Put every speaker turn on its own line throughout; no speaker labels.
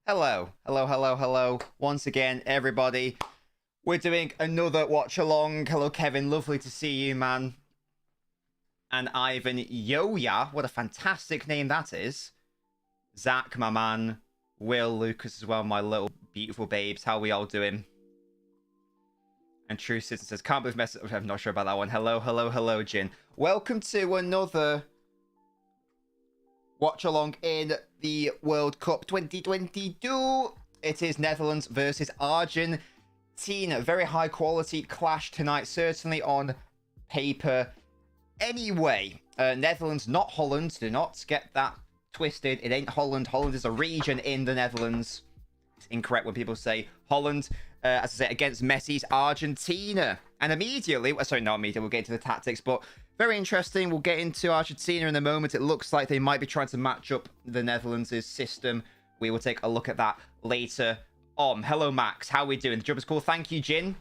Hello, hello, hello, hello. Once again, everybody. We're doing another watch along. Hello, Kevin. Lovely to see you, man. And Ivan Yoya. What a fantastic name that is. Zach, my man. Will, Lucas as well, my little beautiful babes. How are we all doing? And True Citizen says, can't believe message. I'm not sure about that one. Hello, hello, hello, Jin. Welcome to another watch along in the World Cup 2022. It is Netherlands versus Argentina. Very high quality clash tonight, certainly on paper. Anyway, Netherlands, not Holland. Do not get that twisted. It ain't Holland. Holland is a region in the Netherlands. It's incorrect when people say Holland. As I say, against Messi's Argentina. And immediately, sorry, not immediately, we'll get into the tactics, but very interesting. We'll get into Argentina in a moment. It looks like they might be trying to match up the Netherlands' system. We will take a look at that later on. Hello, Max. How are we doing? The job is cool. Thank you, Jin.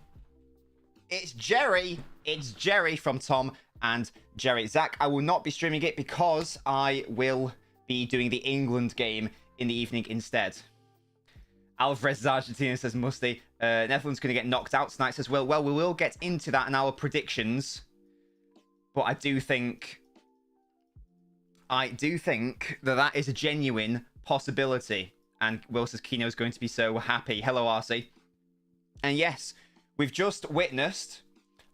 It's Jerry. It's Jerry from Tom and Jerry. Zach, I will not be streaming it because I will be doing the England game in the evening instead. Alvarez Argentina says Musty. Netherlands going to get knocked out tonight, says Will. Well, we will get into that in our predictions. But I do think that that is a genuine possibility. And Will says Kino's going to be so happy. Hello, RC. And yes, we've just witnessed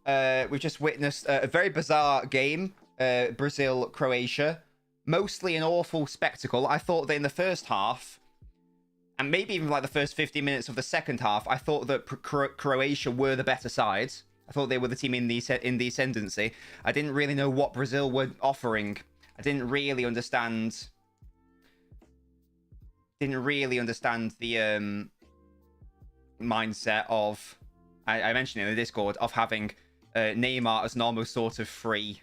a very bizarre game. Brazil-Croatia. Mostly an awful spectacle. I thought that in the first half, and maybe even like the first 50 minutes of the second half, I thought that Croatia were the better side. I thought they were the team in the ascendancy. I didn't really know what Brazil were offering. I didn't really understand the mindset of, I mentioned it in the Discord, of having Neymar as an almost sort of free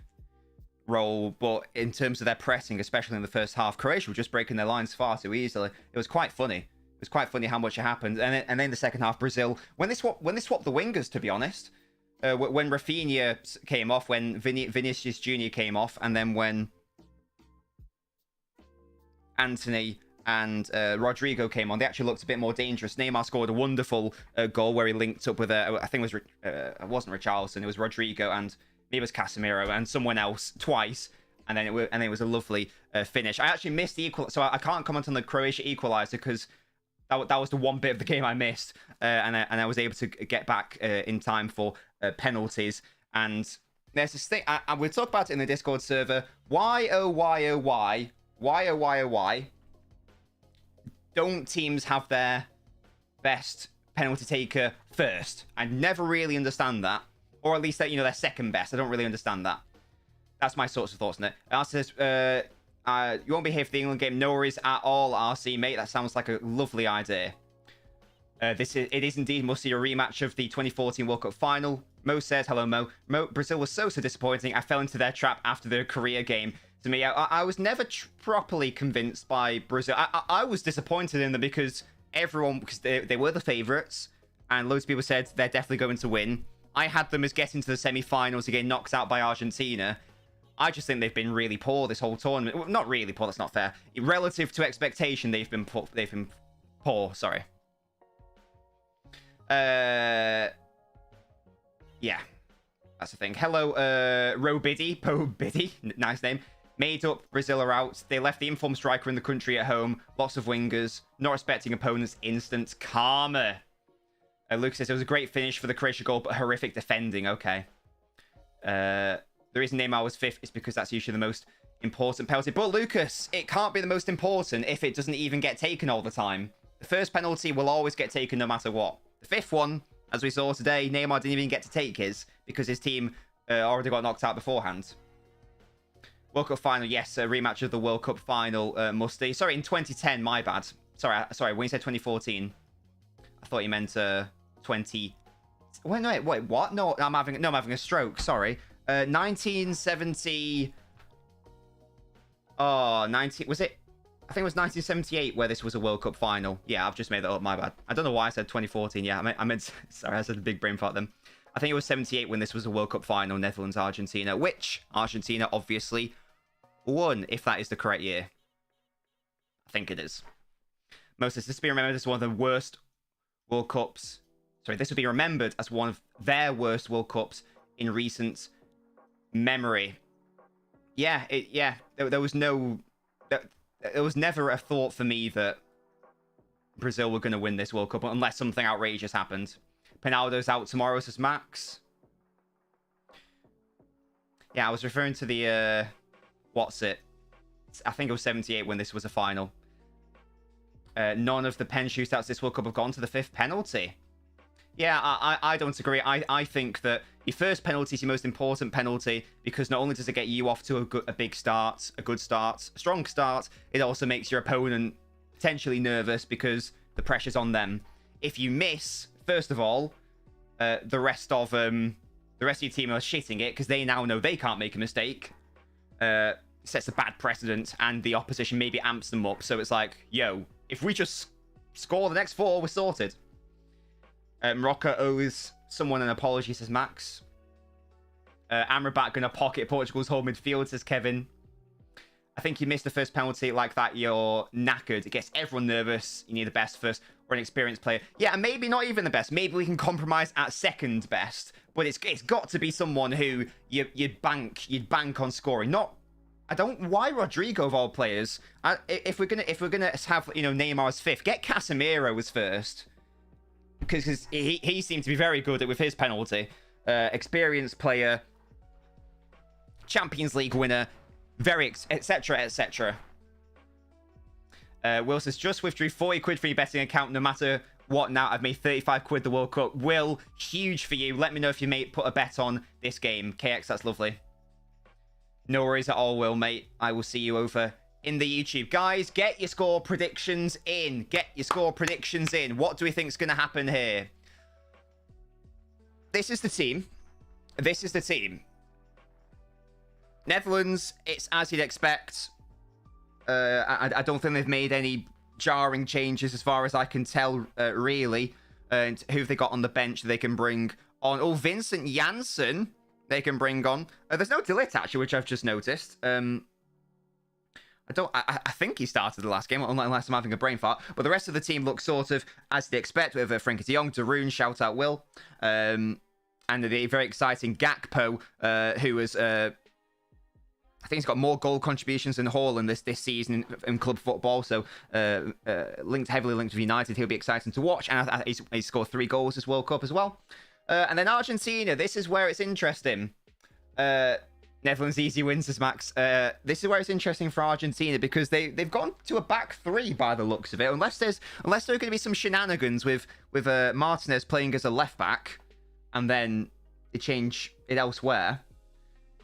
role. But in terms of their pressing, especially in the first half, Croatia were just breaking their lines far too easily. It was quite funny. It was quite funny how much it happened. And then the second half, Brazil, when they swapped the wingers, to be honest, when Rafinha came off, when Vinicius Jr. came off, and then when Anthony and Rodrigo came on, they actually looked a bit more dangerous. Neymar scored a wonderful goal where he linked up with, I think it wasn't Richarlison, it was Rodrigo, and maybe it was Casemiro and someone else twice. And then it was a lovely finish. I actually missed the equal, so I can't comment on the Croatia equaliser because that was the one bit of the game I missed, and I was able to get back in time for penalties. And there's this thing, we'll talk about it in the Discord server. Why don't teams have their best penalty taker first? I never really understand that, or at least that, their second best. I don't really understand that. That's my sorts of thoughts on it. Arce says, you won't be here for the England game. No worries at all, RC, mate. That sounds like a lovely idea. It is indeed must see a rematch of the 2014 World Cup final. Mo says, hello, Mo. Brazil was so disappointing. I fell into their trap after the Korea game. To me, I was never properly convinced by Brazil. I was disappointed in them because they were the favourites, and loads of people said they're definitely going to win. I had them as getting to the semi-finals to get knocked out by Argentina. I just think they've been really poor this whole tournament. Well, not really poor, that's not fair. Relative to expectation, they've been poor, sorry. Yeah. That's the thing. Hello, Robiddy. Pobiddy. Nice name. Made up, Brazil are out. They left the informed striker in the country at home. Lots of wingers. Not respecting opponents. Instant karma. Luke says it was a great finish for the Croatia goal, but horrific defending. Okay. The reason Neymar was fifth is because that's usually the most important penalty. But Lucas, it can't be the most important if it doesn't even get taken all the time. The first penalty will always get taken no matter what. The fifth one, as we saw today, Neymar didn't even get to take his because his team already got knocked out beforehand. World Cup final, yes, a rematch of the World Cup final, Musty. Sorry, in 2010, my bad. Sorry, when you said 2014, I thought you meant 20... Wait, what? No, I'm having a stroke, sorry. 1970... Oh, was it? I think it was 1978 where this was a World Cup final. Yeah, I've just made that up, my bad. I don't know why I said 2014. Yeah, I meant sorry, I said a big brain fart then. I think it was 78 when this was a World Cup final, Netherlands-Argentina, which Argentina obviously won, if that is the correct year. I think it is. Mo says, this will be remembered as one of the worst World Cups. Sorry, this will be remembered as one of their worst World Cups in recent memory. Yeah, there was no... There was never a thought for me that Brazil were going to win this World Cup unless something outrageous happened. Pinaldo's out tomorrow, says Max. Yeah, I was referring to the... what's it? I think it was 78 when this was a final. None of the pen shootouts this World Cup have gone to the 5th penalty. Yeah, I don't agree. I think that your first penalty is your most important penalty because not only does it get you off to a big start, a good start, a strong start, it also makes your opponent potentially nervous because the pressure's on them. If you miss, first of all, the rest of your team are shitting it because they now know they can't make a mistake. Sets a bad precedent, and the opposition maybe amps them up. So it's like, yo, if we just score the next 4, we're sorted. Morocco owes someone an apology, says Max. Amrabat gonna pocket Portugal's whole midfield, says Kevin. I think you missed the first penalty like that, you're knackered. It gets everyone nervous. You need the best first or an experienced player. Yeah, and maybe not even the best. Maybe we can compromise at second best. But it's got to be someone who you'd bank on scoring. Not, why Rodrigo of all players? If we're gonna have Neymar's 5th, get Casemiro as first. Because he seemed to be very good with his penalty. Experienced player, Champions League winner, very etc. etc. Will says, just withdrew 40 quid from your betting account. No matter what now, I've made 35 quid the World Cup. Will, huge for you. Let me know if you put a bet on this game. KX, that's lovely. No worries at all, Will, mate. I will see you over in the YouTube. Guys, get your score predictions in. Get your score predictions in. What do we think is going to happen here? This is the team. This is the team. Netherlands, it's as you'd expect. I don't think they've made any jarring changes as far as I can tell, really. And who have they got on the bench they can bring on? Oh, Vincent Janssen they can bring on. There's no Delit, actually, which I've just noticed. I think he started the last game, unless I'm having a brain fart. But the rest of the team looks sort of as they expect, with Frenkie de Jong, Darun, shout out Will. And the very exciting Gakpo, who was... I think he's got more goal contributions than Haaland this season in club football. So heavily linked with United. He'll be exciting to watch. And he scored 3 goals this World Cup as well. And then Argentina. This is where it's interesting. Netherlands easy wins, as Max. This is where it's interesting for Argentina because they've gone to a back 3 by the looks of it. Unless there are going to be some shenanigans with Martinez playing as a left back, and then they change it elsewhere.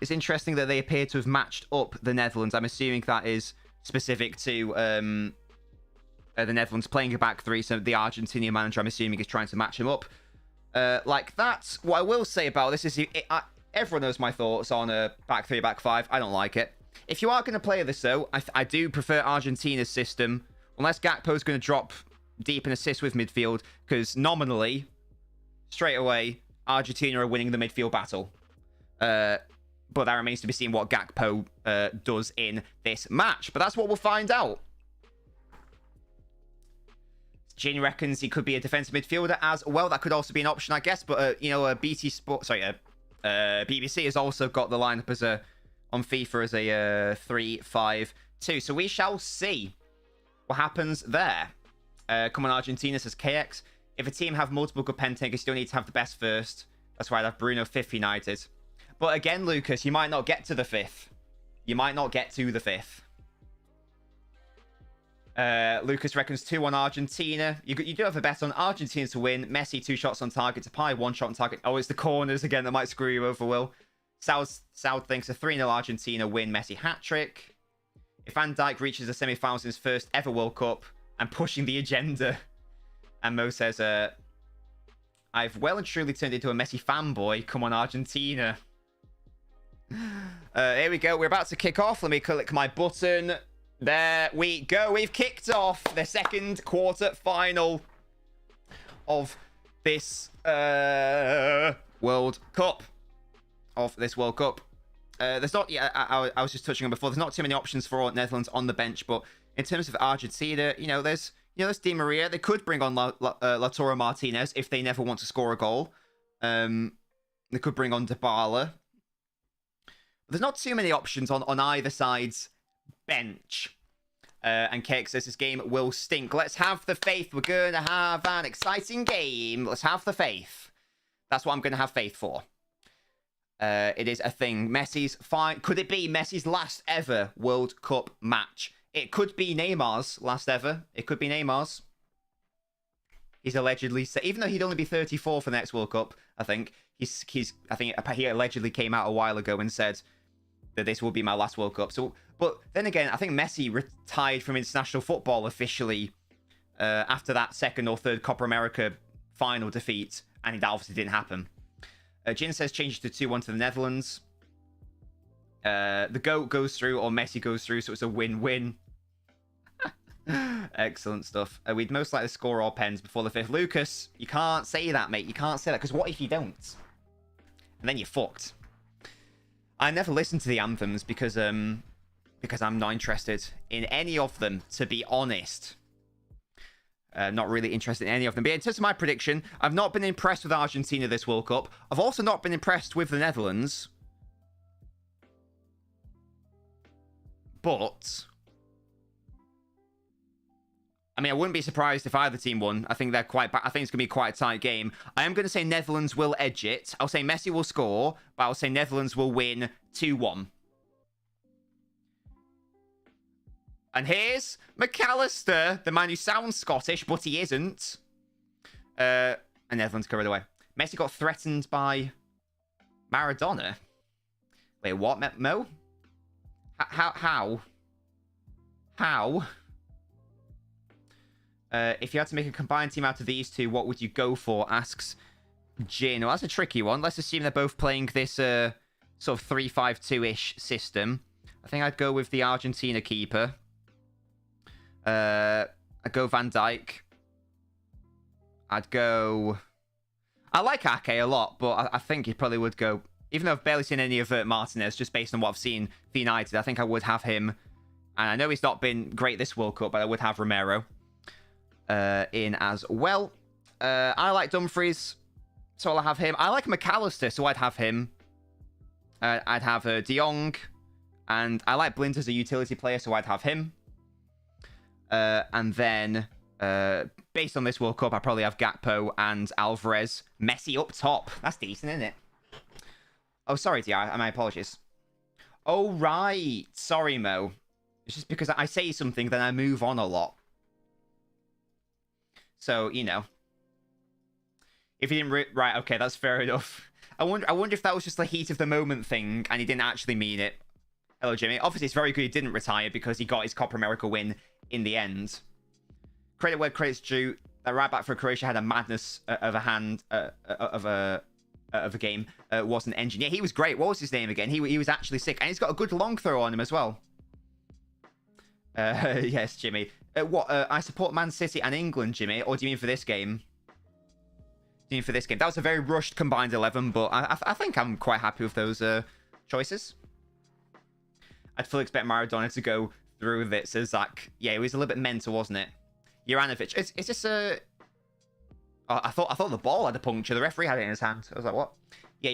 It's interesting that they appear to have matched up the Netherlands. I'm assuming that is specific to the Netherlands playing a back 3. So the Argentinian manager, I'm assuming, is trying to match him up like that. What I will say about this is everyone knows my thoughts on a back 3, back 5. I don't like it. If you are going to play this, though, I do prefer Argentina's system, unless Gakpo's going to drop deep and assist with midfield, because nominally, straight away, Argentina are winning the midfield battle. But that remains to be seen what Gakpo does in this match. But that's what we'll find out. Jin reckons he could be a defensive midfielder as well. That could also be an option, I guess. But, BBC has also got the lineup as on FIFA as a 3-5-2. So we shall see what happens there. Come on, Argentina, says KX. If a team have multiple good pen takers, you still need to have the best first. That's why I'd have Bruno 5th United. But again, Lucas, you might not get to the 5th. You might not get to the 5th. Lucas reckons 2-1 Argentina. You do have a bet on Argentina to win. Messi 2 shots on target to Pi, 1 shot on target. Oh, it's the corners again that might screw you over, Will. South thinks a 3-0 Argentina win. Messi hat-trick. If Van Dijk reaches the semi-finals in his first ever World Cup, I'm pushing the agenda. And Mo says, I've well and truly turned into a Messi fanboy. Come on, Argentina. Here we go. We're about to kick off. Let me click my button. There we go. We've kicked off the second quarter final of this World Cup. There's not. Yeah, I was just touching on before. There's not too many options for Netherlands on the bench, but in terms of Argentina, there's You know, it's Di Maria. They could bring on Lautaro Martinez if they never want to score a goal. They could bring on Dybala. There's not too many options on either side's bench. And Cake says this game will stink. Let's have the faith. We're going to have an exciting game. Let's have the faith. That's what I'm going to have faith for. It is a thing. Messi's fine. Could it be Messi's last ever World Cup match? It could be Neymar's last ever. It could be Neymar's. He's allegedly, even though he'd only be 34 for the next World Cup, I think I think he allegedly came out a while ago and said that this will be my last World Cup. So, but then again, I think Messi retired from international football officially after that second or third Copa America final defeat, and it obviously didn't happen. Jin says change to 2-1 to the Netherlands. The GOAT goes through, or Messi goes through, so it's a win-win. Excellent stuff. We'd most likely score all pens before the 5th. Lucas, you can't say that, mate. You can't say that, because what if you don't? And then you're fucked. I never listen to the anthems because I'm not interested in any of them, to be honest. Not really interested in any of them. But in terms of my prediction, I've not been impressed with Argentina this World Cup. I've also not been impressed with the Netherlands. But I mean, I wouldn't be surprised if either team won. I think they're quite. I think it's going to be quite a tight game. I am going to say Netherlands will edge it. I'll say Messi will score, but I'll say Netherlands will win 2-1. And here's McAllister, the man who sounds Scottish, but he isn't. And Netherlands covered away. Messi got threatened by Maradona. Wait, what, Mo? How? If you had to make a combined team out of these two, what would you go for? Asks Jin. Well, that's a tricky one. Let's assume they're both playing this sort of 3-5-2-ish system. I think I'd go with the Argentina keeper. I'd go Van Dijk. I like Ake a lot, but I think he probably would go... Even though I've barely seen any of Martinez, just based on what I've seen for United, I think I would have him. And I know he's not been great this World Cup, but I would have Romero in as well. I like Dumfries, so I'll have him. I like McAllister, so I'd have him. I'd have De Jong. And I like Blind as a utility player, so I'd have him. And then, based on this World Cup, I probably have Gakpo and Alvarez. Messi up top. That's decent, isn't it? Oh, sorry, Di. My apologies. Oh, right. Sorry, Mo. It's just because I say something, then I move on a lot. So, you know. If he didn't... Right, okay, that's fair enough. I wonder if that was just the heat of the moment thing, and he didn't actually mean it. Hello, Jimmy. Obviously, it's very good he didn't retire because he got his Copa America win in the end. Credit where credit's due. That right back for Croatia had a madness of a game. Wasn't engine. Yeah, he was great. What was his name again? He was actually sick, and he's got a good long throw on him as well. Yes, Jimmy. I support Man City and England, Jimmy. Or do you mean for this game? Do you mean for this game? That was a very rushed combined 11, but I think I'm quite happy with those choices. I'd fully expect Maradona to go through this, says Zach. Yeah, it was a little bit mental, wasn't it? Juranovic. Is this a... Oh, I thought the ball had a puncture. The referee had it in his hand. I was like, what? Yeah,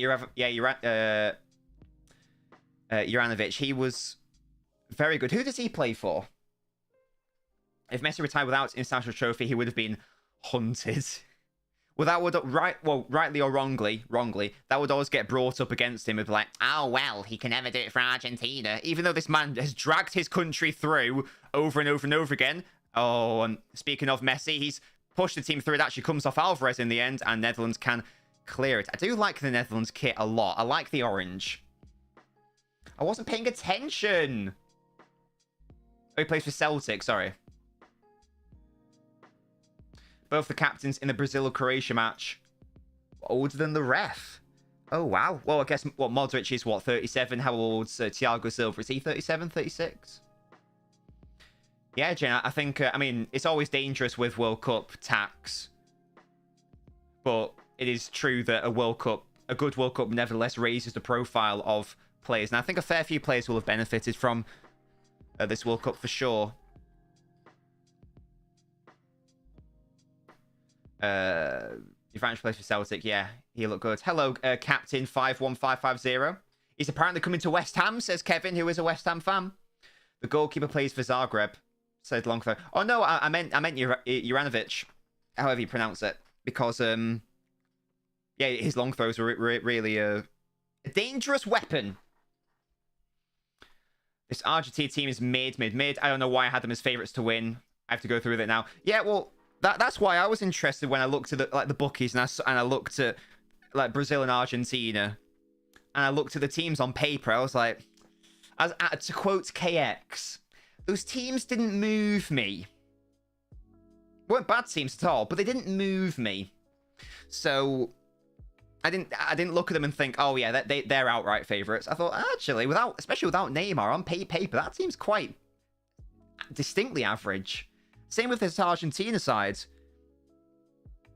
Juranovic. He was very good. Who does he play for? If Messi retired without international trophy, he would have been hunted. Well, that would rightly or wrongly, that would always get brought up against him. It'd be like, oh well, he can never do it for Argentina, even though this man has dragged his country through over and over and over again. Oh, and speaking of Messi, he's pushed the team through. It actually comes off Alvarez in the end, and Netherlands can clear it. I do like the Netherlands kit a lot. I like the orange. I wasn't paying attention. Oh, he plays for Celtic, sorry. Both the captains in the Brazil-Croatia match were older than the ref. Oh, wow. Well, I guess what Modric is, what, 37? How old's Thiago Silva? Is he 37, 36? Yeah, Jen, I think, I mean, it's always dangerous with World Cup tax. But it is true that a good World Cup nevertheless raises the profile of players. And I think a fair few players will have benefited from this World Cup for sure. Differential plays for Celtic. Yeah, he looked good. Hello, Captain 51550. He's apparently coming to West Ham, says Kevin, who is a West Ham fan. The goalkeeper plays for Zagreb, said Longthrow. Oh no, I meant Juranovic, however you pronounce it, because yeah, his long throws were really a dangerous weapon. This Argentina team is mid. I don't know why I had them as favourites to win. I have to go through with it now. Yeah, well, that's why I was interested when I looked at the bookies and I looked at like Brazil and Argentina, and I looked at the teams on paper. I was like, to quote KX, those teams didn't move me. Weren't bad teams at all, but they didn't move me. So I didn't look at them and think, oh yeah, they're outright favourites. I thought, actually, especially without Neymar on paper, that seems quite distinctly average. Same with this Argentina side.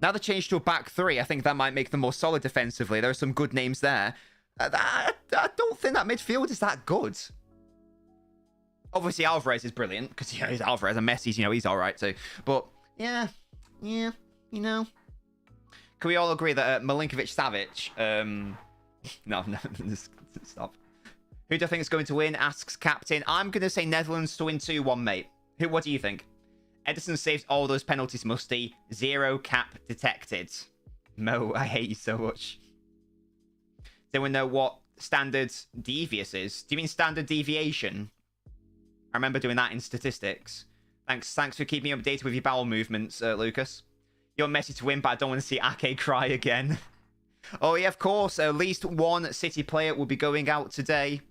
Now they changed to a back three. I think that might make them more solid defensively. There are some good names there. I don't think that midfield is that good. Obviously, Alvarez is brilliant because he's Alvarez, and Messi's, he's all right too. But yeah, Can we all agree that Milinkovic-Savic? No, stop. Who do I think is going to win? Asks Captain. I'm going to say Netherlands to win 2-1, mate. What do you think? Edison saves all those penalties, Musty. 0 cap detected. Mo, I hate you so much. Does anyone know what standard devious is? Do you mean standard deviation? I remember doing that in statistics. Thanks for keeping me updated with your bowel movements, Lucas. You want Messi to win, but I don't want to see Ake cry again. Oh, yeah, of course. At least one City player will be going out today.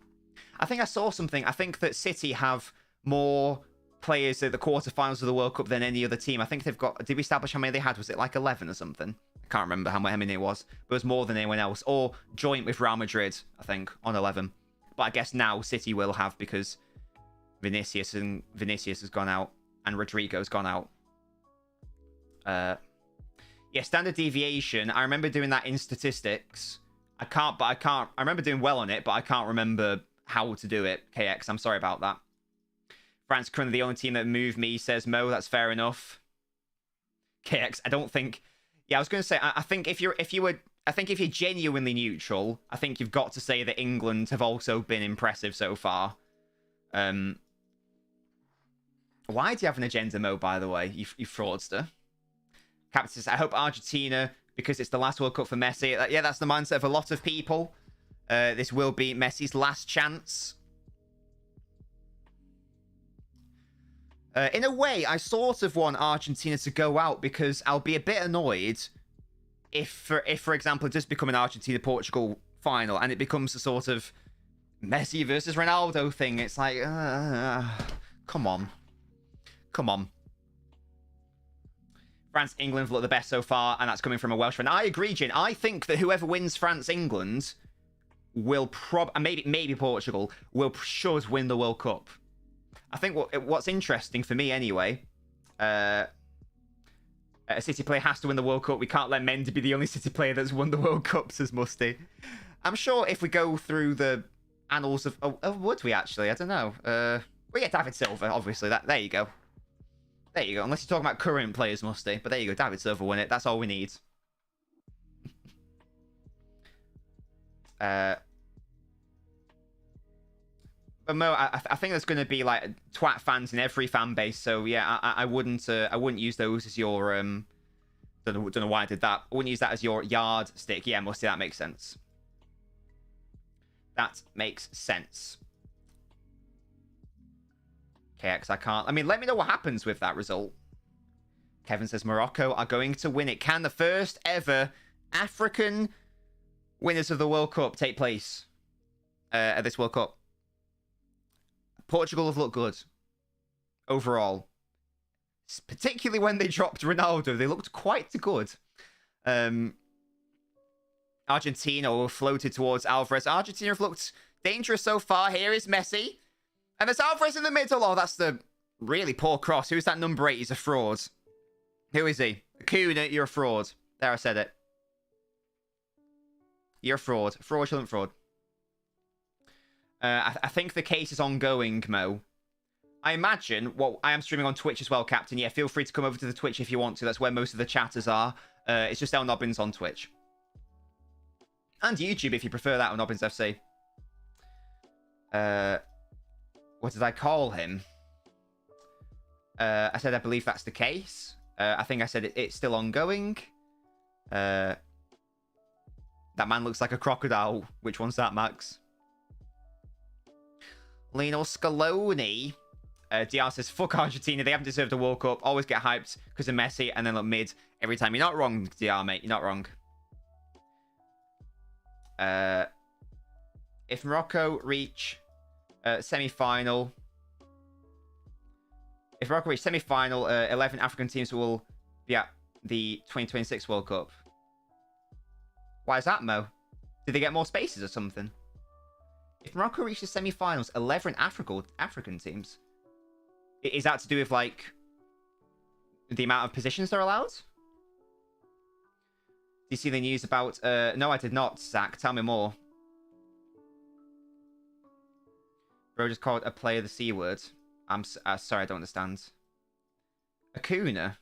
I think I saw something. I think that City have more players at the quarterfinals of the World Cup than any other team. I think they've got... Did we establish how many they had? Was it like 11 or something? I can't remember how many it was. But it was more than anyone else. Or joint with Real Madrid, I think, on 11. But I guess now City will have because Vinicius has gone out and Rodrigo's gone out. Yeah, standard deviation. I remember doing that in statistics. I remember doing well on it, but I can't remember how to do it. KX, I'm sorry about that. France currently the only team that moved me, says Mo. That's fair enough. KX, I don't think. Yeah, I was going to say. I think if you're genuinely neutral, I think you've got to say that England have also been impressive so far. Why do you have an agenda, Mo? By the way, you fraudster. Captain says, I hope Argentina, because it's the last World Cup for Messi. Yeah, that's the mindset of a lot of people. This will be Messi's last chance. In a way, I sort of want Argentina to go out because I'll be a bit annoyed if for example, it does become an Argentina-Portugal final and it becomes a sort of Messi versus Ronaldo thing. It's like, come on. Come on. France-England look the best so far, and that's coming from a Welsh fan. I agree, Jin. I think that whoever wins France-England will maybe Portugal should win the World Cup. I think what's interesting for me anyway, a City player has to win the World Cup. We can't let Mendy be the only City player that's won the World Cup, says Musty. I'm sure if we go through the annals of... Oh, would we actually? I don't know. Well, yeah, David Silva, obviously. There you go. There you go. Unless you're talking about current players, Musty. But there you go. David Silva win it. That's all we need. But Mo, I think there's going to be like twat fans in every fan base. So yeah, I wouldn't use those as your don't know why I did that. I wouldn't use that as your yardstick. Yeah, Musty, that makes sense. That makes sense. KX, I can't. I mean, let me know what happens with that result. Kevin says Morocco are going to win it. Can the first ever African winners of the World Cup take place at this World Cup? Portugal have looked good overall. Particularly when they dropped Ronaldo. They looked quite good. Argentina were floated towards Alvarez. Argentina have looked dangerous so far. Here is Messi. And there's Alvarez in the middle. Oh, that's the really poor cross. Who's that number 8? He's a fraud. Who is he? Acuna, you're a fraud. There, I said it. You're a fraud. Fraudulent fraud. I think the case is ongoing, Mo. I imagine, well, I am streaming on Twitch as well, Captain. Yeah, feel free to come over to the Twitch if you want to. That's where most of the chatters are. It's just LNobbins on Twitch. And YouTube if you prefer that, LNobbins FC. What did I call him? I said I believe that's the case. I think I said it's still ongoing. That man looks like a crocodile. Which one's that, Max? Lionel Scaloni. DR says, fuck Argentina. They haven't deserved a World Cup. Always get hyped because of Messi and then look mid every time. You're not wrong, DR, mate. You're not wrong. If Morocco reach semi-final... If Morocco reach semi-final, 11 African teams will be at the 2026 World Cup. Why is that, Mo? Did they get more spaces or something? If Morocco reaches semi-finals, 11 African teams. Is that to do with, like, the amount of positions they're allowed? Do you see the news about... No, I did not, Zach. Tell me more. Bro just called a player the C word. I'm sorry, I don't understand. Acuna?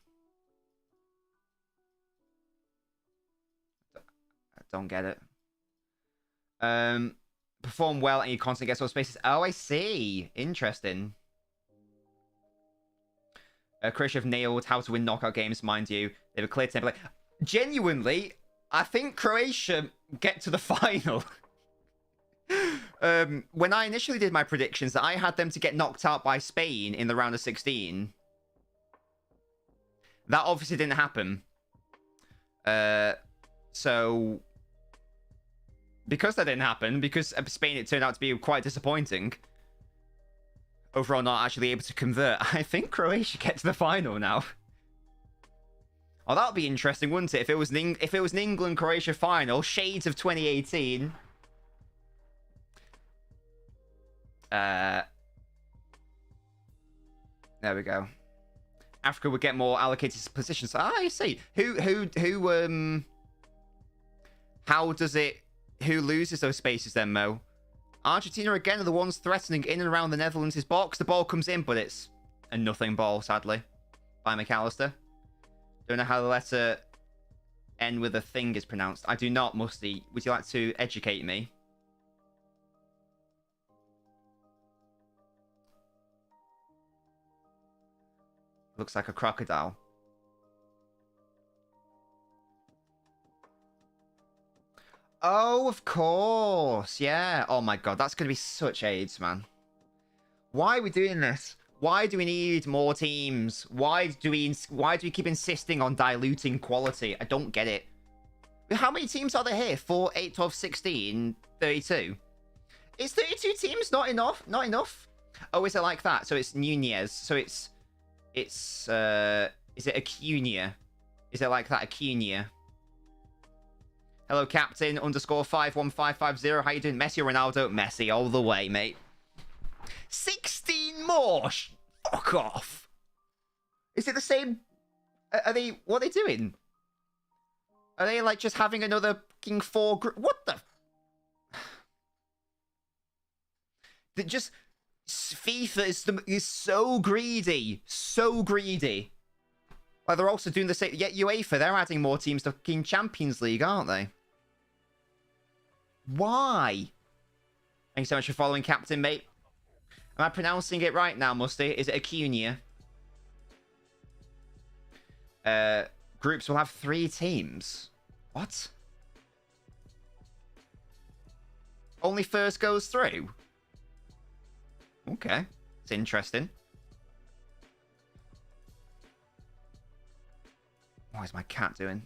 I don't get it. Perform well and you constantly get all spaces. Oh, I see. Interesting. Croatia have nailed how to win knockout games, mind you. They have a clear template. Genuinely, I think Croatia get to the final. When I initially did my predictions, I had them to get knocked out by Spain in the round of 16. That obviously didn't happen. So, because that didn't happen, because Spain, it turned out to be quite disappointing. Overall, not actually able to convert. I think Croatia get to the final now. Oh, that would be interesting, wouldn't it? If it was an England-Croatia final, shades of 2018. There we go. Africa would get more allocated positions. Ah, I see. How does it... Who loses those spaces then, Mo? Argentina again are the ones threatening in and around the Netherlands' box. The ball comes in, but it's a nothing ball, sadly, by McAllister. Don't know how the letter N with a thing is pronounced. I do not, Musty. Would you like to educate me? Looks like a crocodile. Oh, of course. Yeah. Oh my god, that's going to be such AIDS, man. Why are we doing this? Why do we need more teams? Why do we keep insisting on diluting quality? I don't get it. How many teams are there here? 4, 8, 12, 16, 32. Is 32 teams not enough? Not enough? Oh, is it like that? So it's Nunez. So it's is it Acuna? Is it like that? Acuna. Hello, Captain _51550. How you doing? Messi or Ronaldo? Messi all the way, mate. 16 more? Fuck off. Is it the same? Are they... What are they doing? Are they, like, just having another fucking 4... What the... FIFA is so greedy. So greedy. Like, they're also doing the same... Yet UEFA, they're adding more teams to fucking Champions League, aren't they? Why? Thanks so much for following, Captain, mate. Am I pronouncing it right now, Musty? Is it Acuna? Groups will have 3 teams. What? Only first goes through? Okay. It's interesting. What is my cat doing?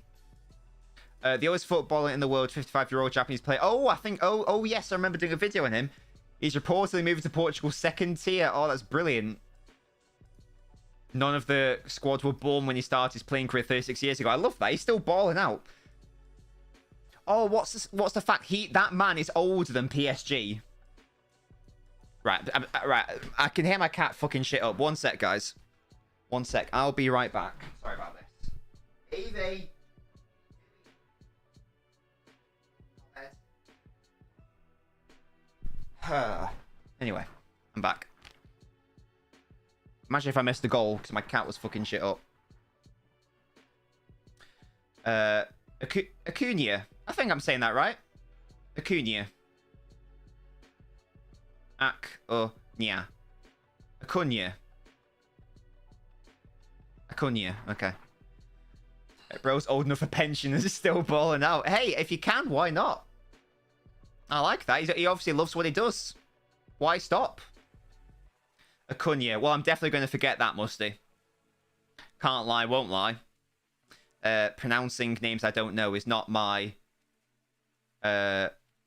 The oldest footballer in the world, 55-year-old Japanese player. Oh, I think... Oh, yes, I remember doing a video on him. He's reportedly moving to Portugal's 2nd tier. Oh, that's brilliant. None of the squad were born when he started his playing career 36 years ago. I love that. He's still balling out. Oh, what's the fact? That man is older than PSG. Right, I can hear my cat fucking shit up. One sec, guys. One sec. I'll be right back. Sorry about this. Evie. Anyway, I'm back. Imagine if I missed the goal because my cat was fucking shit up. Acuna. I think I'm saying that right. Acuna. Acuna. Acuna. Okay. Bro's old enough for pension and is still balling out. Hey, if you can, why not? I like that. He obviously loves what he does. Why stop? Acuna. Well, I'm definitely going to forget that, Musty. Can't lie, won't lie. Pronouncing names I don't know is not my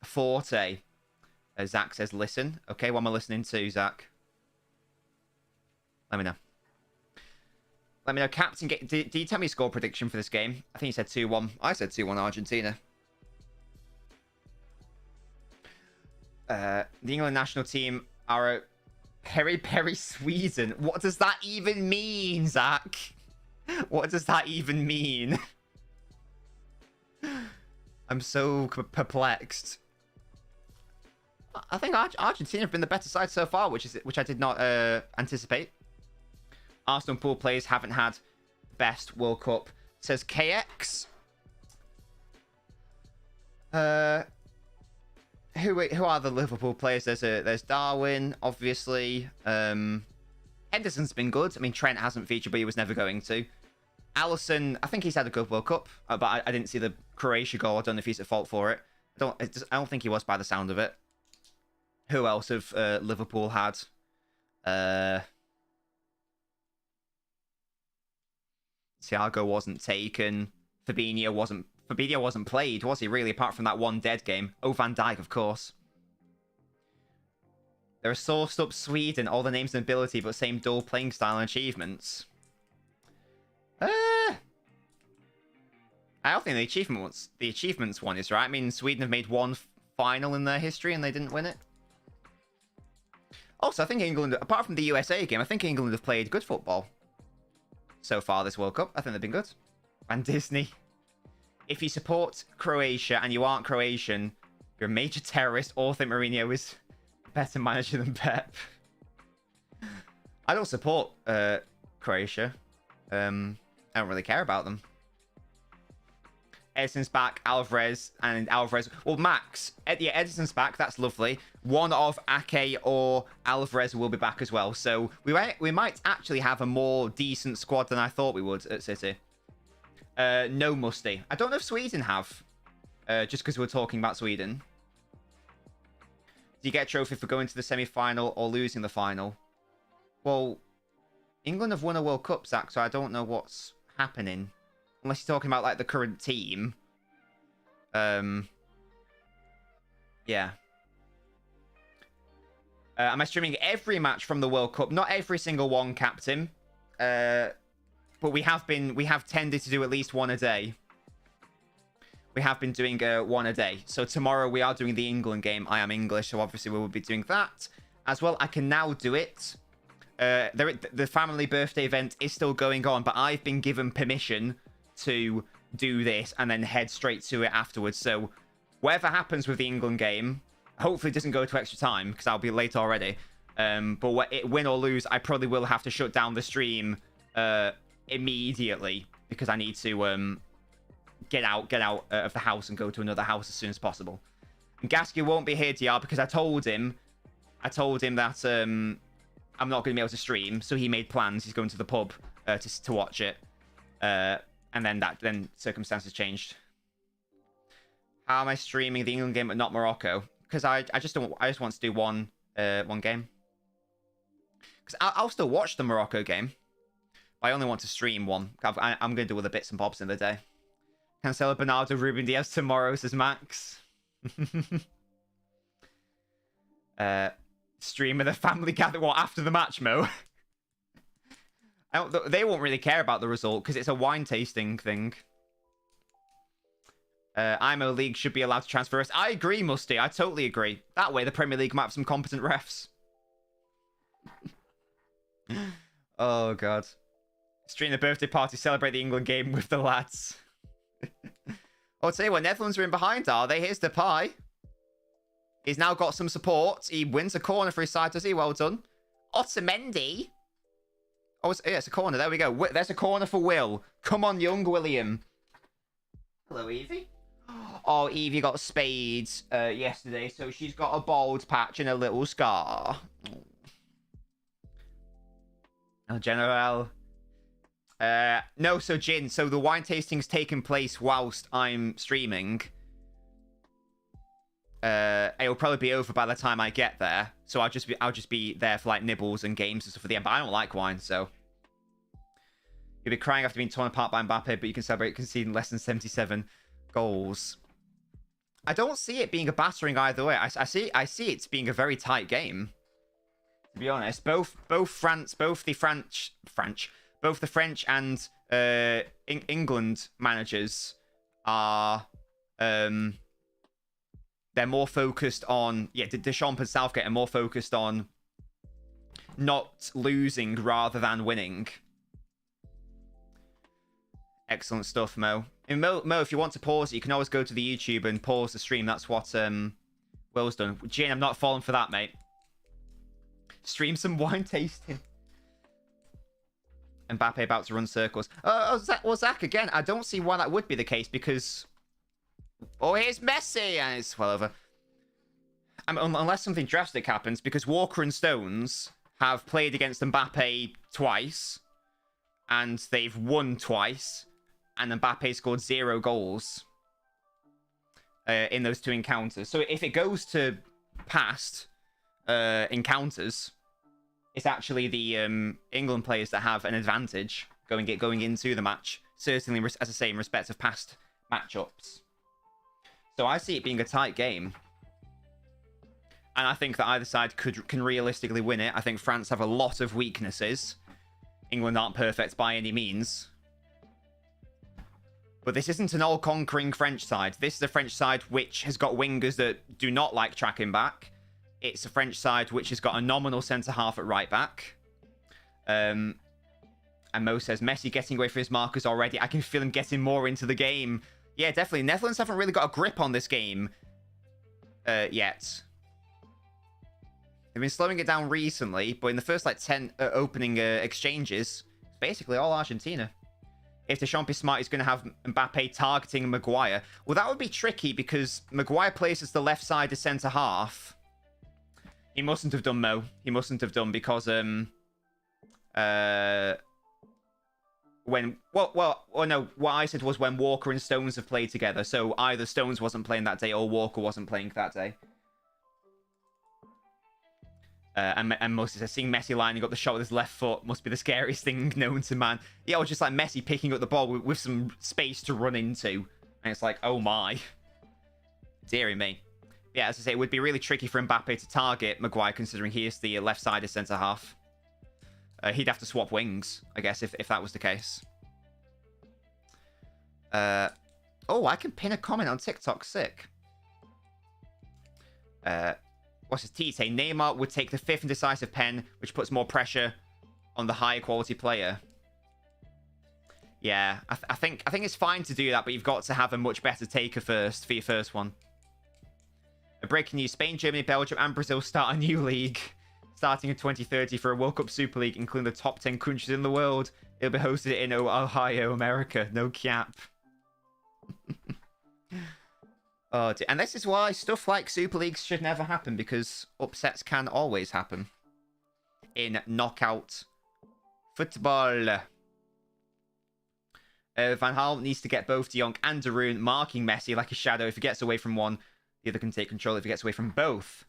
forte. Zach says, listen. Okay, what am I listening to, Zach? Let me know. Let me know, Captain. Did you tell me score prediction for this game? I think you said 2-1. I said 2-1 Argentina. The England national team are a peri Sweden. What does that even mean, Zach? What does that even mean? I'm so perplexed. I think Argentina have been the better side so far, which I did not anticipate. Arsenal pool players haven't had best World Cup, says KX. Who are the Liverpool players? There's Darwin, obviously. Henderson's been good. I mean, Trent hasn't featured, but he was never going to. Alisson, I think he's had a good World Cup, but I didn't see the Croatia goal. I don't know if he's at fault for it. I don't think he was by the sound of it. Who else have Liverpool had? Thiago wasn't taken. Fabinho wasn't played, was he really? Apart from that one dead game. Oh, Van Dijk, of course. There are sourced up Sweden, all the names and ability, but same dual playing style and achievements. I don't think the achievements one is right. I mean, Sweden have made one final in their history and they didn't win it. Also, I think England, apart from the USA game, I think England have played good football so far this World Cup. I think they've been good. And Disney. If you support Croatia and you aren't Croatian, you're a major terrorist or think Mourinho is a better manager than Pep. I don't support Croatia. I don't really care about them. Edison's back, Alvarez. Well, Max. Yeah, Edison's back. That's lovely. One of Ake or Alvarez will be back as well. So we might actually have a more decent squad than I thought we would at City. No, Musty. I don't know if Sweden have. Just because we're talking about Sweden. Do you get a trophy for going to the semi-final or losing the final? Well, England have won a World Cup, Zach, so I don't know what's happening. Unless you're talking about, like, the current team. Yeah. Am I streaming every match from the World Cup? Not every single one, Captain. But we have tended to do at least one a day. We have been doing one a day. So tomorrow we are doing the England game. I am English, so obviously we will be doing that. As well, I can now do it. The family birthday event is still going on, but I've been given permission to do this and then head straight to it afterwards. So whatever happens with the England game, hopefully it doesn't go to extra time because I'll be late already. But win or lose, I probably will have to shut down the stream immediately because I need to get out of the house and go to another house as soon as possible. And Gasky won't be here, DR, because I told him that I'm not going to be able to stream, so he made plans. He's going to the pub to watch it. And then circumstances changed. How am I streaming the England game but not Morocco? Because I just want to do one game. Because I'll still watch the Morocco game. But I only want to stream one. I'm going to do other bits and bobs in the day. Cancelo, Bernardo, Ruben Diaz tomorrow, says Max. Stream of the family gather after the match, Mo. They won't really care about the result because it's a wine tasting thing. IMO League should be allowed to transfer us. I agree, Musty. I totally agree. That way, the Premier League might have some competent refs. Oh, God. Stream the birthday party, celebrate the England game with the lads. I'll tell you what, Netherlands are in behind, are they? Here's the pie. He's now got some support. He wins a corner for his side, does he? Well done. Otamendi. Oh, it's a corner. There we go. There's a corner for Will. Come on, young William. Hello, Evie. Oh, Evie got spades yesterday, so she's got a bald patch and a little scar. Oh, General. No, so Jin, so the wine tasting's taking place whilst I'm streaming. It'll probably be over by the time I get there, so I'll just be there for like nibbles and games and stuff for the end. But I don't like wine, so you'll be crying after being torn apart by Mbappe, but you can celebrate conceding less than 77 goals. I don't see it being a battering either way. I see it being a very tight game. To be honest, both the French and England managers are they're more focused on Deschamps and Southgate are more focused on not losing rather than winning. Excellent stuff, Mo. And Mo, if you want to pause it, you can always go to the YouTube and pause the stream. That's what Will's done. Jane, I'm not falling for that, mate. Stream some wine tasting. Mbappe about to run circles. Zach again. I don't see why that would be the case because... Oh, here's Messi! And it's well over. I mean, unless something drastic happens, because Walker and Stones have played against Mbappe twice, and they've won twice, and Mbappe scored 0 goals in those 2 encounters. So if it goes to past encounters, it's actually the England players that have an advantage going into the match. Certainly, as I say, in respect of past matchups. So I see it being a tight game. And I think that either side can realistically win it. I think France have a lot of weaknesses. England aren't perfect by any means. But this isn't an all-conquering French side. This is a French side which has got wingers that do not like tracking back. It's a French side which has got a nominal centre-half at right-back. And Mo says, Messi getting away from his markers already. I can feel him getting more into the game. Yeah, definitely. Netherlands haven't really got a grip on this game yet. They've been slowing it down recently, but in the first, like, 10 opening exchanges, it's basically all Argentina. If Deschamps is smart, he's going to have Mbappe targeting Maguire. Well, that would be tricky because Maguire plays as the left side of centre-half. He mustn't have done, Mo. He mustn't have done because, no, what I said was when Walker and Stones have played together. So either Stones wasn't playing that day or Walker wasn't playing that day. And Moses says, seeing Messi lining up the shot with his left foot must be the scariest thing known to man. Yeah, or just like Messi picking up the ball with some space to run into. And it's like, oh my. Deary me. Yeah, as I say, it would be really tricky for Mbappe to target Maguire considering he is the left-sided centre-half. He'd have to swap wings, I guess, if that was the case. Oh, I can pin a comment on TikTok. Sick. What's his T say? Neymar would take the 5th and decisive pen, which puts more pressure on the higher quality player. Yeah, I think it's fine to do that, but you've got to have a much better taker first for your first one. A breaking news: Spain, Germany, Belgium, and Brazil start a new league starting in 2030 for a World Cup Super League, including the top 10 countries in the world. It'll be hosted in Ohio, America. No cap. Oh, and this is why stuff like Super Leagues should never happen, because upsets can always happen in knockout football. Van Gaal needs to get both De Jong and De Roon marking Messi like a shadow. If he gets away from one, the other can take control. If he gets away from both,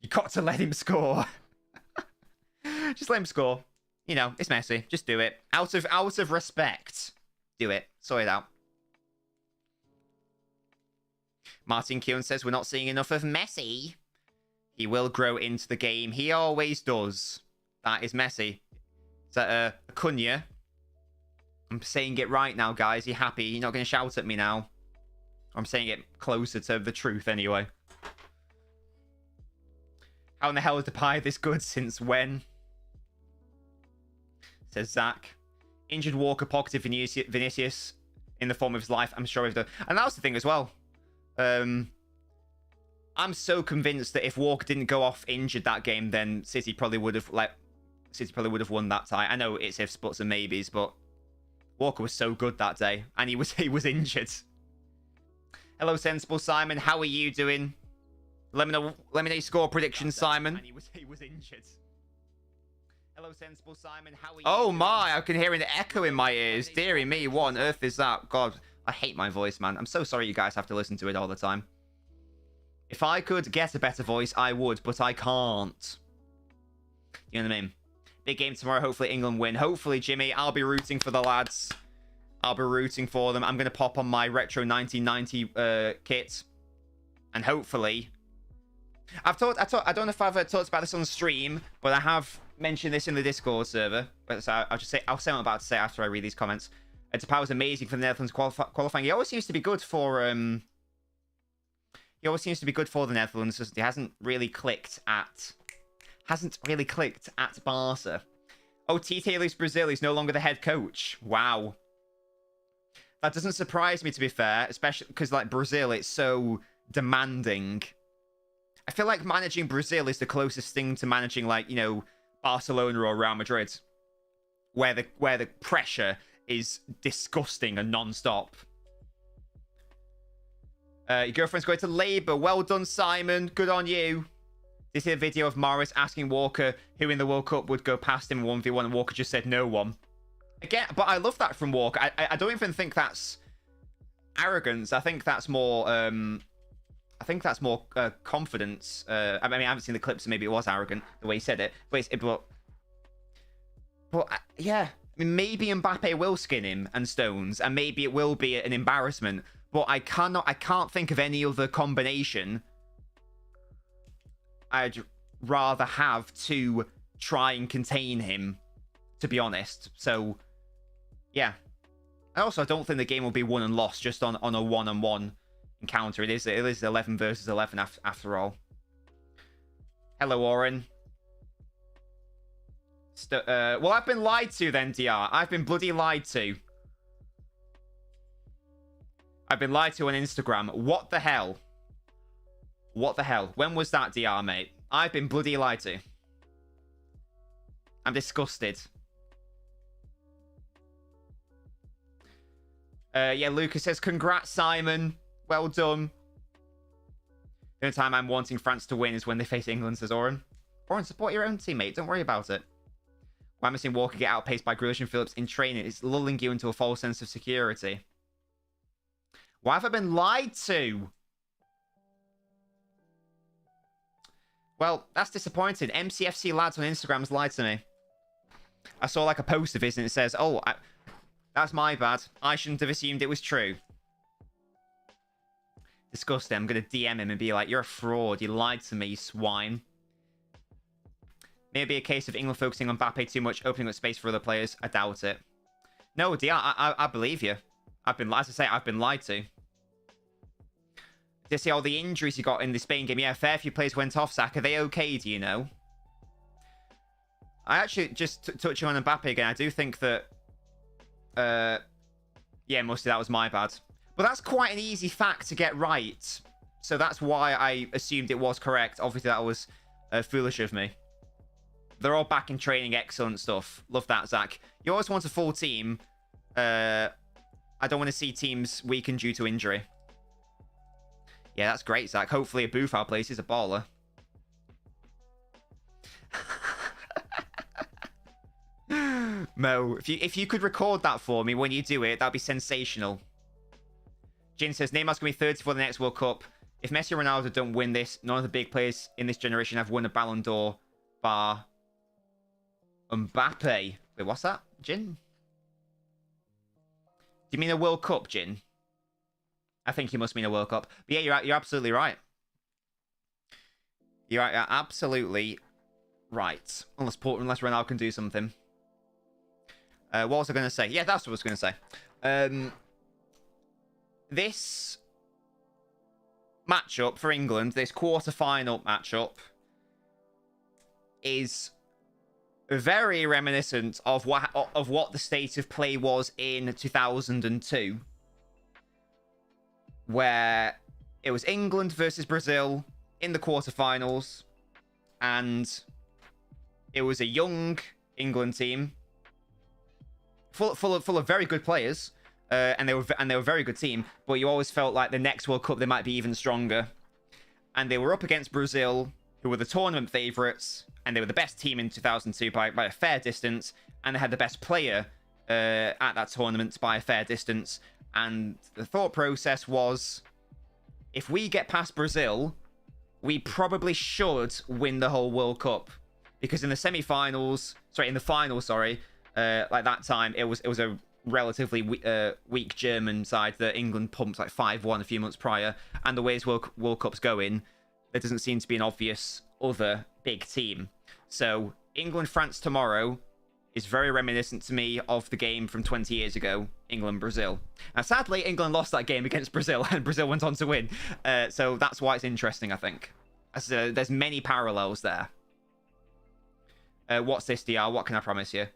you got to let him score. Just let him score. You know, it's Messi. Just do it. Out of respect. Do it. Sort it out. Martin Keown says, we're not seeing enough of Messi. He will grow into the game. He always does. That is Messi. Is that Cunha? I'm saying it right now, guys. Are you happy? You're not going to shout at me now? I'm saying it closer to the truth anyway. How in the hell is the pie this good? Since when? Says Zach. Injured Walker, pocketed Vinicius in the form of his life. I'm sure he's done. And that was the thing as well. I'm so convinced that if Walker didn't go off injured that game, then City probably would have City probably would have won that tie. I know it's ifs, buts, and maybes, but Walker was so good that day, and he was injured. Hello, Sensible Simon. How are you doing? Let me know your score predictions, Simon. And he was injured. Hello, Sensible Simon. How are you? Oh my! I can hear an echo in my ears. Dearie me, what on earth is that? God, I hate my voice, man. I'm so sorry you guys have to listen to it all the time. If I could get a better voice, I would, but I can't. You know what I mean? Big game tomorrow. Hopefully England win. Hopefully, Jimmy. I'll be rooting for the lads. I'll be rooting for them. I'm going to pop on my retro 1990 kit. And hopefully... I don't know if I've talked about this on stream, but I have mentioned this in the Discord server. But so I'll say what I'm about to say after I read these comments. Depay was amazing for the Netherlands qualifying. He always seems to be good for... He always seems to be good for the Netherlands. He hasn't really clicked at Barca. Oh, Tite leaves Brazil. He's no longer the head coach. Wow. That doesn't surprise me, to be fair, especially because, like, Brazil, it's so demanding. I feel like managing Brazil is the closest thing to managing, like, you know, Barcelona or Real Madrid, where the pressure is disgusting and non-stop. Your girlfriend's going to Labour. Well done, Simon. Good on you. Did you see a video of Morris asking Walker who in the World Cup would go past him 1v1, and Walker just said no one? Again, but I love that from Walker. I don't even think that's arrogance. I think that's more confidence. I mean, I haven't seen the clips, so maybe it was arrogant the way he said it. But yeah, I mean, maybe Mbappe will skin him and Stones, and maybe it will be an embarrassment. But I can't think of any other combination I'd rather have to try and contain him, to be honest. So, yeah. I also don't think the game will be won and lost just on a one-on-one encounter. It is 11 versus 11 after all. Hello, Oren. Well, I've been lied to then, DR. I've been bloody lied to. I've been lied to on Instagram. What the hell? What the hell? When was that, DR, mate? I've been bloody lied to. I'm disgusted. Yeah, Lucas says, congrats, Simon. Well done. The only time I'm wanting France to win is when they face England, says Oren. Oren, support your own teammate. Don't worry about it. Why am I seeing Walker get outpaced by Grealish and Phillips in training? It's lulling you into a false sense of security. Why have I been lied to? Well, that's disappointing. MCFC lads on Instagram has lied to me. I saw like a post of his and it says, oh, that's my bad. I shouldn't have assumed it was true. Disgusting. I'm going to DM him and be like, you're a fraud. You lied to me, you swine. Maybe a case of England focusing on Mbappe too much, opening up space for other players. I doubt it. No, DR, I believe you. As I say, I've been lied to. Did you see all the injuries he got in the Spain game? Yeah, a fair few players went off, Zach. Are they okay, do you know? I actually, just touching on Mbappe again, I do think that... yeah, mostly that was my bad. But that's quite an easy fact to get right. So that's why I assumed it was correct. Obviously, that was foolish of me. They're all back in training. Excellent stuff. Love that, Zach. You always want a full team. I don't want to see teams weakened due to injury. Yeah, that's great, Zach. Hopefully a Buffal place is a baller. Mo, if you could record that for me when you do it, that'd be sensational. Jin says, Neymar's going to be 30 for the next World Cup. If Messi or Ronaldo don't win this, none of the big players in this generation have won a Ballon d'Or bar Mbappe. Wait, what's that, Jin? Do you mean a World Cup, Jin? I think you must mean a World Cup. But yeah, you're absolutely right. You're absolutely right. Unless Ronaldo can do something. What was I going to say? Yeah, that's what I was going to say. This matchup for England, this quarter-final matchup, is very reminiscent of what the state of play was in 2002, where it was England versus Brazil in the quarterfinals, and it was a young England team. Full of very good players. And they were a very good team, but you always felt like the next World Cup they might be even stronger. And they were up against Brazil, who were the tournament favourites, and they were the best team in 2002 by a fair distance, and they had the best player at that tournament by a fair distance. And the thought process was, if we get past Brazil, we probably should win the whole World Cup, because in the semi-finals, like that time, it was a relatively weak German side that England pumped like 5-1 a few months prior, and the way this World Cup's going, there doesn't seem to be an obvious other big team. So England-France tomorrow is very reminiscent to me of the game from 20 years ago, England-Brazil. Now, sadly, England lost that game against Brazil, and Brazil went on to win. So that's why it's interesting, I think. There's many parallels there. What's this, DR? What can I promise you?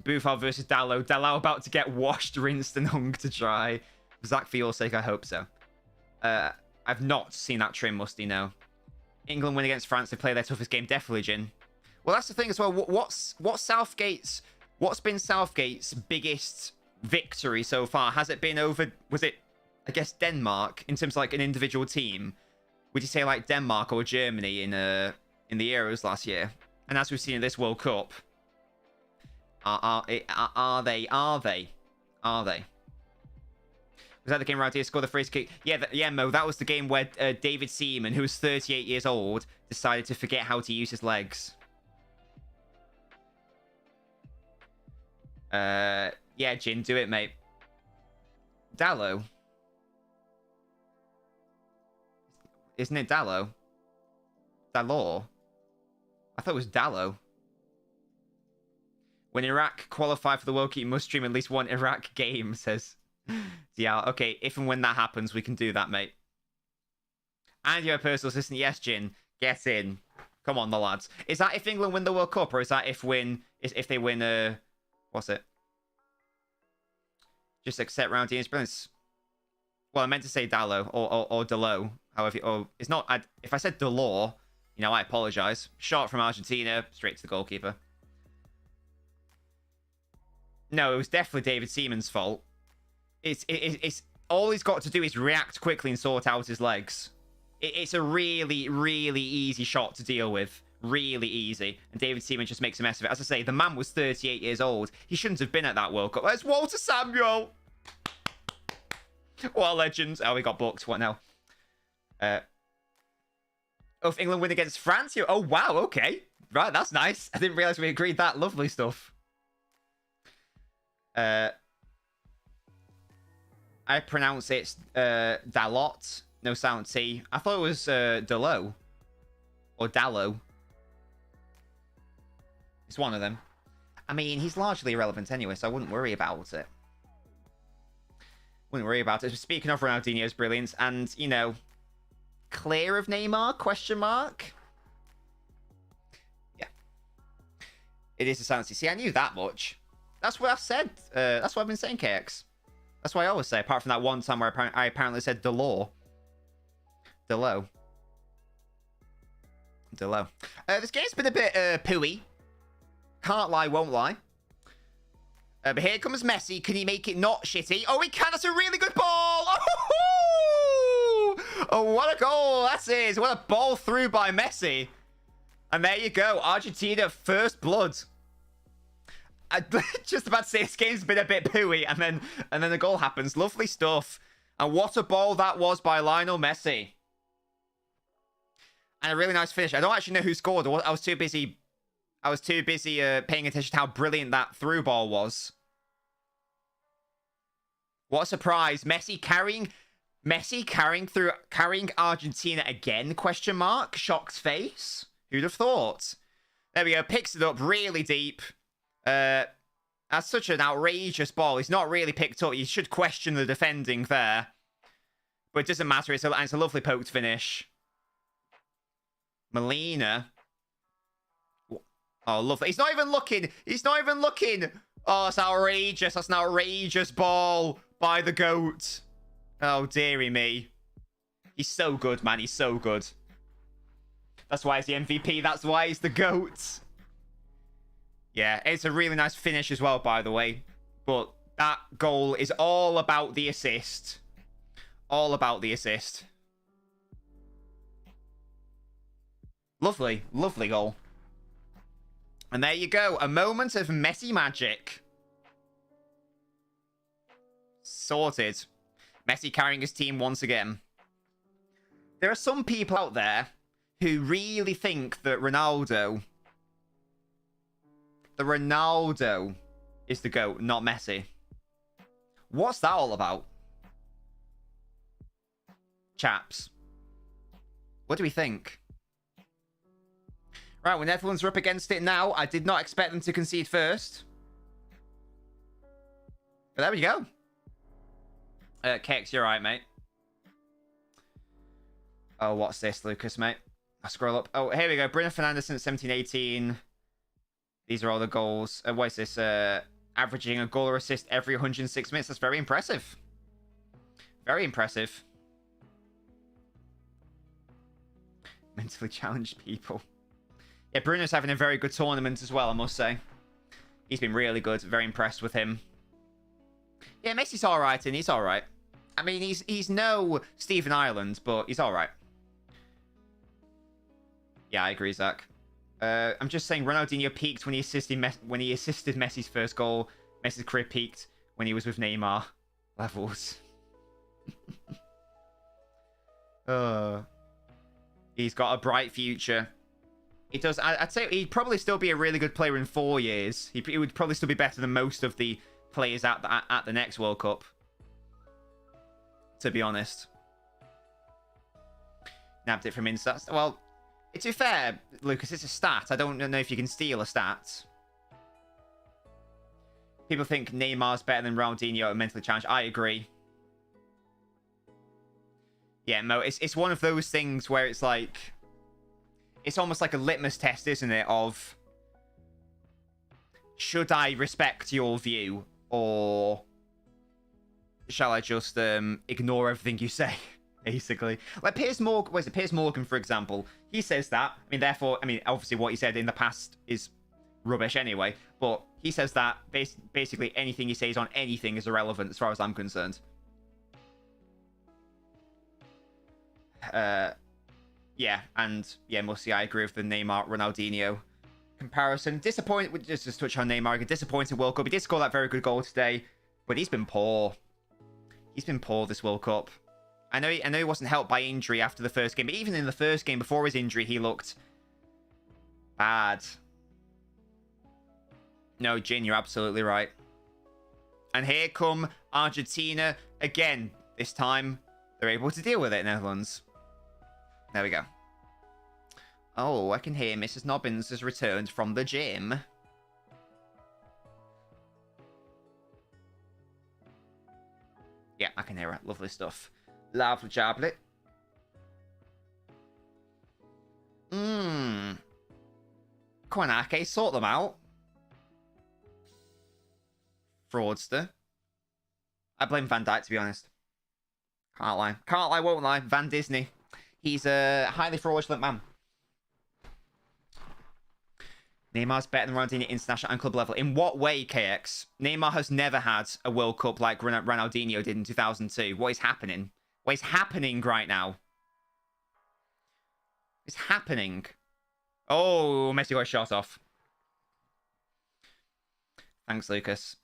Buffon versus Dalot. Dalot about to get washed, rinsed, and hung to dry. Zach, for your sake, I hope so. I've not seen that trim, Musty, no. England win against France. They play their toughest game. Definitely, Jin. Well, that's the thing as well. What's been Southgate's biggest victory so far? Has it been over, was it, I guess, Denmark, in terms of like an individual team? Would you say like Denmark or Germany in the Euros last year? And as we've seen in this World Cup, are they? Was that the game where Idea scored the free kick? Yeah, Mo, that was the game where David Seaman, who was 38 years old, decided to forget how to use his legs. Yeah, Jin, do it, mate. Dalot. Isn't it Dalot? Dalot? I thought it was Dalot. When Iraq qualify for the World Cup, you must stream at least one Iraq game, says... Yeah, okay, if and when that happens, we can do that, mate. And you're a personal assistant. Yes, Jin, get in. Come on, the lads. Is that if England win the World Cup, or is that if they win, what's it? Just accept round the experience. Well, I meant to say Dalot, or Dalot, however, or it's not, if I said Delors, you know, I apologise. Shot from Argentina, straight to the goalkeeper. No, it was definitely David Seaman's fault. It's all he's got to do is react quickly and sort out his legs. It's a really, really easy shot to deal with. Really easy. And David Seaman just makes a mess of it. As I say, the man was 38 years old. He shouldn't have been at that World Cup. There's Walter Samuel. What a legend. Oh, we got booked. What now? Oh, if England win against France? Oh, wow. Okay. Right, that's nice. I didn't realise we agreed that. Lovely stuff. I pronounce it Dalot. No sound T. I thought it was Dalot. Or Dalot. It's one of them. I mean, he's largely irrelevant anyway, so I wouldn't worry about it. Wouldn't worry about it. Speaking of Ronaldinho's brilliance, and, you know, clear of Neymar, question mark? Yeah. It is a sound T. See, I knew that much. That's what I've said. That's what I've been saying, KX. That's what I always say, apart from that one time where I apparently said Delors. Dalot. This game's been a bit pooey. Can't lie, won't lie. But here comes Messi. Can he make it not shitty? Oh, he can. That's a really good ball. Oh, what a goal that is. What a ball through by Messi. And there you go. Argentina, first blood. I just about to say this game's been a bit pooey, and then the goal happens. Lovely stuff. And what a ball that was by Lionel Messi. And a really nice finish. I don't actually know who scored. I was too busy paying attention to how brilliant that through ball was. What a surprise. Messi carrying Argentina again, question mark. Shocked face. Who'd have thought? There we go. Picks it up really deep. That's such an outrageous ball. He's not really picked up. You should question the defending there. But it doesn't matter. It's a lovely poked finish. Molina. Oh, lovely. He's not even looking. Oh, it's outrageous. That's an outrageous ball by the GOAT. Oh, dearie me. He's so good, man. He's so good. That's why he's the MVP. That's why he's the GOAT. Yeah, it's a really nice finish as well, by the way. But that goal is all about the assist. All about the assist. Lovely, lovely goal. And there you go. A moment of Messi magic. Sorted. Messi carrying his team once again. There are some people out there who really think that Ronaldo is the GOAT, not Messi. What's that all about? Chaps. What do we think? Right, when Netherlands are up against it now, I did not expect them to concede first. But there we go. Kex, you're right, mate. Oh, what's this, Lucas, mate? I'll scroll up. Oh, here we go. Bruno Fernandes since 17-18. These are all the goals. What is this? Averaging a goal or assist every 106 minutes. That's very impressive. Very impressive. Mentally challenged people. Yeah, Bruno's having a very good tournament as well, I must say. He's been really good. Very impressed with him. Yeah, Messi's all right, and he's all right. I mean, he's no Stephen Ireland, but he's all right. Yeah, I agree, Zach. I'm just saying Ronaldinho peaked when he assisted Messi's first goal. Messi's career peaked when he was with Neymar. Levels. He's got a bright future. He does. I'd say he'd probably still be a really good player in 4 years. He would probably still be better than most of the players at the next World Cup. To be honest. Nabbed it from INSTA. Well, to be fair, Lucas, it's a stat. I don't know if you can steal a stat. People think Neymar's better than Ronaldinho at mentally challenged. I agree. Yeah, Mo, it's one of those things where it's like... It's almost like a litmus test, isn't it? Of... Should I respect your view? Or... Shall I just ignore everything you say? Basically. Like Piers Morgan... What is it? Piers Morgan, for example. He says that. I mean, therefore... I mean, obviously what he said in the past is rubbish anyway. But he says that basically anything he says on anything is irrelevant as far as I'm concerned. Yeah, and yeah, mostly I agree with the Neymar Ronaldinho comparison. Disappointed, just touch on Neymar. Disappointing World Cup. He did score that very good goal today, but he's been poor. He's been poor this World Cup. I know he wasn't helped by injury after the first game, but even in the first game before his injury, he looked bad. No, Jin, you're absolutely right. And here come Argentina again. This time, they're able to deal with it, Netherlands. There we go. Oh, I can hear Mrs. Nobbins has returned from the gym. Yeah, I can hear her. Lovely stuff. Lovely joblet. Come on, Ake, sort them out. Fraudster. I blame Van Dijk, to be honest. Can't lie. Can't lie, won't lie. Van Disney. He's a highly fraudulent man. Neymar's better than Ronaldinho at international and club level. In what way, KX? Neymar has never had a World Cup like Ronaldinho did in 2002. What is happening? What is happening right now? It's happening. Oh, Messi got a shot off. Thanks, Lucas.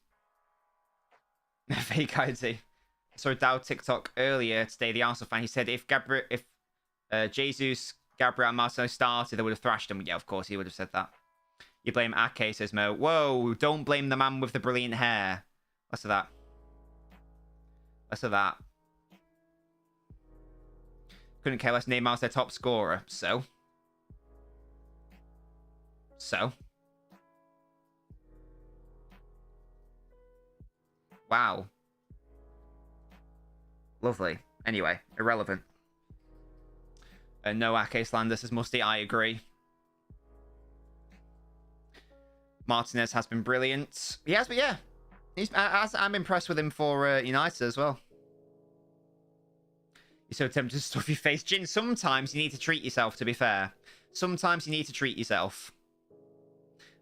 Fake ID. I saw a Dow TikTok earlier today, the Arsenal fan. He said if Jesus, Gabriel, and Marcelo started, they would have thrashed him. Yeah, of course, he would have said that. You blame Ake, says Mo. Whoa, don't blame the man with the brilliant hair. Less of that. Less of that. Couldn't care less. Neymar's their top scorer. So? Wow. Lovely. Anyway, irrelevant. No Ake slander, says Musty. I agree. Martinez has been brilliant. He has, but yeah. I'm impressed with him for United as well. You're so tempted to stuff your face. Jin, sometimes you need to treat yourself, to be fair. Sometimes you need to treat yourself.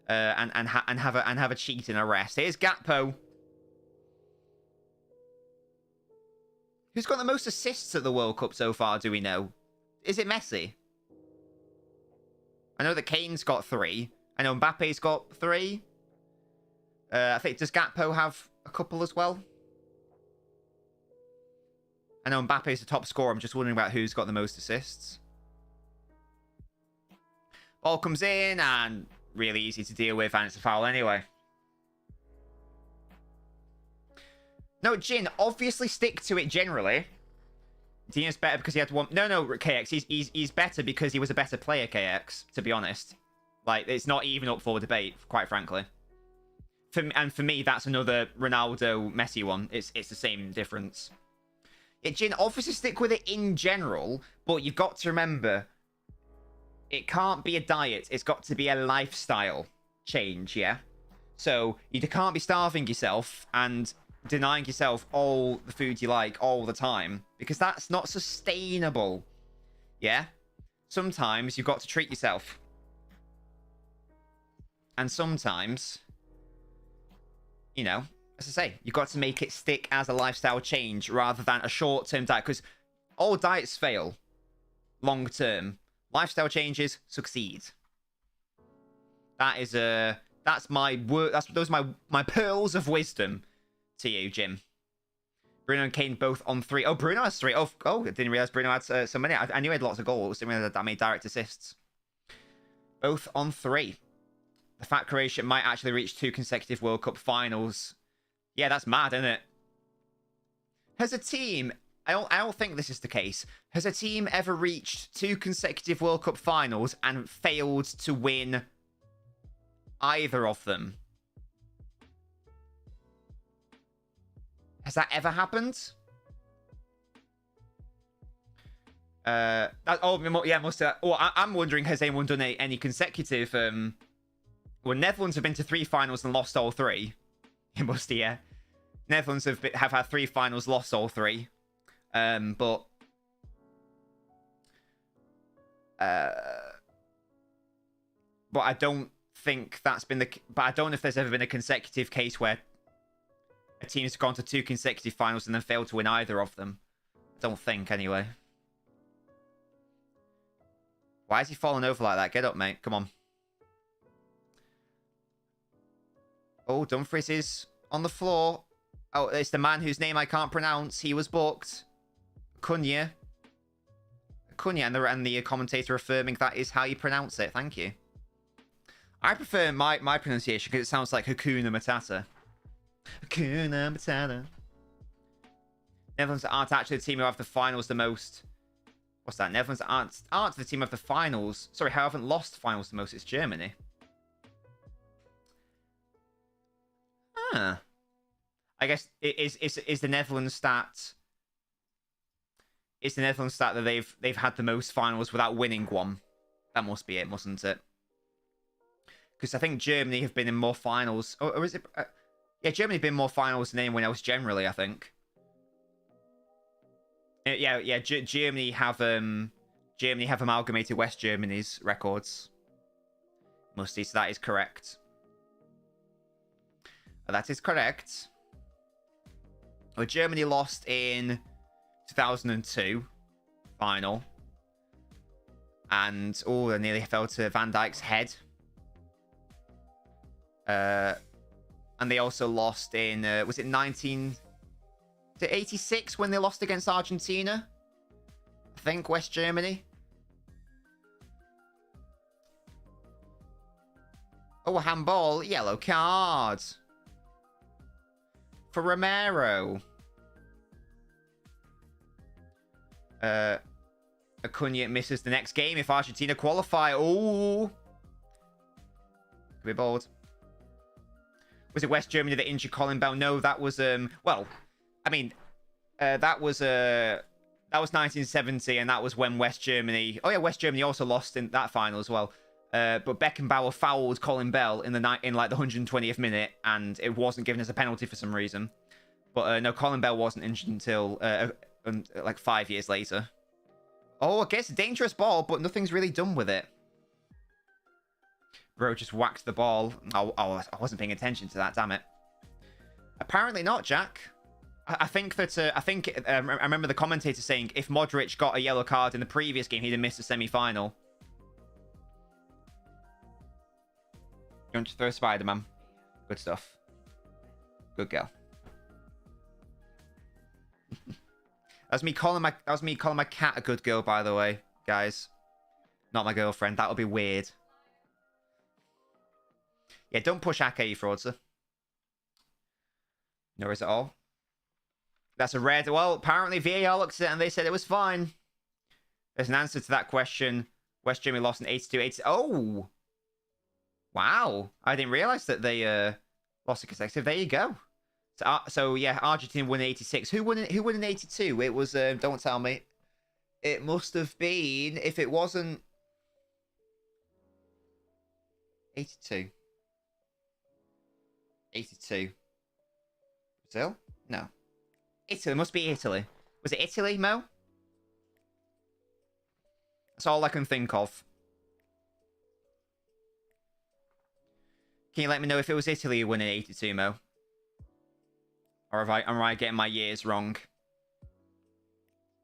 and have a cheat and a rest. Here's Gakpo. Who's got the most assists at the World Cup so far, do we know? Is it Messi? I know that Kane's got 3. I know Mbappe's got 3. I think, does Gakpo have a couple as well? I know Mbappe's the top scorer. I'm just wondering about who's got the most assists. Ball comes in, and really easy to deal with, and it's a foul anyway. No, Jin, obviously stick to it generally. Dina's better because he had one... No, KX, he's better because he was a better player, KX, to be honest. Like, it's not even up for debate, quite frankly. For me, that's another Ronaldo-Messi one. It's the same difference. Yeah, Jin, obviously stick with it in general, but you've got to remember, it can't be a diet. It's got to be a lifestyle change, yeah? So, you can't be starving yourself and denying yourself all the food you like all the time, because that's not sustainable, yeah? Sometimes you've got to treat yourself. And sometimes, you know, as I say, you've got to make it stick as a lifestyle change rather than a short-term diet, because all diets fail long-term. Lifestyle changes succeed. That is that's my word. Those are my pearls of wisdom to you, Jim. Bruno and Kane both on 3. Oh, Bruno has 3. Oh, I didn't realize Bruno had so many. I knew he had lots of goals. Didn't realize that made direct assists. Both on 3. The fact Croatia might actually reach 2 consecutive World Cup finals. Yeah, that's mad, isn't it? Has a team... I don't think this is the case. Has a team ever reached 2 consecutive World Cup finals and failed to win either of them? Has that ever happened? Yeah, must have. Oh, I'm wondering, has anyone done any consecutive? Well, Netherlands have been to 3 finals and lost all 3. It must, yeah. Netherlands have had 3 finals, lost all 3. But I don't think that's been the. But I don't know if there's ever been a consecutive case where a team has gone to 2 consecutive finals and then failed to win either of them. I don't think, anyway. Why is he falling over like that? Get up, mate. Come on. Oh, Dumfries is on the floor. Oh, it's the man whose name I can't pronounce. He was booked. Cunha. And the commentator affirming that is how you pronounce it. Thank you. I prefer my pronunciation because it sounds like Hakuna Matata. Hakuna Matata. Netherlands aren't actually the team who have the finals the most. What's that? Netherlands aren't the team of the finals. Sorry, who haven't lost finals the most. It's Germany. Huh. I guess is the Netherlands stat. It's the Netherlands stat that they've had the most finals without winning one. That must be it, mustn't it? Because I think Germany have been in more finals. Or is it? Yeah, Germany have been more finals than anyone else generally, I think. Yeah. Germany have amalgamated West Germany's records. Musty, so that is correct. That is correct. Well, Germany lost in 2002 final. And, oh, they nearly fell to Van Dijk's head. And they also lost in, was it 86 when they lost against Argentina? I think, West Germany. Oh, a handball. Yellow card. For Romero. Acuna misses the next game if Argentina qualify. Oh. Could be bold. Was it West Germany that injured Colin Bell? No, that was well, I mean, that was 1970, and that was when West Germany. Oh yeah, West Germany also lost in that final as well. But Beckenbauer fouled Colin Bell in like the 120th minute, and it wasn't given as a penalty for some reason. But no, Colin Bell wasn't injured until like 5 years later. Oh, I guess a dangerous ball, but nothing's really done with it. Bro just whacked the ball. Oh, I wasn't paying attention to that, damn it. Apparently not, Jack. I think that, I remember the commentator saying if Modric got a yellow card in the previous game, he'd have missed the semi-final. You want to throw Spider-Man? Good stuff. Good girl. That was me calling my cat a good girl, by the way, guys. Not my girlfriend. That would be weird. Yeah, don't push Ake, you fraudster. No, is it all? That's a red. Well, apparently VAR looked at it and they said it was fine. There's an answer to that question. West Germany lost in 82-80. Oh! Wow. I didn't realize that they lost a consecutive. There you go. So yeah, Argentina won in 86. Who won in 82? It was, don't tell me. It must have been, if it wasn't... 82. 82. Brazil? No. Italy. Must be Italy. Was it Italy, Mo? That's all I can think of. Can you let me know if it was Italy who won in 82, Mo? Or am I getting my years wrong?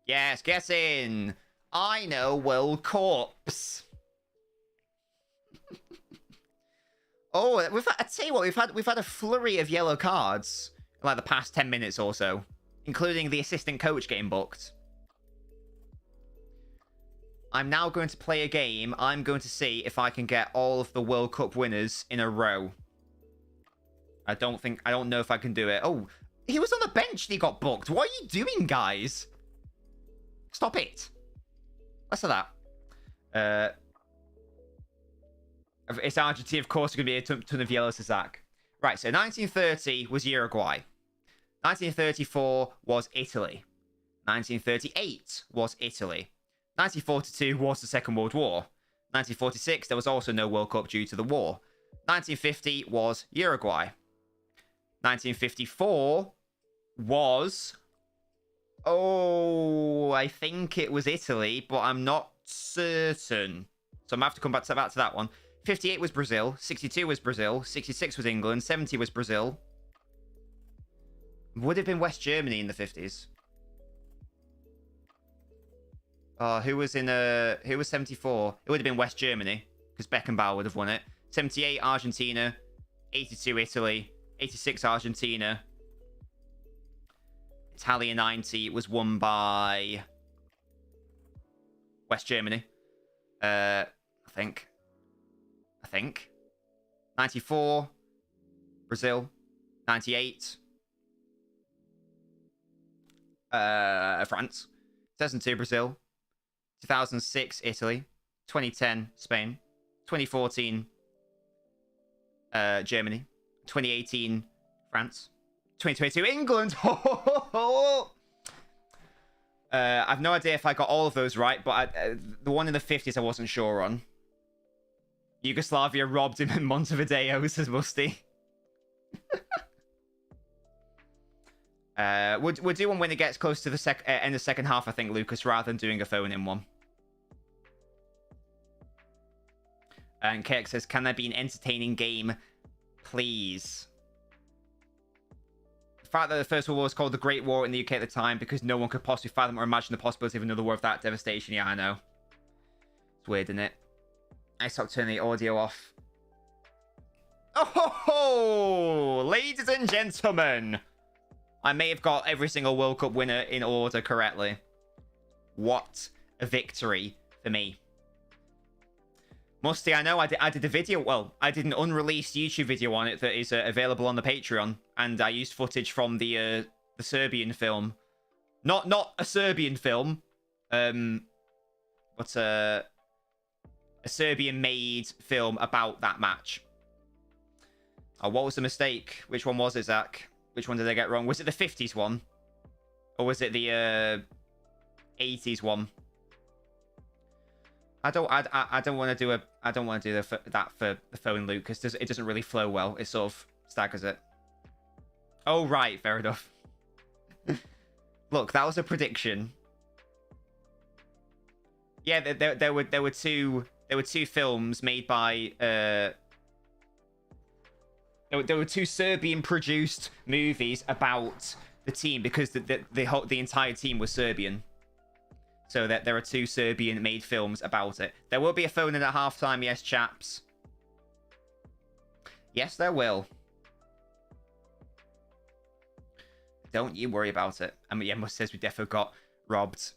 Yes, guess in. I know World Cups. Oh, I tell you what, we've had a flurry of yellow cards in like the past 10 minutes or so, including the assistant coach getting booked. I'm now going to play a game. I'm going to see if I can get all of the World Cup winners in a row. I don't know if I can do it. Oh, he was on the bench and he got booked. What are you doing, guys? Stop it. Less of that. It's Argentina, of course, going to be a ton of yellows to Zach. Right, so 1930 was Uruguay. 1934 was Italy. 1938 was Italy. 1942 was the Second World War. 1946, there was also no World Cup due to the war. 1950 was Uruguay. 1954 was... Oh, I think it was Italy, but I'm not certain. So I'm going to have to come back to that one. 58 was Brazil. 62 was Brazil. 66 was England. 70 was Brazil. Would have been West Germany in the 50s. Who was 74? It would have been West Germany, because Beckenbauer would have won it. 78, Argentina. 82, Italy. 86, Argentina. Italia 90 was won by West Germany. I think. 94, Brazil. 98, France. 2002, Brazil. 2006, Italy. 2010, Spain. 2014, Germany. 2018, France. 2022, England. I've no idea if I got all of those right, but the one in the 50s I wasn't sure on. Yugoslavia robbed him in Montevideo, says Musty. We'll do one when it gets close to the end of the second half, I think, Lucas, rather than doing a phone-in one. And KX says, can there be an entertaining game, please? The fact that the First World War was called the Great War in the UK at the time because no one could possibly fathom or imagine the possibility of another war of that devastation. Yeah, I know. It's weird, isn't it? I stopped turning the audio off. Oh, ho, ho! Ladies and gentlemen, I may have got every single World Cup winner in order correctly. What a victory for me. Musty, I know I did a video. Well, I did an unreleased YouTube video on it that is available on the Patreon, and I used footage from the Serbian film. Not a Serbian film, but a Serbian-made film about that match. Oh, what was the mistake? Which one was it, Zach? Which one did I get wrong? Was it the 50s one? Or was it the 80s one? I don't want to do that for the phone, Luke, because it doesn't really flow well. It sort of staggers it. Oh, right, fair enough. Look, that was a prediction. Yeah, there were two films made by There were two Serbian-produced movies about the team because the entire team was Serbian. So that there are two Serbian-made films about it. There will be a phone in at halftime, yes, chaps. Yes, there will. Don't you worry about it. I mean, yeah, Mus says we defo got robbed.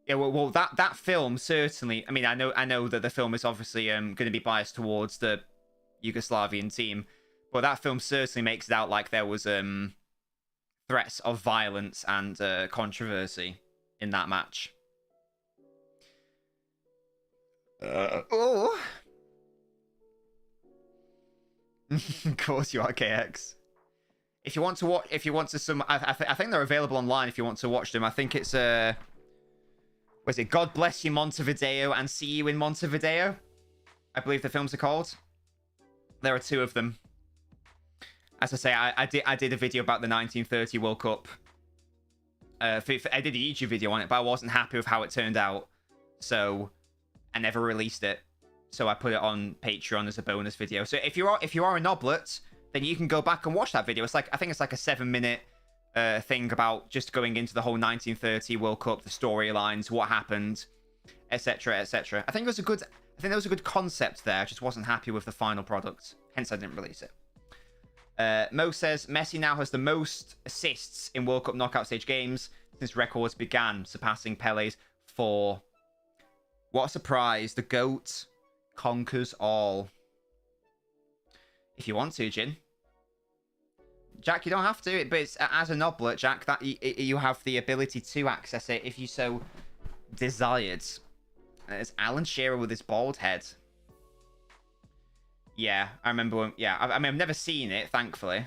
Yeah, well, that film certainly. I mean, I know that the film is obviously going to be biased towards the Yugoslavian team, but that film certainly makes it out like there was threats of violence and controversy in that match. Oh. Of course you are, KX. If you want to watch, I think they're available online if you want to watch them. I think it's was it God Bless You Montevideo and See You in Montevideo? I believe the films are called. There are two of them. As I say, I did a video about the 1930 World Cup. I did a YouTube video on it, but I wasn't happy with how it turned out, so I never released it. So I put it on Patreon as a bonus video. So if you are a Noblet, then you can go back and watch that video. It's like, I think it's like a 7-minute thing about just going into the whole 1930 World Cup, the storylines, what happened, etc., etc. I think there was a good concept there. I just wasn't happy with the final product. Hence, I didn't release it. Mo says Messi now has the most assists in World Cup knockout stage games since records began, surpassing Pele's 4. What a surprise! The GOAT conquers all. If you want to, Jin. Jack, you don't have to, but it's, as a Noblet, Jack, that you have the ability to access it if you so desired. It's Alan Shearer with his bald head. Yeah, I remember when... Yeah, I mean, I've never seen it, thankfully.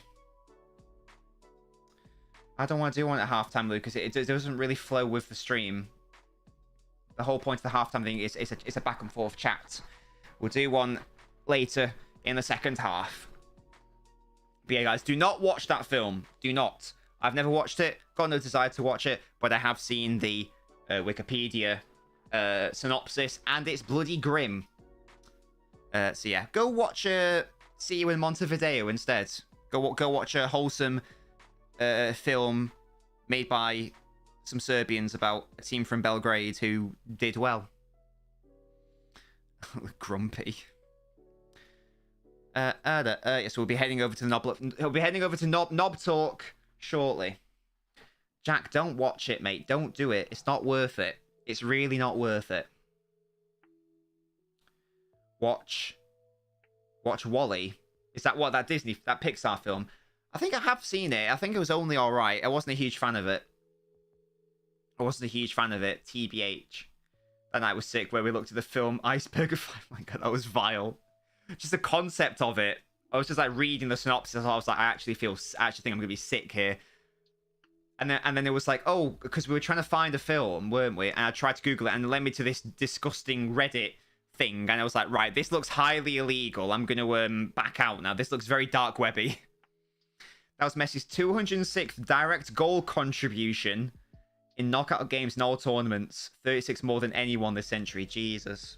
I don't want to do one at halftime, Lucas. It doesn't really flow with the stream. The whole point of the halftime thing is it's a back and forth chat. We'll do one later in the second half. But yeah, guys, do not watch that film. Do not. I've never watched it. Got no desire to watch it. But I have seen the Wikipedia synopsis. And it's bloody grim. So yeah, go watch See You in Montevideo instead. Go watch a wholesome film made by some Serbians about a team from Belgrade who did well. Grumpy. Yes, we'll be heading over to the Knob. He'll be heading over to Knob Talk shortly. Jack, don't watch it, mate. Don't do it. It's not worth it. It's really not worth it. Watch Wall-E. Is that that Pixar film? I think I have seen it. I think it was only alright. I wasn't a huge fan of it. TBH. That night was sick where we looked at the film Iceberg of... Oh my god, that was vile. Just the concept of it. I was just like reading the synopsis. I was like, I actually think I'm gonna be sick here. And then it was like, oh, because we were trying to find a film, weren't we? And I tried to Google it and it led me to this disgusting Reddit thing. And I was like, right, this looks highly illegal. I'm gonna back out now. This looks very dark webby. That was Messi's 206th direct goal contribution in knockout games in all tournaments. 36 more than anyone this century. Jesus.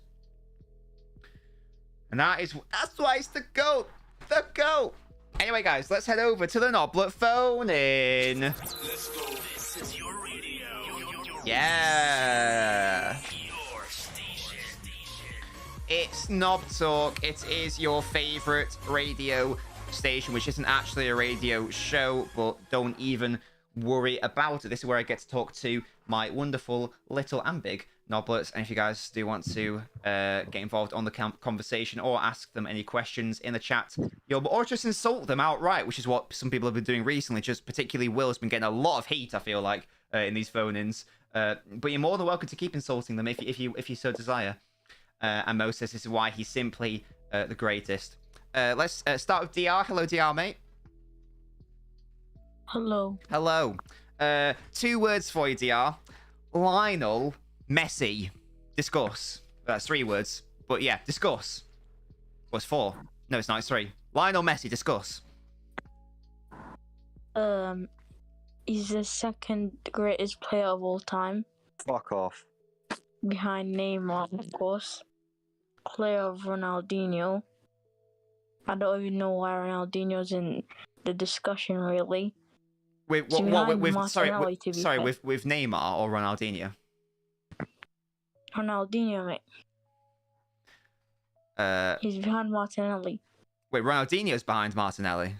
And that's why it's the GOAT. The GOAT. Anyway, guys, let's head over to the Noblet phone in. Let's go. This is your radio. Yeah. Your station. It's Knob Talk. It is your favorite radio station, which isn't actually a radio show, but don't even worry about it. This is where I get to talk to my wonderful little and big Noblets, and if you guys do want to get involved on the conversation or ask them any questions in the chat, or just insult them outright, which is what some people have been doing recently. Just particularly Will has been getting a lot of hate, I feel like, in these phone-ins. But you're more than welcome to keep insulting them if you so desire. And Mo says this is why he's simply the greatest. Let's start with DR. Hello, DR, mate.
Hello.
Hello. 2 words for you, DR. Lionel Messi. Discuss. That's 3 words. But yeah, discuss. What's 4? No, it's not. It's 3. Lionel Messi. Discuss.
He's the second greatest player of all time.
Fuck off.
Behind Neymar, of course. Player of Ronaldinho. I don't even know why Ronaldinho's in the discussion, really.
With
He's
what?
behind
With
Martinelli, to be
sorry,
fair.
with Neymar or Ronaldinho?
Ronaldinho, mate. He's behind Martinelli.
Wait, Ronaldinho's behind Martinelli.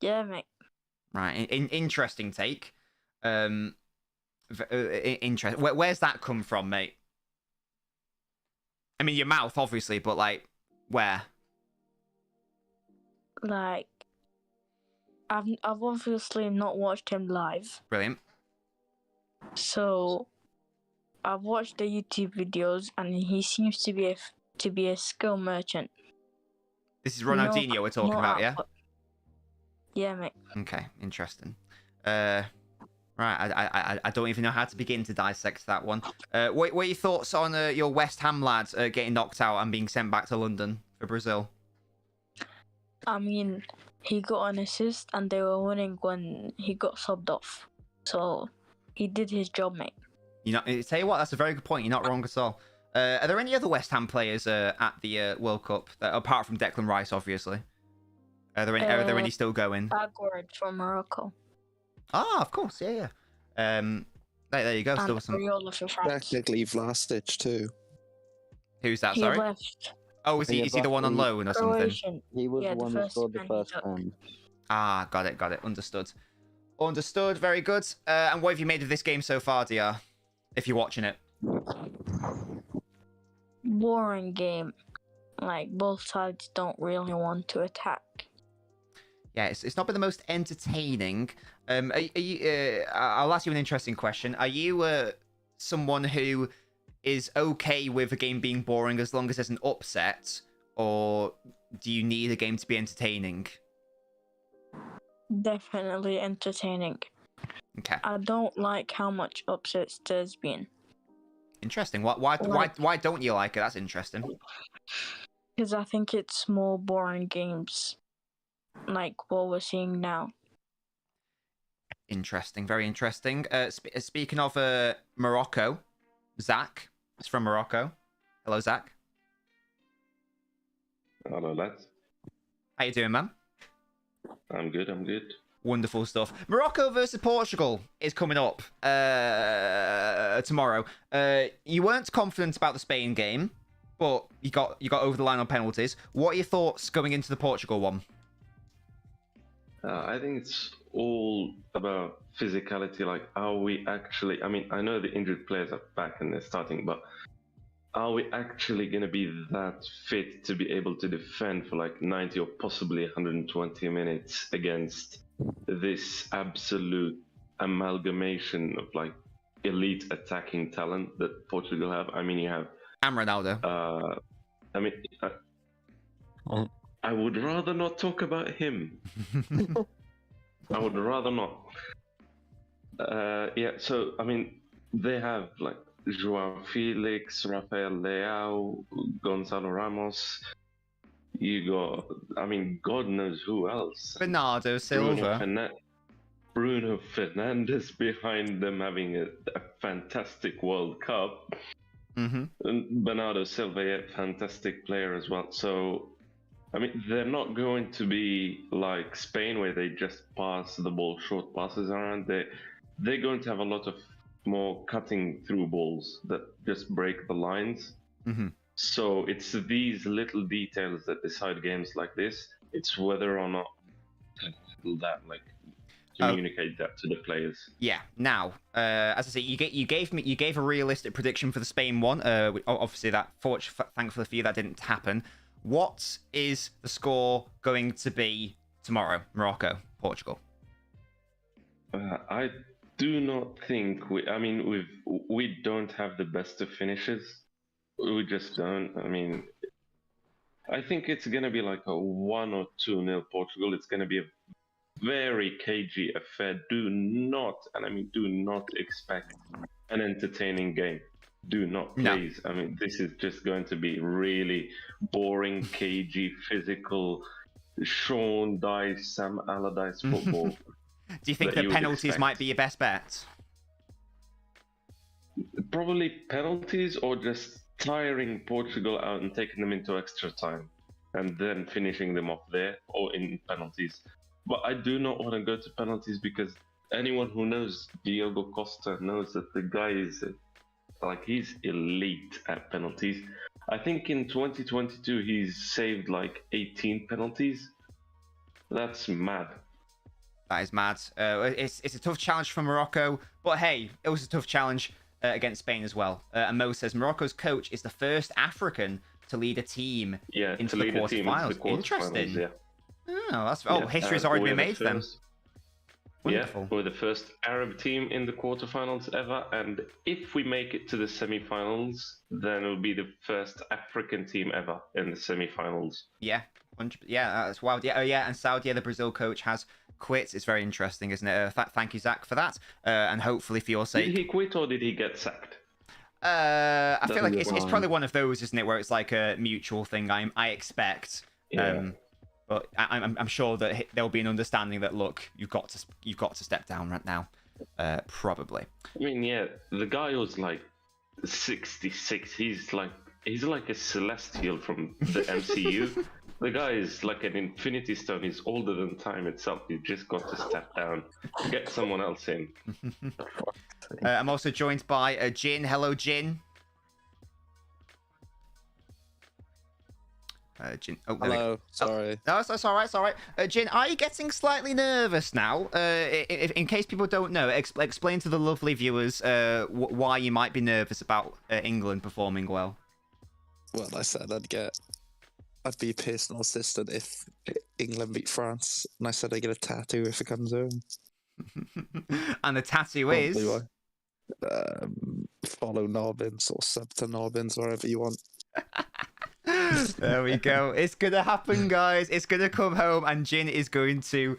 Yeah, mate.
Right, interesting take. Interest. Where's that come from, mate? I mean, your mouth, obviously, but like, where?
Like, I've obviously not watched him live,
Brilliant.
so I've watched the YouTube videos, and he seems to be a skill merchant.
This is Ronaldinho we're talking about, yeah?
output. Yeah, mate.
Okay, interesting. Right, I don't even know how to begin to dissect that one. What are your thoughts on your West Ham lads getting knocked out and being sent back to London for Brazil?
I mean, he got an assist, and they were winning when he got subbed off. So he did his job, mate.
You know, tell you what, that's a very good point. You're not wrong at all. Are there any other West Ham players at the World Cup apart from Declan Rice, obviously? Are there any still going?
Agüero from Morocco.
Ah, of course, yeah. There you go.
And
Still some.
Areola for France.
Technically Vlasic too.
Who's that?
He
Sorry.
left.
Oh, is he the one on loan or something?
Croatian.
He was
Yeah,
the one
the
who
first
scored the
man he
first
took.
time.
Ah, got it. Understood. Very good. And what have you made of this game so far, DR? If you're watching it.
Boring game. Like, both sides don't really want to attack.
Yeah, it's not been the most entertaining. I'll ask you an interesting question. Are you someone who is okay with a game being boring as long as there's an upset, or do you need a game to be entertaining?
Definitely entertaining.
Okay.
I don't like how much upsets there's been.
Interesting. Why don't you like it? That's interesting.
Because I think it's more boring games, like what we're seeing now.
Interesting. Very interesting. Speaking of Morocco, Zach is from Morocco. Hello, Zach.
Hello, lads.
How you doing, man?
I'm good.
Wonderful stuff. Morocco versus Portugal is coming up tomorrow. You weren't confident about the Spain game, but you got over the line on penalties. What are your thoughts going into the Portugal one?
I think it's all about physicality. Like, are we actually? I mean, I know the injured players are back and they're starting, but are we actually going to be that fit to be able to defend for like 90 or possibly 120 minutes against this absolute amalgamation of like elite attacking talent that Portugal have? I mean, you have
And Ronaldo.
I would rather not talk about him. I would rather not. Yeah, so I mean, they have like Joao Felix, Rafael Leao, Gonzalo Ramos. You got, I mean, God knows who else.
Bernardo Silva.
Bruno Fernandes behind them having a fantastic World Cup.
Mm-hmm.
And Bernardo Silva, yeah, fantastic player as well. So, I mean, they're not going to be like Spain where they just pass the ball, short passes around. They're going to have a lot of more cutting through balls that just break the lines.
Mm-hmm.
So it's these little details that decide games like this. It's whether or not that communicate that to the players.
Yeah. Now, as I say, you gave a realistic prediction for the Spain one. Obviously, thankfully for you, that didn't happen. What is the score going to be tomorrow? Morocco, Portugal.
I do not think we don't have the best of finishes. We just don't. I mean, I think it's going to be like a 1 or 2-0 Portugal. It's going to be a very cagey affair. Do not expect an entertaining game. Do not, please. No. I mean, this is just going to be really boring, cagey, physical, Sean Dice, Sam Allardyce football.
Do you think that penalties might be your best bet?
Probably penalties, or just tiring Portugal out and taking them into extra time. and then finishing them off there or in penalties. But I do not want to go to penalties because anyone who knows Diogo Costa knows that the guy is he's elite at penalties. I think in 2022 he's saved like 18 penalties. That's mad.
That is mad. It's a tough challenge for Morocco, but hey, it was a tough challenge against Spain as well. And Mo says Morocco's coach is the first African to lead a team into the quarterfinals. Interesting.
Yeah.
Oh, history's already been made for them. Wonderful.
Yeah, we're the first Arab team in the quarterfinals ever, and if we make it to the semifinals, then it'll be the first African team ever in the semifinals.
Yeah, that's wild. Yeah, and Saudi, the Brazil coach, has quit. It's very interesting, isn't it? Thank you, Zach, for that, and hopefully for your sake.
Did he quit or did he get sacked?
I feel like it's probably one of those, isn't it, where it's like a mutual thing. I expect.
Yeah.
But I'm sure that there'll be an understanding that look, you've got to step down right now, probably.
I mean, yeah, the guy was like 66. He's like a celestial from the MCU. The guy is like an infinity stone. He's older than time itself. He's just got to step down, get someone else in.
I'm also joined by Jin. Hello, Jin. Jin. Oh,
hello. Sorry.
No, that's all right. It's all right. Jin, are you getting slightly nervous now? In case people don't know, explain to the lovely viewers why you might be nervous about England performing well.
Well, I said I'd be a personal assistant if England beat France, and I said I get a tattoo if it comes home.
And the tattoo is
follow Nobbins or sub to Nobbins, wherever you want.
There we go. It's gonna happen, guys. It's gonna come home, and Jin is going to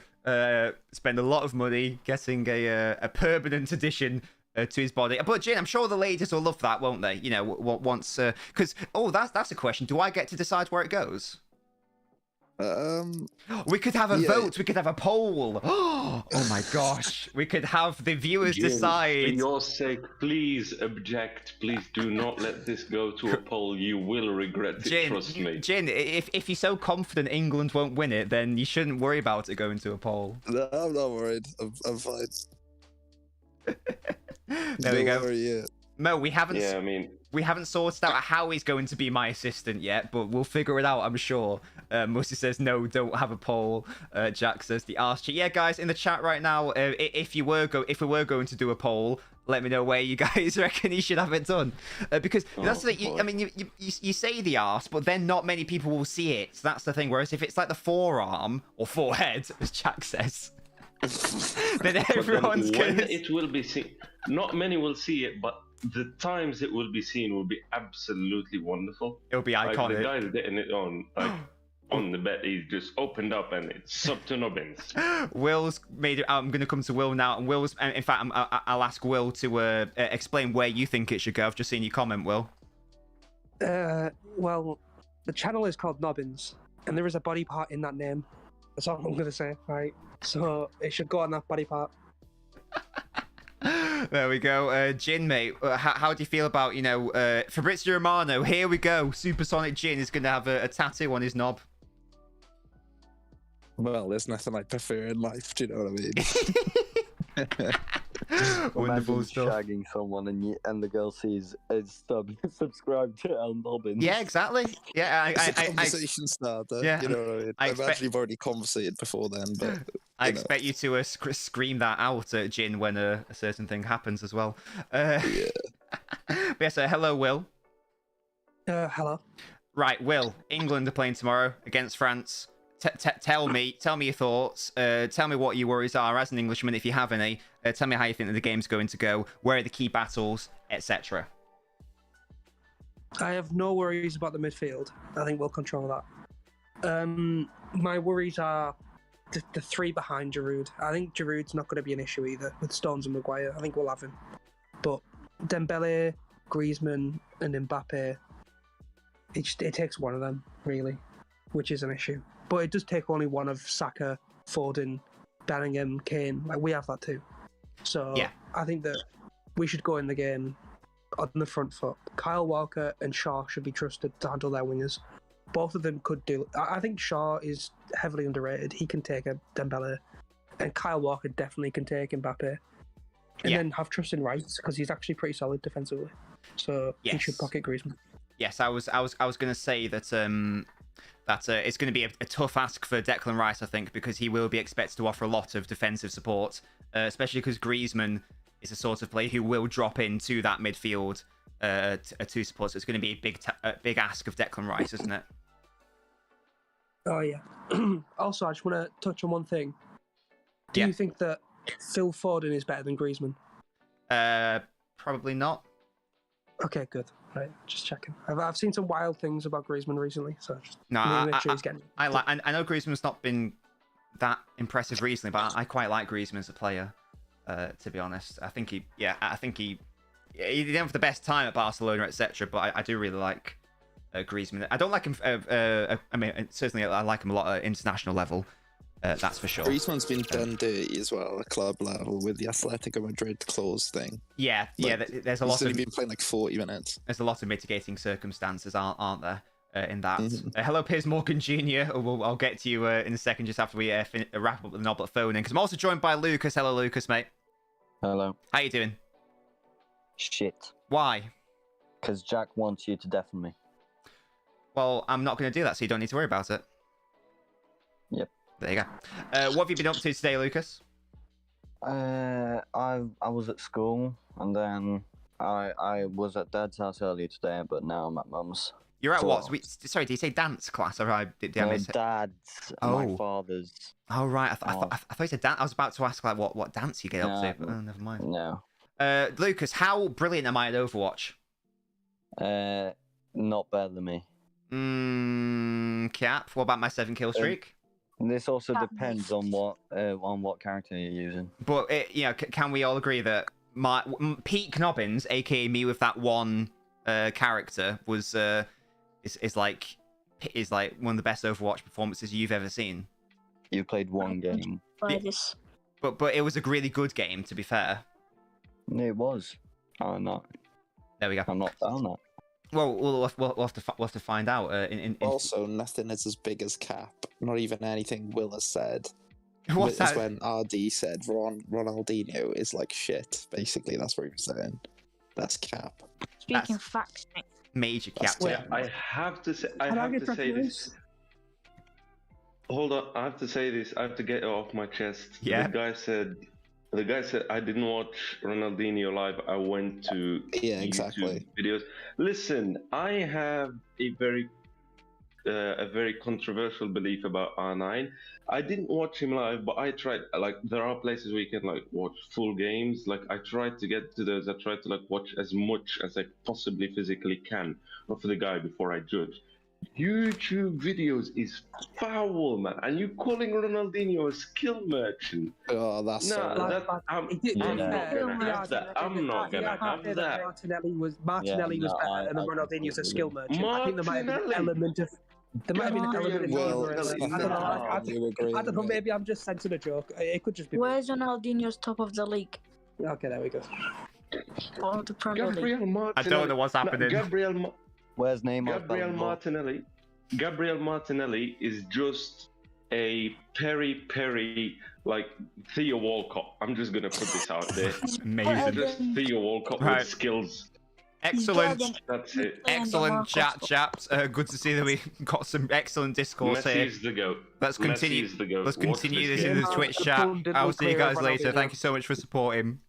spend a lot of money getting a permanent addition to his body. But Jin, I'm sure the ladies will love that, won't they? You know, once because that's a question. Do I get to decide where it goes? We could have a vote. We could have a poll. Oh my gosh. We could have the viewers decide.
For your sake, please object. Please do not let this go to a poll. You will regret it, trust me.
Jin, if you're so confident England won't win it, then you shouldn't worry about it going to a poll.
No, I'm not worried. I'm fine.
There we go.
Worry yet.
Mo, we haven't sorted out how he's going to be my assistant yet, but we'll figure it out, I'm sure. Mussy says, no, don't have a poll. Jack says, the arse cheat. Yeah, guys, in the chat right now, if we were going to do a poll, let me know where you guys reckon you should have it done. Because that's the thing, I mean, you say the arse, but then not many people will see it. So that's the thing. Whereas if it's like the forearm, or forehead, as Jack says, then everyone's going to...
It will be seen. Not many will see it, but the times it will be seen will be absolutely wonderful.
It'll be iconic.
Like the guy's getting it on, on the bet. He's just opened up and it's sub to Nobbins.
Will's made it. I'm going to come to Will now, and Will's. In fact, I'll ask Will to explain where you think it should go. I've just seen your comment, Will.
Well, the channel is called Nobbins, and there is a body part in that name. That's all I'm going to say. Right, so it should go on that body part.
There we go. Jin, mate, how do you feel about, Fabrizio Romano? Here we go. Supersonic Jin is going to have a tattoo on his knob.
Well, there's nothing I prefer in life, do you know what I mean?
Wonderful stuff.
Shagging someone and the girl sees subscribe to LNobbins.
Yeah, exactly. Yeah,
it's a conversation starter.
Yeah,
you know what I mean? I've actually already conversated before then, but
I expect you to scream that out at Jin when a certain thing happens as well.
Yeah.
But yeah, so hello, Will.
Hello.
Right, Will. England are playing tomorrow against France. Tell me your thoughts. Tell me what your worries are as an Englishman, if you have any. Tell me how you think that the game's going to go. Where are the key battles, etc.
I have no worries about the midfield. I think we'll control that. My worries are the three behind Giroud. I think Giroud's not going to be an issue either with Stones and Maguire. I think we'll have him. But Dembele, Griezmann, and Mbappe, it takes one of them really, which is an issue. But it does take only one of Saka, Foden, Bellingham, Kane. Like, we have that too. So yeah. I think that we should go in the game on the front foot. Kyle Walker and Shaw should be trusted to handle their wingers. both of them could do. I think Shaw is heavily underrated. He can take a Dembele, and Kyle Walker definitely can take Mbappe. And then have trust in Rice because he's actually pretty solid defensively. So he should pocket Griezmann.
Yes, I was going to say that it's going to be a tough ask for Declan Rice, I think, because he will be expected to offer a lot of defensive support, especially because Griezmann is a sort of player who will drop into that midfield to support. So it's going to be a big ask of Declan Rice, isn't it?
Oh yeah. Also, I just want to touch on one thing. Do you think that Phil Foden is better than Griezmann?
Probably not.
Okay, good. Right, just checking. I've seen some wild things about Griezmann recently, so just make sure he's getting.
I know Griezmann's not been that impressive recently, but I quite like Griezmann as a player. To be honest, I think he didn't have the best time at Barcelona, etc. But I do really like Griezmann. I don't like him. I mean, certainly I like him a lot at international level. That's for sure.
Griezmann's been done dirty as well at club level with the Atletico Madrid clause thing.
Yeah. There's a lot.
He's only been playing like 40 minutes.
There's a lot of mitigating circumstances, aren't there? In that. Hello, Piers Morgan Jr. I'll get to you in a second, just after we wrap up with the Noblet phone in, because I'm also joined by Lucas. Hello, Lucas, mate.
Hello.
How you doing?
Shit.
Why?
Because Jack wants you to deafen me.
Well, I'm not going to do that, so you don't need to worry about it.
Yep.
There you go. What have you been up to today, Lucas?
I was at school, and then I was at Dad's house earlier today, but now I'm at Mum's.
You're at
So-
what? Sorry, did you say dance class? Or did I miss it?
Dad's,
Oh.
my father's.
Oh, right. I thought you said dance. I was about to ask like what dance you get up to, but never mind.
No.
Lucas, how brilliant am I at Overwatch?
Not better than me.
Cap. What about my 7-kill streak?
This also
That
depends on what character you're using.
But can we all agree that my peak nobbins, aka me with that one character, was is like one of the best Overwatch performances you've ever seen.
You played one game.
But it was a really good game, to be fair.
It was. I'm not.
There we go.
I'm not down that.
Well, we'll have to find out.
Also, nothing is as big as Cap. Not even anything Will has said.
What's
It's
that?
when RD said Ronaldinho is like shit. Basically, that's what he was saying. That's Cap.
Speaking facts, mate.
Major cap.
Wait, I have to say. I have to say this. Hold on, I have to say this. I have to get it off my chest.
Yeah.
The guy said I didn't watch Ronaldinho live. I went to
exactly.
YouTube videos. Listen, I have a very controversial belief about R9. I didn't watch him live, but I tried. Like, there are places where you can like watch full games. Like, I tried to get to those. I tried to like watch as much as I possibly physically can of the guy before I judge. YouTube videos is foul, man. And you calling Ronaldinho a skill merchant?
Oh, that's
No,
so
that, I'm not gonna have that. I'm not gonna have that.
Martinelli was better, and then Ronaldinho's a skill merchant. I think there might have been an element of. There might have been an element of humor. I don't know. Maybe I'm just sensing a joke. It could just be.
Where's Ronaldinho's top of the league?
Okay, there we go.
Or the Premier League?
Gabriel Martinelli.
I don't know what's happening.
Where's Neymar?
Gabriel Martinelli is just a peri like Theo Walcott. I'm just gonna put this out there.
Amazing.
Just Theo Walcott
Right.
with skills.
Excellent.
That's it.
Excellent chat, chaps. Good to see that we got some excellent discourse here.
Messi's the goat.
Let's continue.
Messi's the goat.
Let's
Watch
continue this
game.
in the Twitch chat. I'll see you guys later.
Ronaldinho.
Thank you so much for supporting.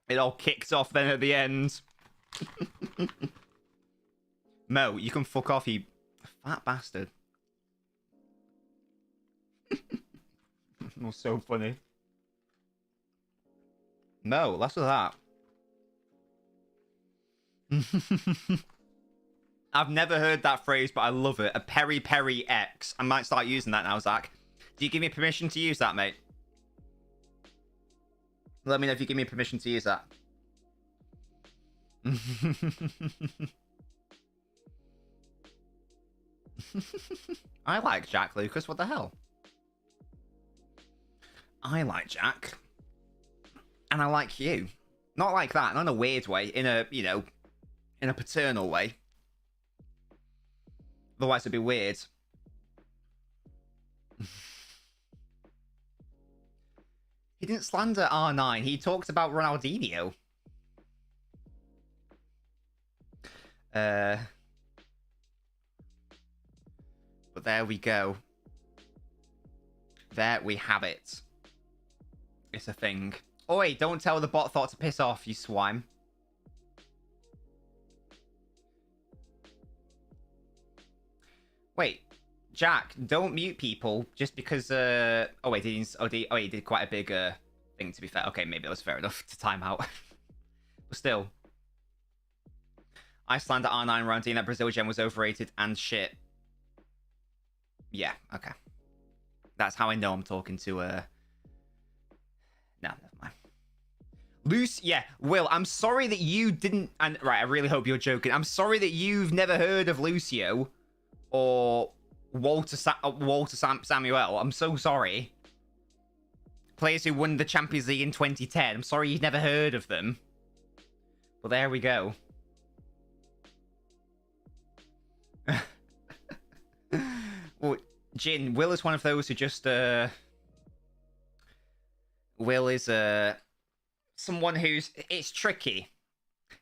It all kicks off then at the end. Mo, you can fuck off, you fat bastard. That was so funny. No, less of that. I've never heard that phrase, but I love it. A peri X. I might start using that now, Zach. Do you give me permission to use that, mate? Let me know if you give me permission to use that. I like Jack, Lucas. What the hell? I like Jack. And I like you. Not like that, not in a weird way. In a, in a paternal way. Otherwise, it'd be weird. He didn't slander R9. He talked about Ronaldinho. But there we go. There we have it. It's a thing. Oi, don't tell the bot thought to piss off, you swine. Wait, Jack, don't mute people just because, oh wait, he did quite a big, thing, to be fair. Okay, maybe that was fair enough to time out. But still. Iceland at R9 rounding that Brazil gem was overrated and shit. Yeah, okay. That's how I know I'm talking to, No, never mind. Yeah, Will, I'm sorry that you didn't, and right, I really hope you're joking. I'm sorry that you've never heard of Lucio or Walter Samuel. I'm so sorry. Players who won the Champions League in 2010. I'm sorry you've never heard of them. Well, there we go. Well, Jin, Will is one of those who just, Will is, someone who's... It's tricky.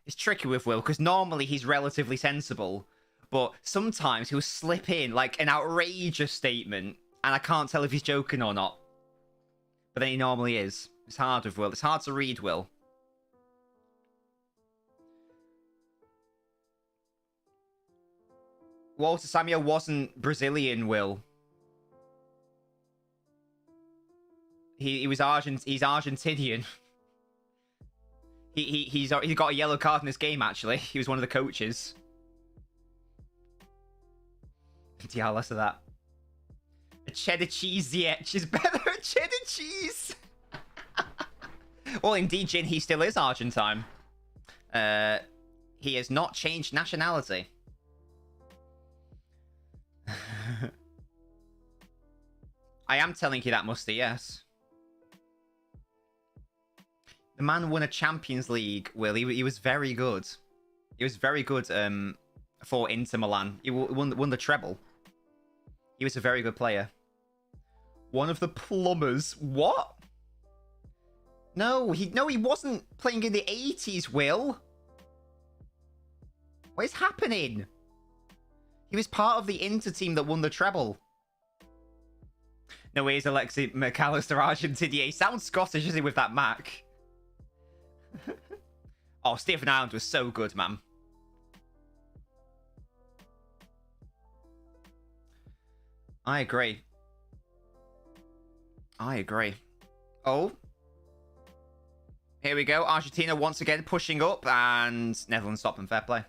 It's tricky with Will, because normally he's relatively sensible, but sometimes he'll slip in, like, an outrageous statement, and I can't tell if he's joking or not. But then he normally is. It's hard with Will. It's hard to read Will. Walter Samuel wasn't Brazilian, Will. He's Argentinian. He got a yellow card in this game, actually. He was one of the coaches. Yeah, less of that. A cheddar cheese yet is better than cheddar cheese. Well, indeed, Jin, he still is Argentine. He has not changed nationality. I am telling you that, Musty, yes. The man won a Champions League, Will. He was very good. He was very good for Inter Milan. He won the treble. He was a very good player. One of the plumbers. What? No, he wasn't playing in the 80s, Will. What is happening? He was part of the Inter team that won the treble. No, he's Alexi McAllister, Argentina. He sounds Scottish, isn't he, with that Mac? Oh, Stephen Ireland was so good, man. I agree. I agree. Oh. Here we go. Argentina once again pushing up, and Netherlands stop them. Fair play.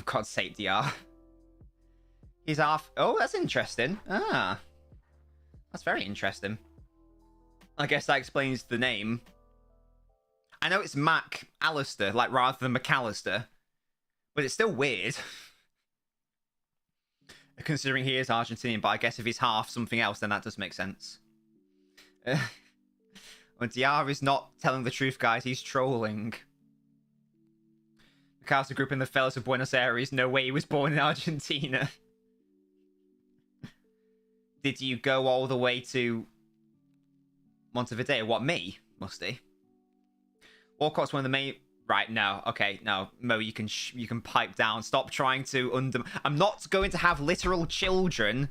God's sake, DR. He's half... Oh, that's interesting. Ah. That's very interesting. I guess that explains the name. I know it's Mac Allister, like, rather than McAllister. But it's still weird. Considering he is Argentinian, but I guess if he's half something else, then that does make sense. When DR is not telling the truth, guys, he's trolling. McAllister grew up in the fellas of Buenos Aires. No way he was born in Argentina. Did you go all the way to Montevideo? What, me? Musty? Walcott's one of the main... Right, no. Okay, no. Mo, you can pipe down. Stop trying to I'm not going to have literal children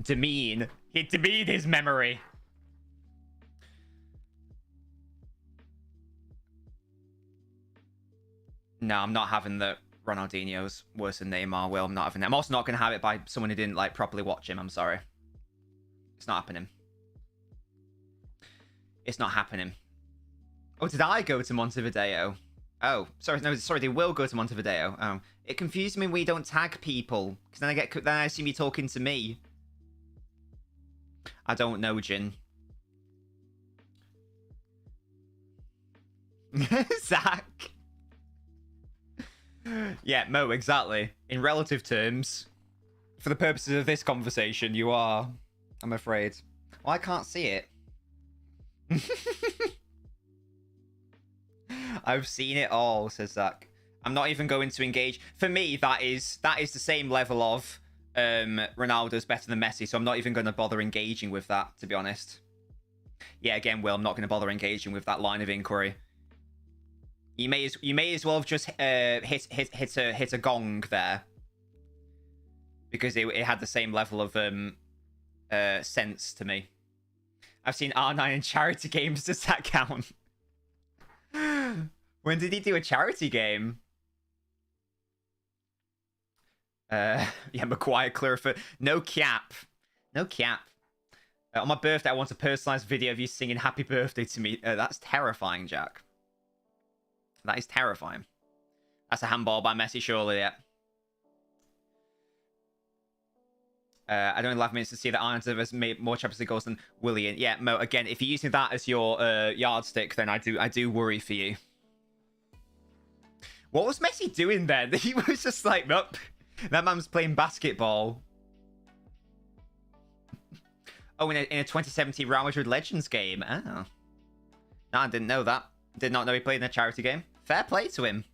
demean his memory. No, I'm not having the Ronaldinho's worse than Neymar. Will, I'm not having that. I'm also not going to have it by someone who didn't, like, properly watch him. I'm sorry. It's not happening. It's not happening. Oh, did I go to Montevideo? Oh, sorry, they will go to Montevideo. Oh, it confused me when we don't tag people, because then I assume you're talking to me. I don't know, Jin. Zach. Yeah, Mo, exactly. In relative terms, for the purposes of this conversation, you are, I'm afraid. Well, I can't see it. I've seen it all, says Zach. I'm not even going to engage. For me, that is the same level of Ronaldo's better than Messi, so I'm not even going to bother engaging with that, to be honest. Yeah, again, Will, I'm not going to bother engaging with that line of inquiry. You may as well have just hit a gong there, because it had the same level of sense to me. I've seen R9 in charity games. Does that count? When did he do a charity game? Yeah, Maguire Clurford. No cap. No cap. On my birthday, I want a personalised video of you singing happy birthday to me. That's terrifying, Jack. That is terrifying. That's a handball by Messi, surely, yeah. I don't have minutes to see that Arnold has made more Champions League goals than Willian. Yeah, Mo, again, if you're using that as your yardstick, then I do worry for you. What was Messi doing then? He was just like, nope. That man's playing basketball. Oh, in a 2017 Real Madrid Legends game. Oh. No, I didn't know that. Did not know he played in a charity game. Fair play to him.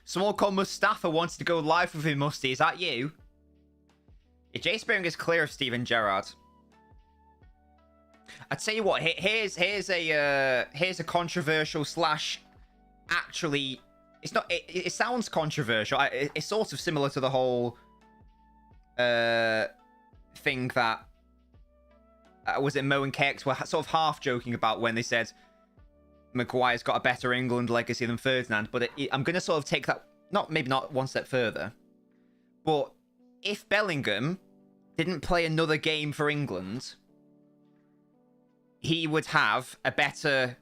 Someone called Mustafa wanted to go live with him, Musty. Is that you? Yeah, Jay Spearing is clear of Steven Gerrard. I tell you what, here's a controversial slash actually, it's not, it sounds controversial. It's sort of similar to the whole thing that was it Mo and KX were sort of half joking about when they said Maguire's got a better England legacy than Ferdinand, but I'm going to sort of take that, maybe not one step further, but if Bellingham didn't play another game for England, he would have a better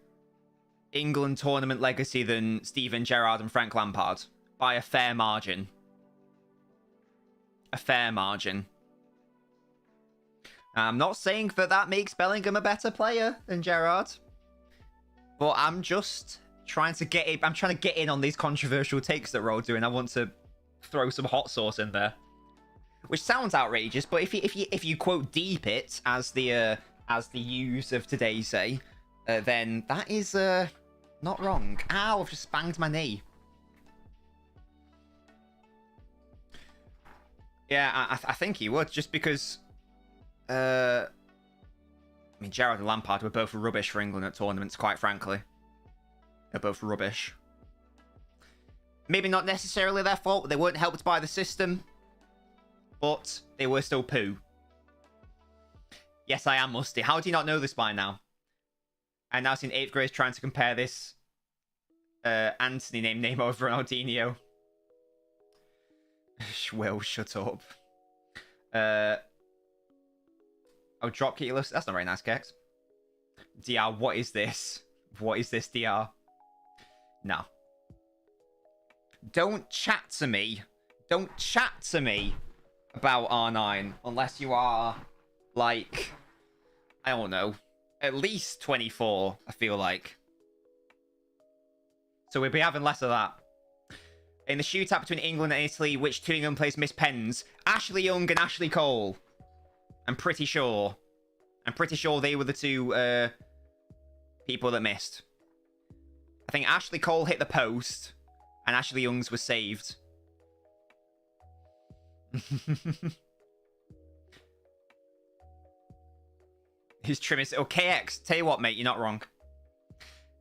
England tournament legacy than Steven Gerrard and Frank Lampard by a fair margin. A fair margin. I'm not saying that makes Bellingham a better player than Gerrard, but I'm just trying to get in. I'm trying to get in on these controversial takes that we're all doing. I want to throw some hot sauce in there, which sounds outrageous, but if you quote deep it as the use of today say, then that is not wrong. Ow! I've just banged my knee. Yeah, I think he would, just because. I mean, Gerrard and Lampard were both rubbish for England at tournaments, quite frankly. They're both rubbish. Maybe not necessarily their fault. They weren't helped by the system. But they were still poo. Yes, I am Musty. How do you not know this by now? I now seen 8th grade trying to compare this Anthony named Neymar with Ronaldinho. Will, shut up. Oh, drop kick. That's not very nice, Kex. DR, what is this? What is this, DR? No. Don't chat to me. Don't chat to me about R9 unless you are, like, I don't know, at least 24, I feel like. So we'll be having less of that. In the shootout between England and Italy, which two England players missed pens? Ashley Young and Ashley Cole. I'm pretty sure they were the two people that missed. I think Ashley Cole hit the post and Ashley Young's was saved. His trim is... Oh, KX, tell you what, mate, you're not wrong.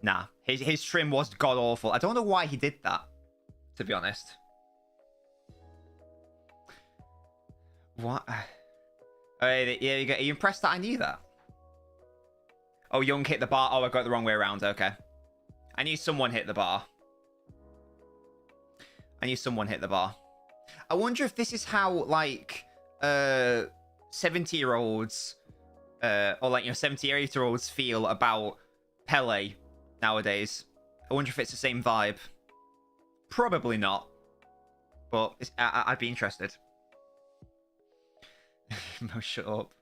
Nah, his trim was god-awful. I don't know why he did that, to be honest. What? Yeah, are you impressed that I knew that? Oh, Young hit the bar. Oh, I got it the wrong way around. Okay. I knew someone hit the bar. I wonder if this is how, like, 70-year-olds, or, like, 78-year-olds feel about Pele nowadays. I wonder if it's the same vibe. Probably not. But I'd be interested. No, shut up.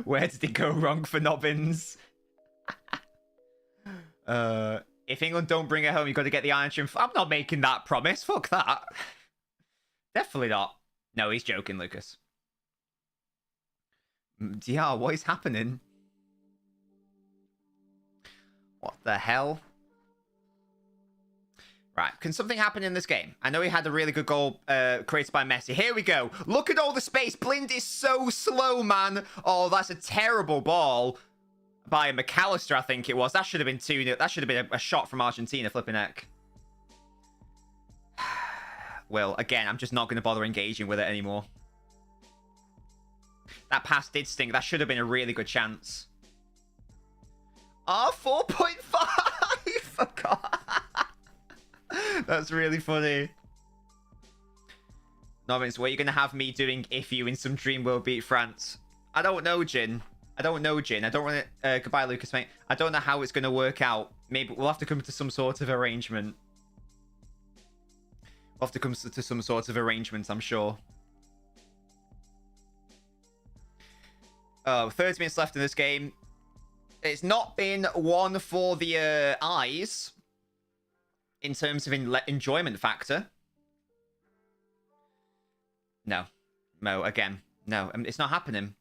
Where did it go wrong for Nobbins? If England don't bring it home, you've got to get the iron trim. I'm not making that promise. Fuck that. Definitely not. No, he's joking, Lucas. DR, what is happening? What the hell? Right, can something happen in this game? I know he had a really good goal created by Messi. Here we go. Look at all the space. Blind is so slow, man. Oh, that's a terrible ball by McAllister, I think it was. That should have been 2-0. That should have been a shot from Argentina, flipping heck. Well, again, I'm just not going to bother engaging with it anymore. That pass did stink. That should have been a really good chance. Oh, 4.5! God. That's really funny. Nobbins, what are you going to have me doing if you in some dream will beat France? I don't know, Jin. I don't know, Jin. I don't want to... goodbye, Lucas, mate. I don't know how it's going to work out. Maybe we'll have to come to some sort of arrangement. We'll have to come to some sort of arrangement, I'm sure. Oh, 30 minutes left in this game. It's not been one for the eyes in terms of enjoyment factor. No. Mo, again. No, it's not happening.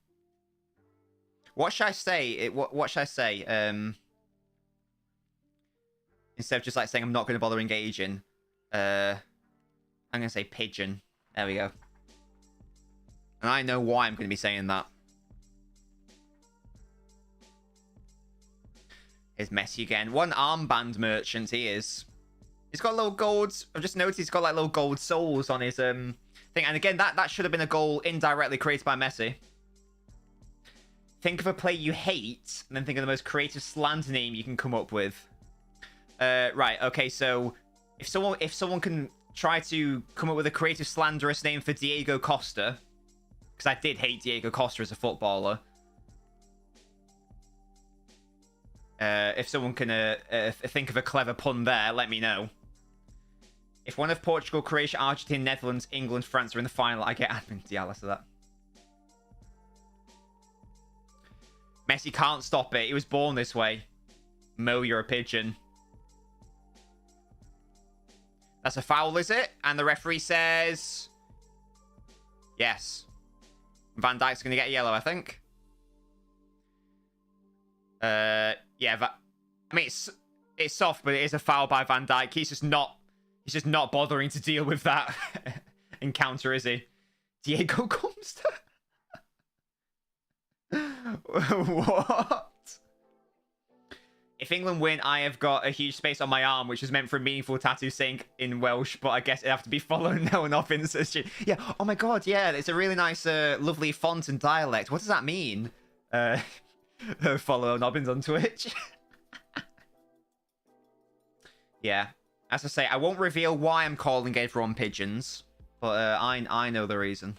What should I say? What should I say? Instead of just like saying I'm not going to bother engaging. I'm going to say pigeon. There we go. And I know why I'm going to be saying that. Here's Messi again. One armband merchant he is. He's got little golds. I've just noticed he's got like little gold souls on his thing. And again, that should have been a goal indirectly created by Messi. Think of a play you hate, and then think of the most creative slander name you can come up with. Right, okay, so if someone can try to come up with a creative slanderous name for Diego Costa, because I did hate Diego Costa as a footballer. If someone can think of a clever pun there, let me know. If one of Portugal, Croatia, Argentina, Netherlands, England, France are in the final, I get admin Diallo to that. Messi can't stop it. He was born this way. Mo, you're a pigeon. That's a foul, is it? And the referee says... yes. Van Dijk's going to get yellow, I think. Yeah, I mean, it's soft, but it is a foul by Van Dijk. He's just not bothering to deal with that encounter, is he? Diego comes to... what? If England win, I have got a huge space on my arm, which is meant for a meaningful tattoo saying in Welsh, but I guess it'd have to be following LNobbins. Yeah, oh my god, yeah, it's a really nice, lovely font and dialect. What does that mean? Follow LNobbins on Twitch. Yeah, as I say, I won't reveal why I'm calling everyone pigeons, but I know the reason.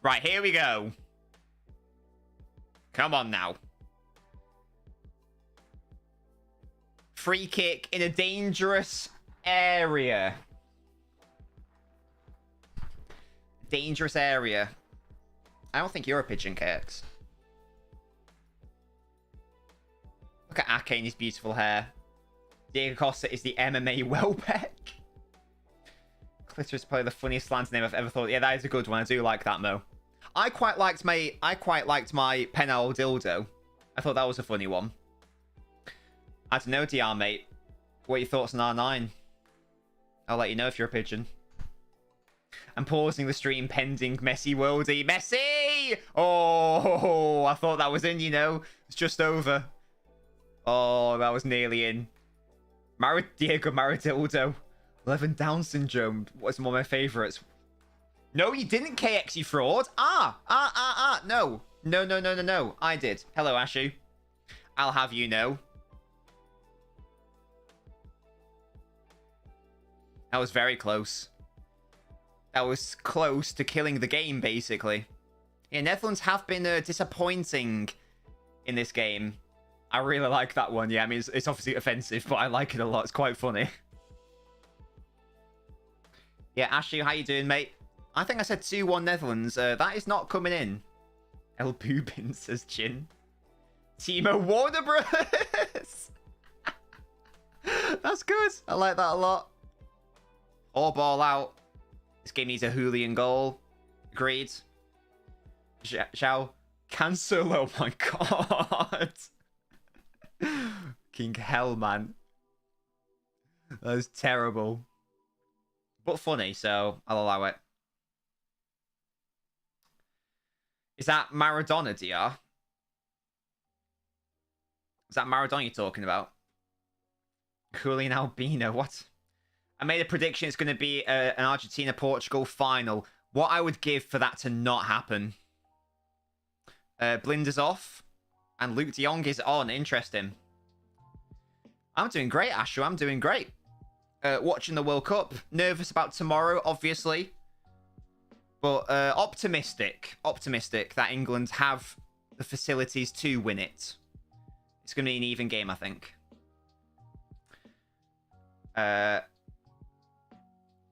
Right, here we go. Come on now. Free kick in a dangerous area. Dangerous area. I don't think you're a pigeon, KX. Look at Ake and his beautiful hair. Diego Costa is the MMA Welbeck. Clitter is probably the funniest slant name I've ever thought. Yeah, that is a good one. I do like that, Mo. I quite liked my Penal Dildo. I thought that was a funny one. I don't know, DR, mate. What are your thoughts on R9? I'll let you know if you're a pigeon. I'm pausing the stream pending Messi Worldy. Messi! Oh, I thought that was in, you know. It's just over. Oh, that was nearly in. Diego Maradildo. 11 Down syndrome. What's one of my favorites? No, you didn't, KX, you fraud. No. No. I did. Hello, Ashu. I'll have you know. That was very close. That was close to killing the game, basically. Yeah, Netherlands have been disappointing in this game. I really like that one. Yeah, I mean, it's obviously offensive, but I like it a lot. It's quite funny. Yeah, Ashley, how you doing, mate? I think I said 2-1 Netherlands. That is not coming in. El Boobin says Chin. Timo Warner Bros. That's good. I like that a lot. All ball out. This game needs a Julian goal. Agreed. Xiao. Cancel. Oh my god. Fucking hell, man. That was terrible. But funny, so I'll allow it. Is that Maradona, DR? Is that Maradona you're talking about? Julian Albino, what? I made a prediction it's going to be an Argentina-Portugal final. What I would give for that to not happen. Blinder's off. And Luke de Jong is on. Interesting. I'm doing great, Asher. I'm doing great. Watching the World Cup. Nervous about tomorrow, obviously. But optimistic. Optimistic that England have the facilities to win it. It's going to be an even game, I think.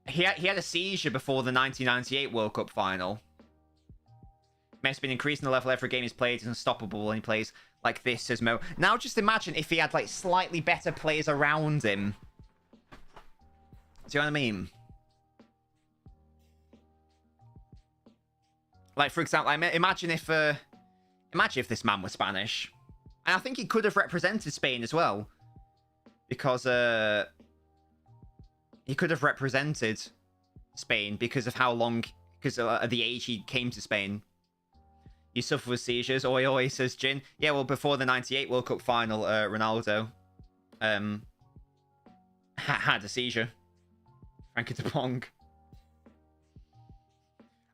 He had a seizure before the 1998 World Cup final. Mess been increasing the level every game he's played. He's unstoppable when he plays like this, says Mo. Now just imagine if he had like slightly better players around him. Do you know what I mean? Like, for example, imagine if this man was Spanish. And I think he could have represented Spain as well. Because he could have represented Spain because of how long, because of the age he came to Spain. You suffer with seizures. Oi, oi, says Jin. Yeah, well, before the 98 World Cup final, Ronaldo had a seizure. Frankie de Pong.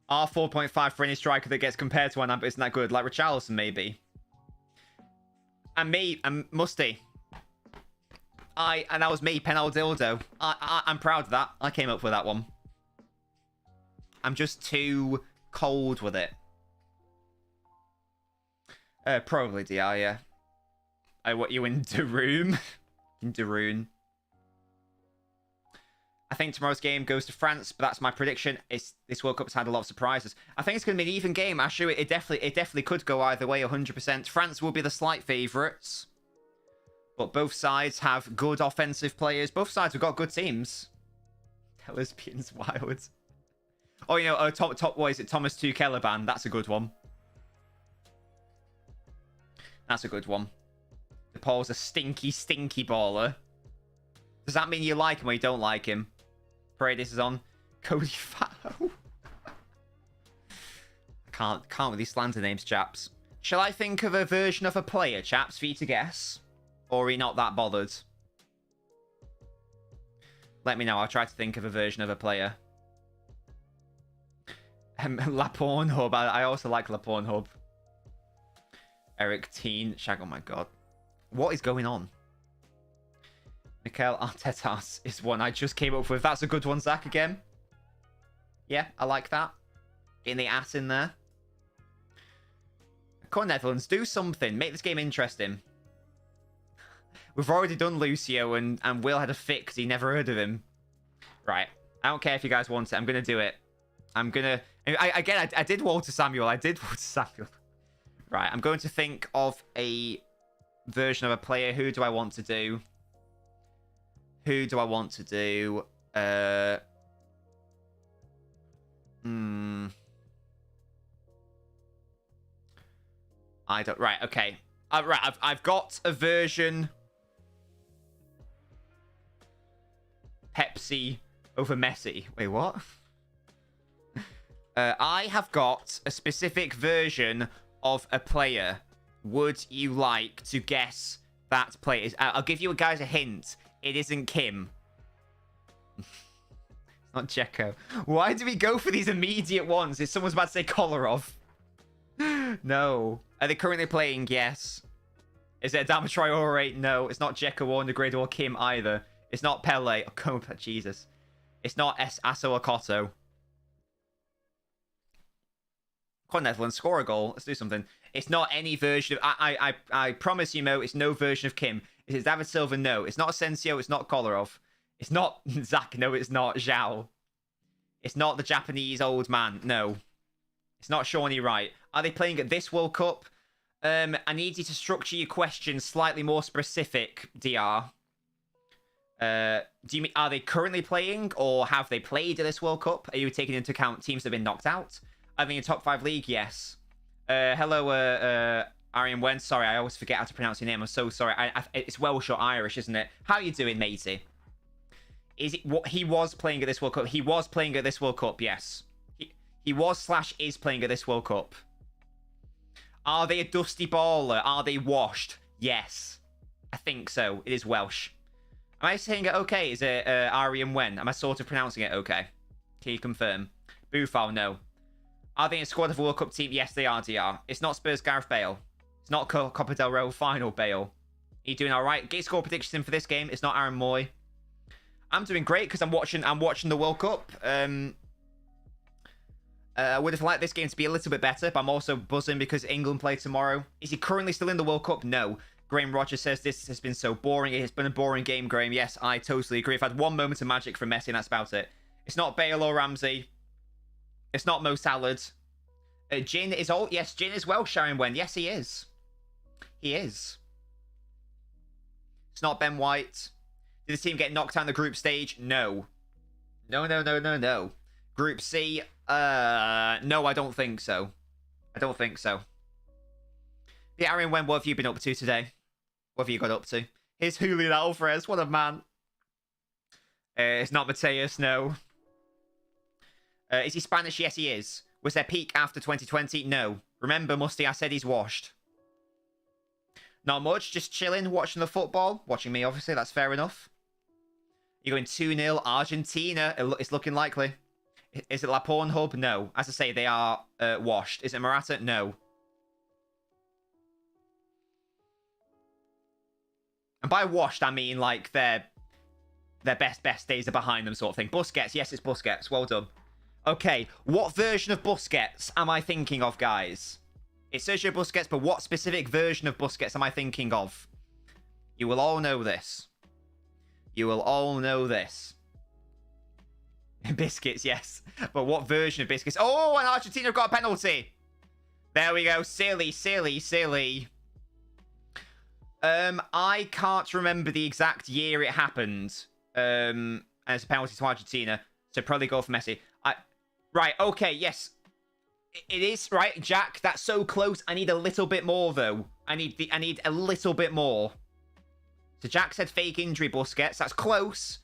R4.5 for any striker that gets compared to one, but isn't that good? Like Richarlison, maybe. And me, and Musty. And that was me, Penal Dildo. I'm proud of that. I came up with that one. I'm just too cold with it. Probably DR, yeah. What, you in Daroon? In Daroon. I think tomorrow's game goes to France, but that's my prediction. This World Cup's had a lot of surprises. I think it's going to be an even game, Ashu. It definitely could go either way, 100%. France will be the slight favourites. But both sides have good offensive players. Both sides have got good teams. Lesbians wild. Oh, you know, top what is it? Thomas Tuchel band. That's a good one. That's a good one. The Paul's a stinky, stinky baller. Does that mean you like him or you don't like him? Paredes is on. Cody Farrow. I can't with these slander names, chaps. Shall I think of a version of a player, chaps, for you to guess? Or are you not that bothered? Let me know. I'll try to think of a version of a player. La Pornhub. I also like La Pornhub. Eric Teen. Shag, oh my god. What is going on? Mikel Arteta's is one I just came up with. That's a good one, Zach, again. Yeah, I like that. Getting the ass in there. Come on, Netherlands. Do something. Make this game interesting. We've already done Lucio, and Will had a fit because he never heard of him. Right. I don't care if you guys want it. I'm going to do it. I'm going to... I did Walter Samuel. Right. I'm going to think of a version of a player. Who do I want to do? I don't... Right, okay. Right, I've got a version... Pepsi over Messi. Wait, what? I have got a specific version of a player. Would you like to guess that player? I'll give you guys a hint. It isn't Kim. It's not Checo. Why do we go for these immediate ones? If someone's about to say Kolarov. No. Are they currently playing? Yes. Is it Adama Traore? No. It's not Dzeko or Negredo or Kim either. It's not Pele. Oh, Jesus. It's not Asso Akoto. Come on, Netherlands. Score a goal. Let's do something. It's not any version of... I promise you, Mo, it's no version of Kim. Is David Silva? No. It's not Asensio. It's not Kolarov. It's not Zach. No, it's not Zhao. It's not the Japanese old man. No. It's not Shawnee Wright. Are they playing at this World Cup? I need you to structure your questions slightly more specific, DR. Do you mean, are they currently playing or have they played at this World Cup? Are you taking into account teams that have been knocked out? Are they in a top 5 league? Yes. Hello, Arian Wen. Sorry, I always forget how to pronounce your name. I'm so sorry. It's Welsh or Irish, isn't it? How are you doing, matey? Is it what he was playing at this World Cup? He was playing at this World Cup, yes. He was / is playing at this World Cup. Are they a dusty baller? Are they washed? Yes. I think so. It is Welsh. Am I saying it okay? Is it Arian Wen? Am I sort of pronouncing it okay? Can you confirm? Boofal, no. Are they in a squad of a World Cup team? Yes, they are, DR. It's not Spurs Gareth Bale. It's not Copa del Rey final Bale. Are you doing all right? Get score predictions in for this game. It's not Aaron Moy. I'm doing great because I'm watching the World Cup. I would have liked this game to be a little bit better, but I'm also buzzing because England play tomorrow. Is he currently still in the World Cup? No. Graham Rogers says this has been so boring. It has been a boring game, Graham. Yes, I totally agree. I've had one moment of magic from Messi, and that's about it. It's not Bale or Ramsey. It's not Mo Salah. Jin is all. Yes, Jin is well, Sharon Wen. Yes, he is. He is. It's not Ben White. Did the team get knocked out in the group stage? No. No. Group C? No, I don't think so. I don't think so. Yeah, Aaron Wen, what have you been up to today? What have you got up to? Here's Julian Alvarez. What a man. It's not Mateus, no. Is he Spanish? Yes, he is. Was there peak after 2020? No. Remember, Musty, I said he's washed. Not much, just chilling, watching the football. Watching me, obviously, that's fair enough. You're going 2-0 Argentina. It's looking likely. Is it La Pornhub? No. As I say, they are washed. Is it Morata? No. And by washed, I mean like their best days are behind them sort of thing. Busquets. Yes, it's Busquets. Well done. Okay, what version of Busquets am I thinking of, guys? It's Sergio Busquets, but what specific version of Busquets am I thinking of? You will all know this. You will all know this. Biscuits, yes. But what version of Biscuits? Oh, and Argentina have got a penalty. There we go. Silly. I can't remember the exact year it happened. And it's a penalty to Argentina. So probably go for Messi. Right, okay, yes. It is, right, Jack, that's so close. I need a little bit more, though. I need a little bit more. So Jack said fake injury Busquets. That's close.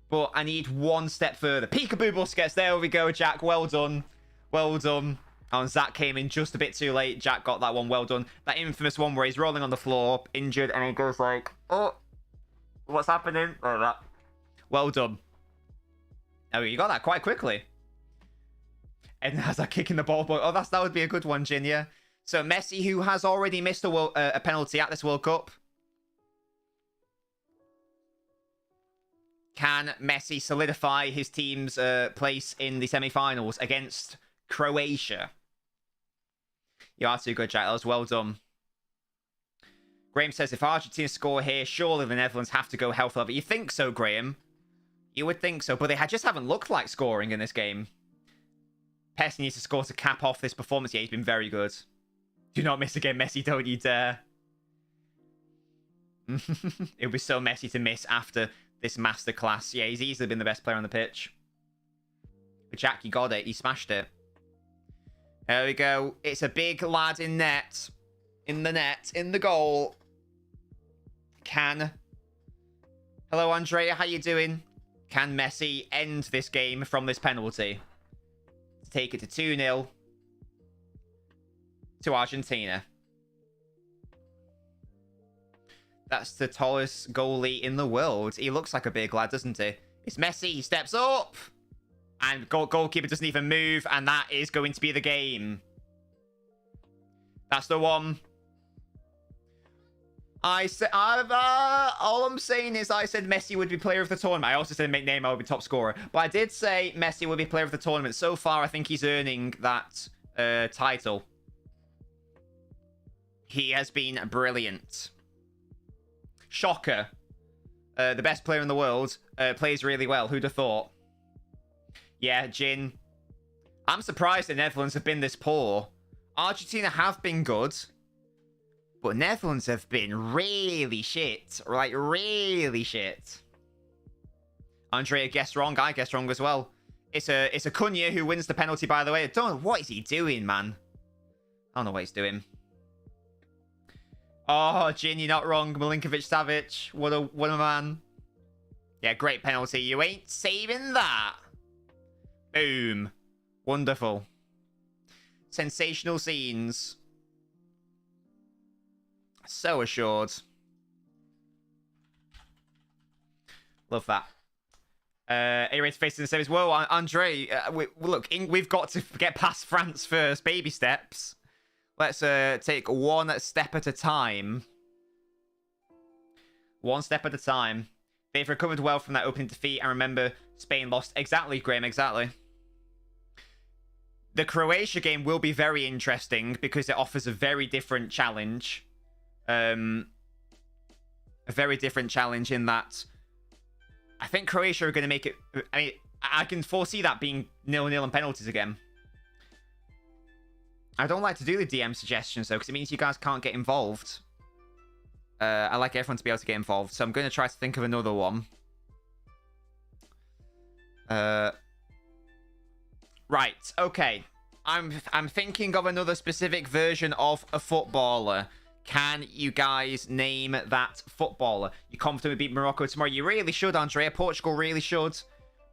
But I need one step further. Peekaboo Busquets. There we go, Jack. Well done. Well done. And Zach came in just a bit too late. Jack got that one. Well done. That infamous one where he's rolling on the floor, injured, and he goes like, oh, what's happening? Like that. Well done. Oh, you got that quite quickly. And as I kicking the ball, oh, that would be a good one, Jin, yeah. So Messi, who has already missed a penalty at this World Cup. Can Messi solidify his team's place in the semi-finals against Croatia? You are too good, Jack. That was well done. Graham says, if Argentina score here, surely the Netherlands have to go health level. You think so, Graham? You would think so, but they just haven't looked like scoring in this game. Pessi needs to score to cap off this performance. Yeah, he's been very good. Do not miss again, Messi. Don't you dare. It would be so messy to miss after this masterclass. Yeah, he's easily been the best player on the pitch. But Jack, you got it. He smashed it. There we go. It's a big lad in net. In the net. In the goal. Hello, Andrea. How you doing? Can Messi end this game from this penalty? Take it to 2-0 to Argentina. That's the tallest goalie in the world. He looks like a big lad, doesn't he? It's Messi. He steps up. And goalkeeper doesn't even move. And that is going to be the game. That's the one. All I'm saying is I said Messi would be player of the tournament. I also said Neymar would be top scorer. But I did say Messi would be player of the tournament. So far, I think he's earning that title. He has been brilliant. Shocker. The best player in the world plays really well. Who'd have thought? Yeah, Jin. I'm surprised the Netherlands have been this poor. Argentina have been good. But Netherlands have been really shit. Like, really shit. Andrea guessed wrong. I guessed wrong as well. It's a Cunha who wins the penalty, by the way. I don't know. What is he doing, man? I don't know what he's doing. Oh, Jin, you're not wrong. Milinkovic-Savic. What a man. Yeah, great penalty. You ain't saving that. Boom. Wonderful. Sensational scenes. So assured. Love that. A-Rated facing the semis. Whoa, Andre. Look, we've got to get past France first. Baby steps. Let's take one step at a time. One step at a time. They've recovered well from that opening defeat. And remember, Spain lost. Exactly, Graham, exactly. The Croatia game will be very interesting because it offers a very different challenge. A very different challenge in that I think Croatia are going to make it... I mean, I can foresee that being 0-0 and penalties again. I don't like to do the DM suggestions, though, because it means you guys can't get involved. I like everyone to be able to get involved, so I'm going to try to think of another one. Right, okay. I'm thinking of another specific version of a footballer. Can you guys name that footballer? You confident we beat Morocco tomorrow? You really should, Andrea. Portugal really should.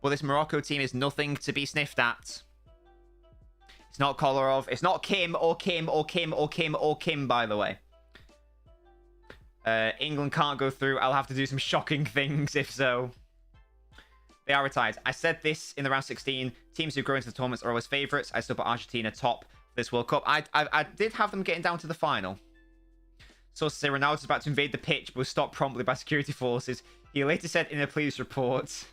But this Morocco team is nothing to be sniffed at. It's not Kolarov. It's not Kim or Kim or Kim or Kim or Kim, by the way. England can't go through. I'll have to do some shocking things if so. They are retired. I said this in the round 16. Teams who grow into the tournaments are always favourites. I still put Argentina top for this World Cup. I did have them getting down to the final. Sources say Ronaldo's about to invade the pitch, but was stopped promptly by security forces. He later said in a police report,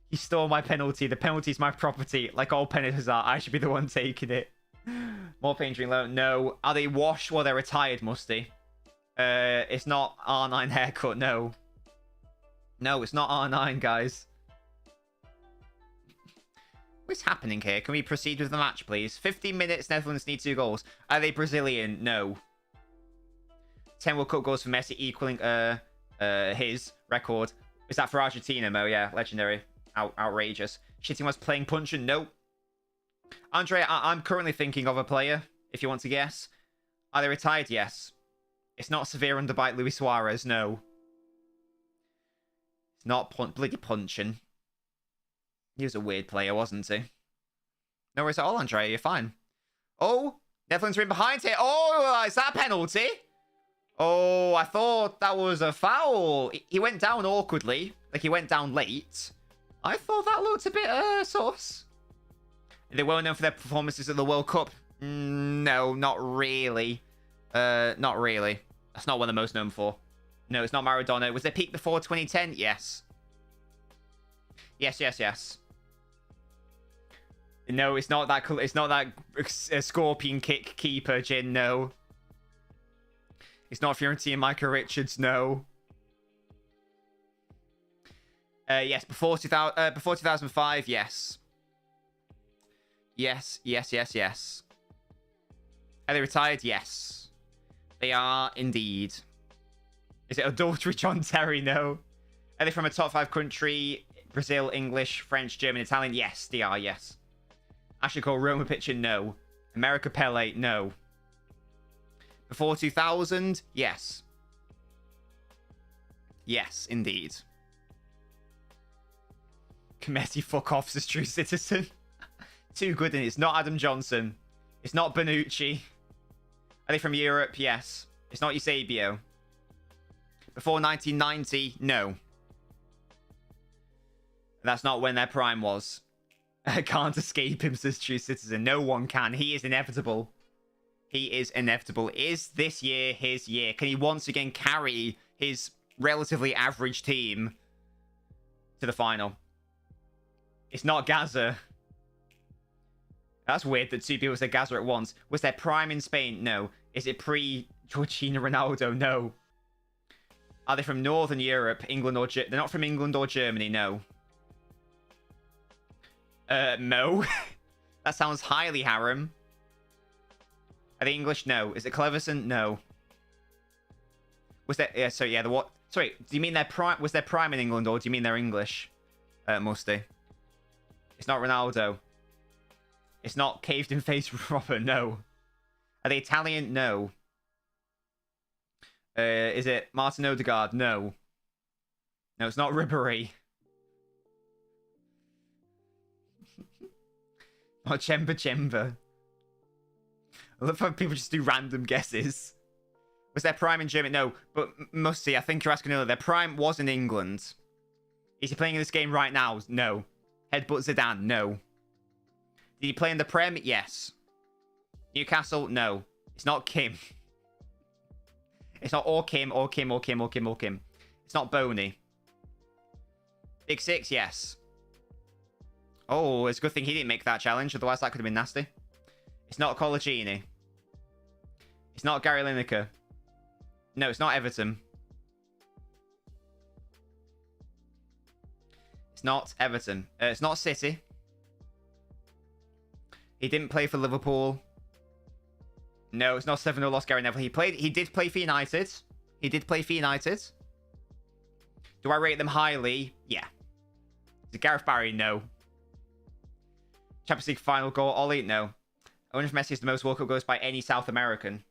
"He stole my penalty. The penalty is my property. Like all penalties are, I should be the one taking it." More pain during loan. No. Are they washed while they're retired, Musty? It's not R9 haircut, no. No, it's not R9, guys. What's happening here? Can we proceed with the match, please? 15 minutes, Netherlands need 2 goals. Are they Brazilian? No. 10 World Cup goals for Messi, equaling his record. Is that for Argentina, Mo? Yeah, legendary. Outrageous. Shitting was playing puncher? No. Andre, I'm currently thinking of a player, if you want to guess. Are they retired? Yes. It's not severe underbite Luis Suarez, no. It's not bloody punching. He was a weird player, wasn't he? No worries at all, Andre. You're fine. Oh, Netherlands are in behind here. Oh, is that a penalty? Oh, I thought that was a foul. He went down awkwardly. Like, he went down late. I thought that looked a bit, sus. They're well known for their performances at the World Cup. No, not really. Not really. That's not what they're most known for. No, it's not Maradona. Was their peak before 2010? Yes. Yes, yes, yes. No, it's not that. It's not that scorpion kick keeper, Jin. No. It's not Fiorentina Michael Richards. No. Yes, before 2005. Yes. Yes, yes, yes, yes. Are they retired? Yes. They are indeed. Is it adultery John Terry? No. Are they from a top 5 country? Brazil, English, French, German, Italian? Yes, they are, yes. Ashley Cole, Roma pitcher? No. America Pele? No. Before 2000? Yes. Yes, indeed. Cometti fuck off as true citizen. Too good, and it's not Adam Johnson. It's not Bonucci. Are they from Europe? Yes. It's not Eusebio. Before 1990? No. That's not when their prime was. I can't escape him, says true citizen. No one can. He is inevitable. He is inevitable. Is this year his year? Can he once again carry his relatively average team to the final? It's not Gaza. That's weird that 2 people said Gaza at once. Was there prime in Spain? No. Is it pre-Georgina Ronaldo? No. Are they from Northern Europe, England or they're not from England or Germany? No. No. That sounds highly harem. Are they English? No. Is it Cleverson? No. Was there... Yeah, so yeah, the what... Sorry, do you mean their prime... Was their prime in England, or do you mean they're English? Musty. It's not Ronaldo. It's not caved in face Robert. No. Are they Italian? No. Is it Martin Odegaard? No. No, it's not Ribéry. Or Chemba. I love how people just do random guesses. Was their prime in Germany? No, but Musty, I think you're asking earlier. Their prime was in England. Is he playing in this game right now? No. Headbutt Zidane? No. Did he play in the Prem? Yes. Newcastle? No. It's not Kim. It's not or Kim. It's not Boney. Big Six? Yes. Oh, it's a good thing he didn't make that challenge. Otherwise, that could have been nasty. It's not Colaccini. It's not Gary Lineker. No, it's not Everton. It's not Everton. It's not City. He didn't play for Liverpool. No, it's not 7-0 lost Gary Neville. He did play for United. Do I rate them highly? Yeah. Is it Gareth Barry? No. Champions League final goal, Ollie? No. I wonder if Messi is the most World Cup goals by any South American.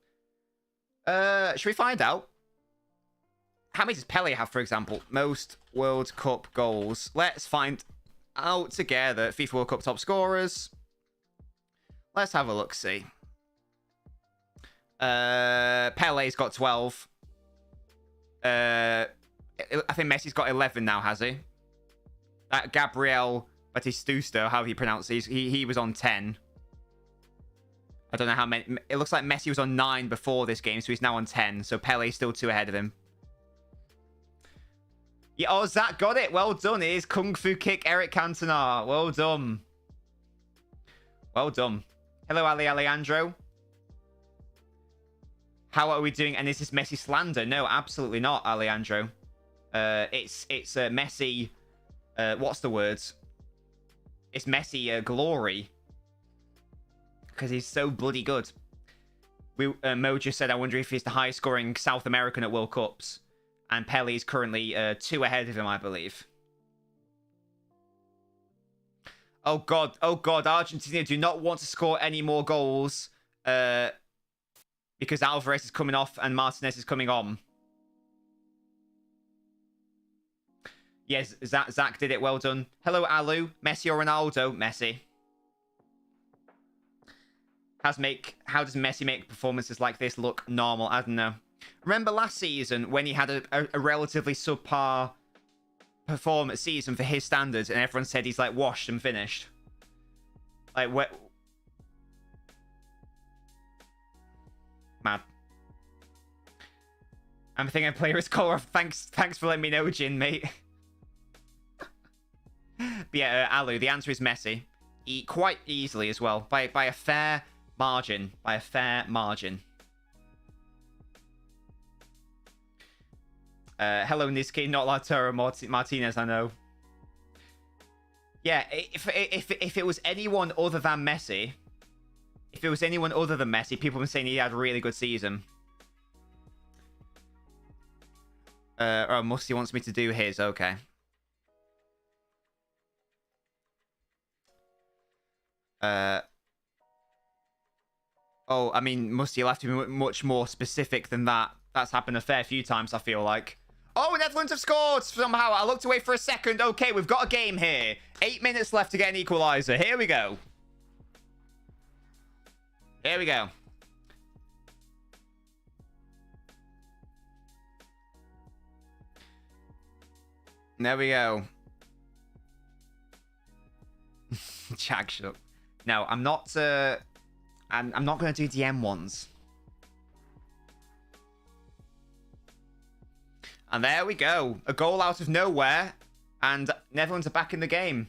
Should we find out? How many does Pele have, for example? Most World Cup goals. Let's find out together. FIFA World Cup top scorers. Let's have a look, see. Pele's got 12. I think Messi's got 11 now, has he? That Gabriel Batistuta, how he pronounces, he was on 10. I don't know how many. It looks like Messi was on 9 before this game, so he's now on 10. So Pele's still 2 ahead of him. Yeah, oh, Zach got it. Well done. It is Kung Fu Kick Eric Cantona. Well done. Well done. Hello, Ali Alejandro. How are we doing? And is this Messi slander? No, absolutely not, Alejandro. It's Messi. What's the words? It's Messi glory. Because he's so bloody good. Mo just said, I wonder if he's the highest scoring South American at World Cups. And Pele is currently 2 ahead of him, I believe. Oh God, Argentina do not want to score any more goals. Because Alvarez is coming off and Martinez is coming on. Yes, Zach did it. Well done. Hello, Alu. Messi or Ronaldo? Messi. How does Messi make performances like this look normal? I don't know. Remember last season when he had a relatively subpar performance season for his standards and everyone said he's like washed and finished? Like, what? Mad. I'm thinking player is Kolarov. Thanks for letting me know, Jin, mate. But yeah, Alu, the answer is Messi. Quite easily as well. By a fair margin. Hello, Niski, not Lautaro Martinez, I know. Yeah, if it was anyone other than Messi, people were saying he had a really good season. Oh, Musty wants me to do his, okay. Oh, I mean, Musty, you'll have to be much more specific than that. That's happened a fair few times, I feel like. Oh, Netherlands have scored somehow. I looked away for a second. Okay, we've got a game here. 8 minutes left to get an equaliser. Here we go. Here we go. There we go. Jack, shut up. No, I'm not. I'm not going to do DM ones. And there we go. A goal out of nowhere. And Netherlands are back in the game.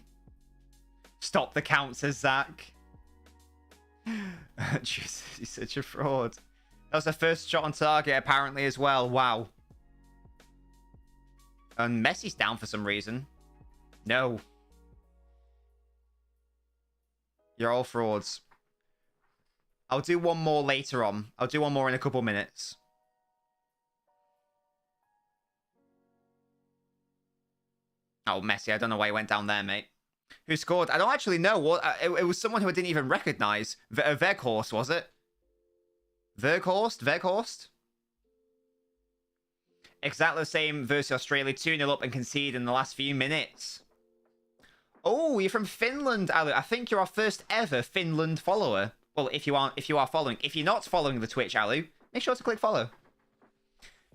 Stop the count, says Zach. Jesus, he's such a fraud. That was the first shot on target, apparently, as well. Wow. And Messi's down for some reason. No. You're all frauds. I'll do one more later on. I'll do one more in a couple minutes. Oh, Messi. I don't know why he went down there, mate. Who scored? I don't actually know. What it was someone who I didn't even recognize. Weghorst, was it? Weghorst? exactly the same versus Australia. 2-0 up and concede in the last few minutes. Oh, you're from Finland, Alu. I think you're our first ever Finland follower. Well, if you are following. If you're not following the Twitch, Alu, make sure to click follow.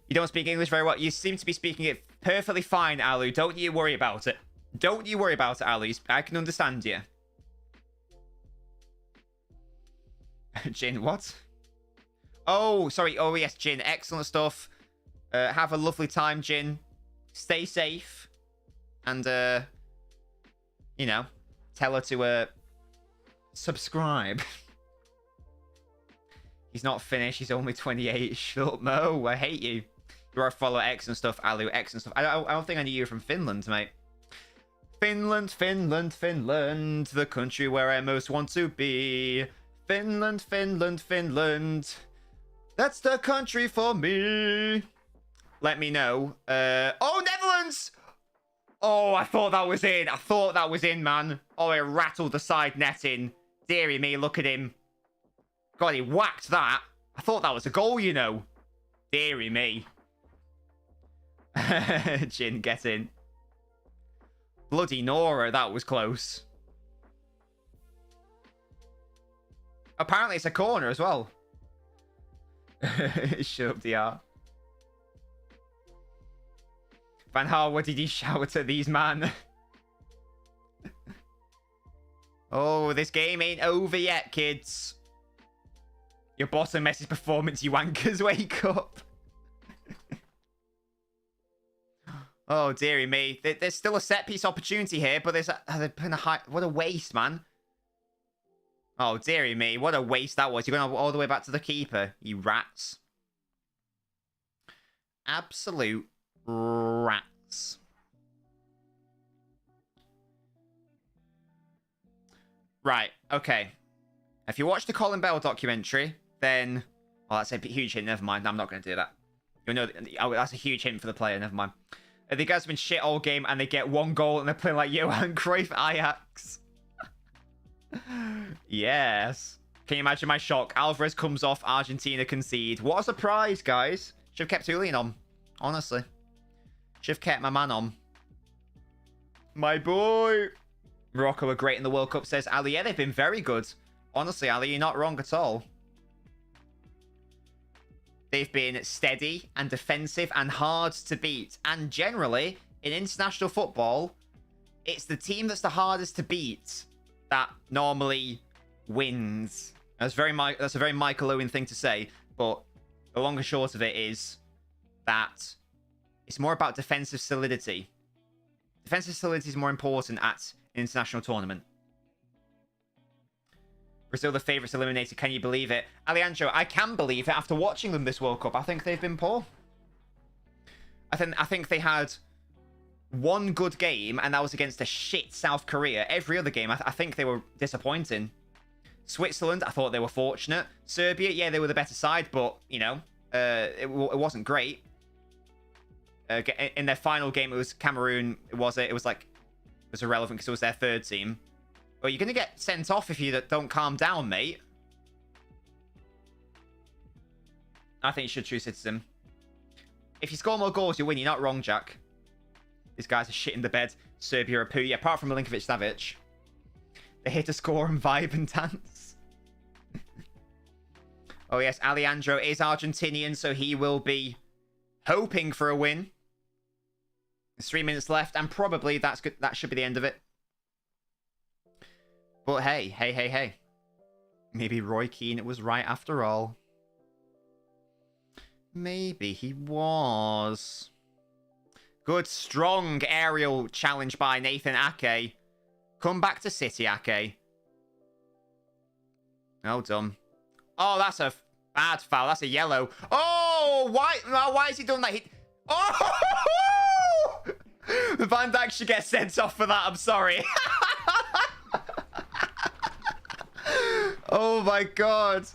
You don't speak English very well. You seem to be speaking it perfectly fine, Alu. Don't you worry about it. Don't you worry about it, Alu. I can understand you. Jin, what? Oh, sorry. Oh, yes, Jin. Excellent stuff. Have a lovely time, Jin. Stay safe. And, you know, tell her to, subscribe. He's not finished. He's only 28. Shut up, Mo. I hate you. You're a follower. Excellent stuff, Alu. Excellent stuff. I don't think I knew you were from Finland, mate. Finland, Finland, Finland. The country where I most want to be. Finland, Finland, Finland. That's the country for me. Let me know. Oh, Netherlands! Oh, I thought that was in. I thought that was in, man. Oh, it rattled the side netting. Deary me, look at him. God, he whacked that. I thought that was a goal, you know. Deary me. Jin, get in. Bloody Nora, that was close. Apparently it's a corner as well. Shut up, DR. Van Gaal, what did he shout at these man? Oh, this game ain't over yet, kids. Your bottom Messi's performance, you wankers, wake up. Oh, dearie me. There's still a set-piece opportunity here, but there's what a waste, man. Oh, dearie me. What a waste that was. You're going all the way back to the keeper, you rats. Absolute rats. Right, okay. If you watch the Colin Bell documentary, then... Oh, that's a huge hint. Never mind. I'm not going to do that. You'll know that's a huge hint for the player. Never mind. The guys have been shit all game, and they get one goal, and they're playing like Johan Cruyff Ajax. Yes. Can you imagine my shock? Alvarez comes off, Argentina concede. What a surprise, guys. Should have kept Julian on. Honestly. Should have kept my man on. My boy. Morocco are great in the World Cup, says Ali. Yeah, they've been very good. Honestly, Ali, you're not wrong at all. They've been steady and defensive and hard to beat. And generally, in international football, it's the team that's the hardest to beat that normally wins. That's a very Michael Owen thing to say, but the long and short of it is that it's more about defensive solidity. Defensive solidity is more important at an international tournament. Brazil, the favourites eliminated. Can you believe it? Alejandro, I can believe it after watching them this World Cup. I think they've been poor. I think they had one good game, and that was against a shit South Korea. Every other game, I think they were disappointing. Switzerland, I thought they were fortunate. Serbia, yeah, they were the better side, but, you know, it wasn't great. In their final game, it was Cameroon. It was irrelevant because it was their third team. Well, you're going to get sent off if you don't calm down, mate. I think you should choose Citizen. If you score more goals, you win. You're not wrong, Jack. These guys are shit in the bed. Serbia are poo. Yeah, apart from Milinkovic-Savic. They hit a score and vibe and dance. Oh, yes. Alejandro is Argentinian, so he will be hoping for a win. There's 3 minutes left, and probably that's good. That should be the end of it. But hey. Maybe Roy Keane was right after all. Maybe he was. Good, strong aerial challenge by Nathan Ake. Come back to City, Ake. Well done. Oh, that's a bad foul. That's a yellow. Oh, why has he done that? Oh! Van Dijk should get sent off for that. I'm sorry. Oh my god.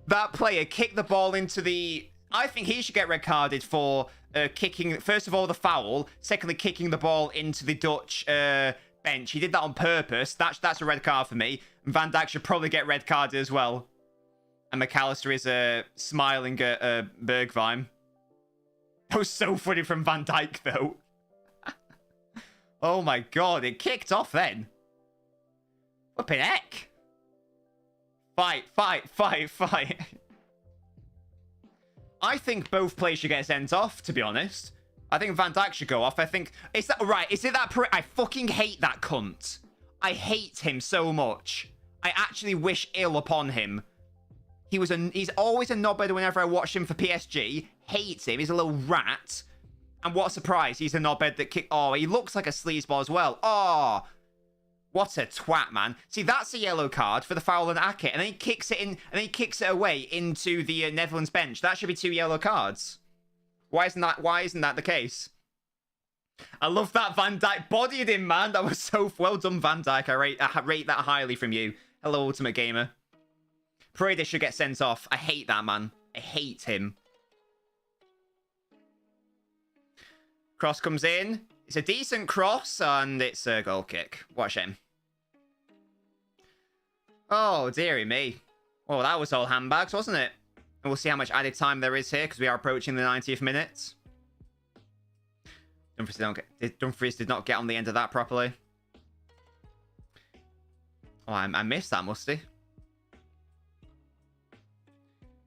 That player kicked the ball into the... I think he should get red carded for kicking, first of all, the foul. Secondly, kicking the ball into the Dutch bench. He did that on purpose. That's a red card for me. And Van Dijk should probably get red carded as well. And McAllister is smiling at Bergwijn. That was so funny from Van Dijk, though. Oh my god, it kicked off then. Flippin' heck. Fight. I think both players should get sent off, to be honest. I think Van Dijk should go off. I think... Is that right? Is it that... I fucking hate that cunt. I hate him so much. I actually wish ill upon him. He's always a knobhead whenever I watch him for PSG. Hates him. He's a little rat. And what a surprise. He's a knobhead that kick... Oh, he looks like a sleazeball as well. Oh, what a twat, man. See, that's a yellow card for the foul on Ake. And then he kicks it in... And then he kicks it away into the Netherlands bench. That should be 2 yellow cards. Why isn't that the case? I love that Van Dijk bodied him, man. That was so well done, Van Dijk. I rate that highly from you. Hello, Ultimate Gamer. Paredes should get sent off. I hate that, man. I hate him. Cross comes in. It's a decent cross, and it's a goal kick. What a shame. Oh, dearie me. Well, that was all handbags, wasn't it? And we'll see how much added time there is here, because we are approaching the 90th minute. Dumfries did not get on the end of that properly. Oh, I missed that, Musty.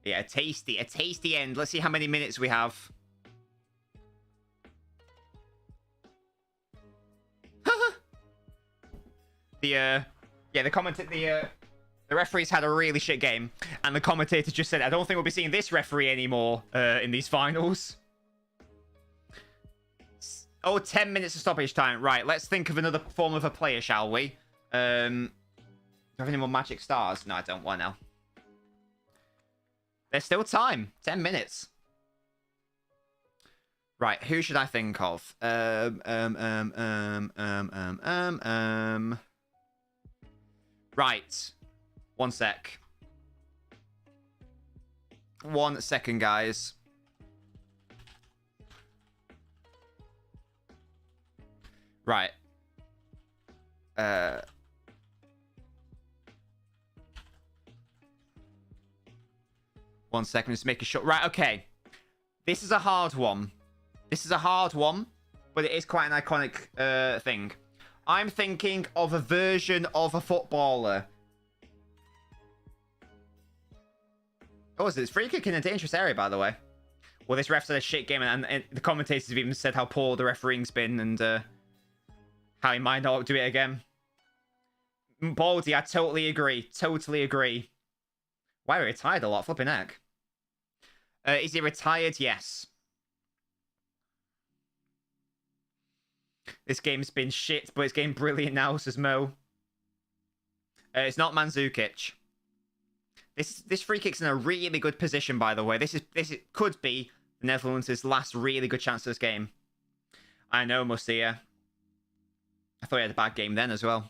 Yeah, a tasty end. Let's see how many minutes we have. The referees had a really shit game, and the commentator just said, I don't think we'll be seeing this referee anymore in these finals. Oh, 10 minutes of stoppage time. Right, let's think of another form of a player, shall we? Do I have any more magic stars? No, I don't. Why now? There's still time. 10 minutes. Right, who should I think of? Right. 1 sec. 1 second, guys. Right. 1 second, just make a shot. Right, okay. This is a hard one. But it is quite an iconic thing. I'm thinking of a version of a footballer. Oh, is this free kick in a dangerous area, by the way? Well, this ref's had a shit game, and the commentators have even said how poor the refereeing's been, and how he might not do it again. Baldy, I totally agree. Why, he retired a lot, flipping heck. Is he retired? Yes. This game's been shit, but it's getting brilliant now, says Mo. It's not Mandzukic. This free kick's in a really good position, by the way. This could be the Netherlands' last really good chance of this game. I know, Musty, yeah. I thought he had a bad game then as well.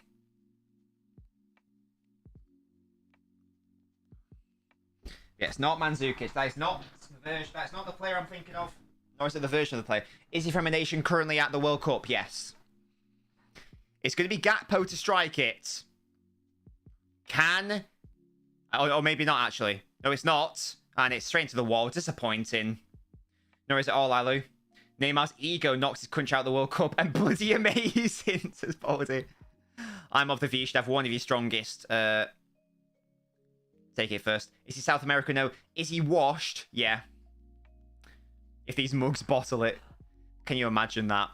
Yeah, it's not Mandzukic. That's not the player I'm thinking of. Nor is it the version of the player. Is he from a nation currently at the World Cup? Yes. It's going to be Gakpo to strike it. Or maybe not, actually. No, it's not. And it's straight into the wall. Disappointing. Nor is it all Alu. Neymar's ego knocks his country out of the World Cup. And bloody amazing, says Baldy. I'm of the view you should have one of your strongest. Take it first. Is he South America? No. Is he washed? Yeah. If these mugs bottle it. Can you imagine that?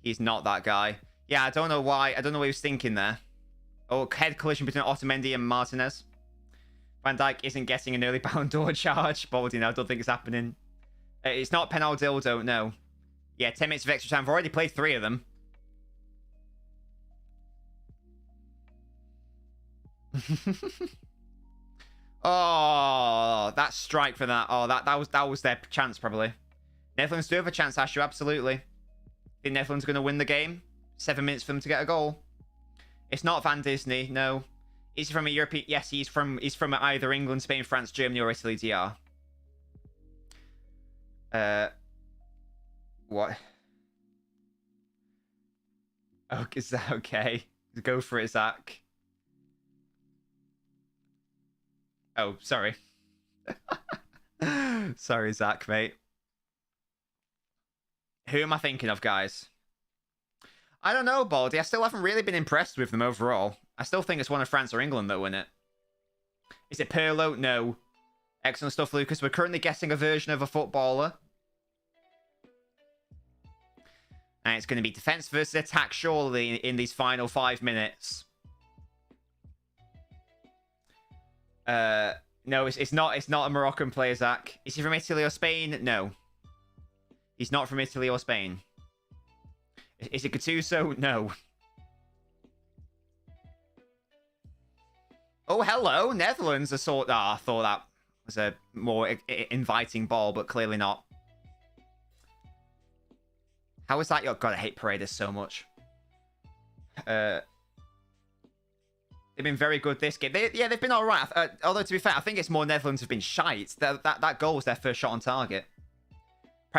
He's not that guy. Yeah, I don't know why. I don't know what he was thinking there. Oh, head collision between Otamendi and Martinez. Van Dijk isn't getting an early Ballon d'Or charge. Baldy, no, I don't think it's happening. It's not Penaltildo, no. Yeah, 10 minutes of extra time. I've already played 3 of them. Oh, that strike for that. Oh, that was their chance, probably. Netherlands do have a chance, Ashu, absolutely. Think Netherlands going to win the game? 7 minutes for them to get a goal. It's not Van Disney, no. Is he from a European? Yes, he's from either England, Spain, France, Germany, or Italy, DR. What? Oh, is that okay? Go for it, Zach. Sorry, Zach, mate. Who am I thinking of, guys? I don't know, Baldy. I still haven't really been impressed with them overall. I still think it's one of France or England that win it. Is it Pirlo? No. Excellent stuff, Lucas. We're currently guessing a version of a footballer. And it's going to be defense versus attack, surely, in these final 5 minutes. No, it's not a Moroccan player, Zach. Is he from Italy or Spain? No. He's not from Italy or Spain. Is it Gattuso? No. Oh, hello. Netherlands. I thought that was a more inviting ball, but clearly not. How is that? Oh, God, I hate Paredes so much. They've been very good this game. They've been all right. Although, to be fair, I think it's more Netherlands have been shite. That goal was their first shot on target.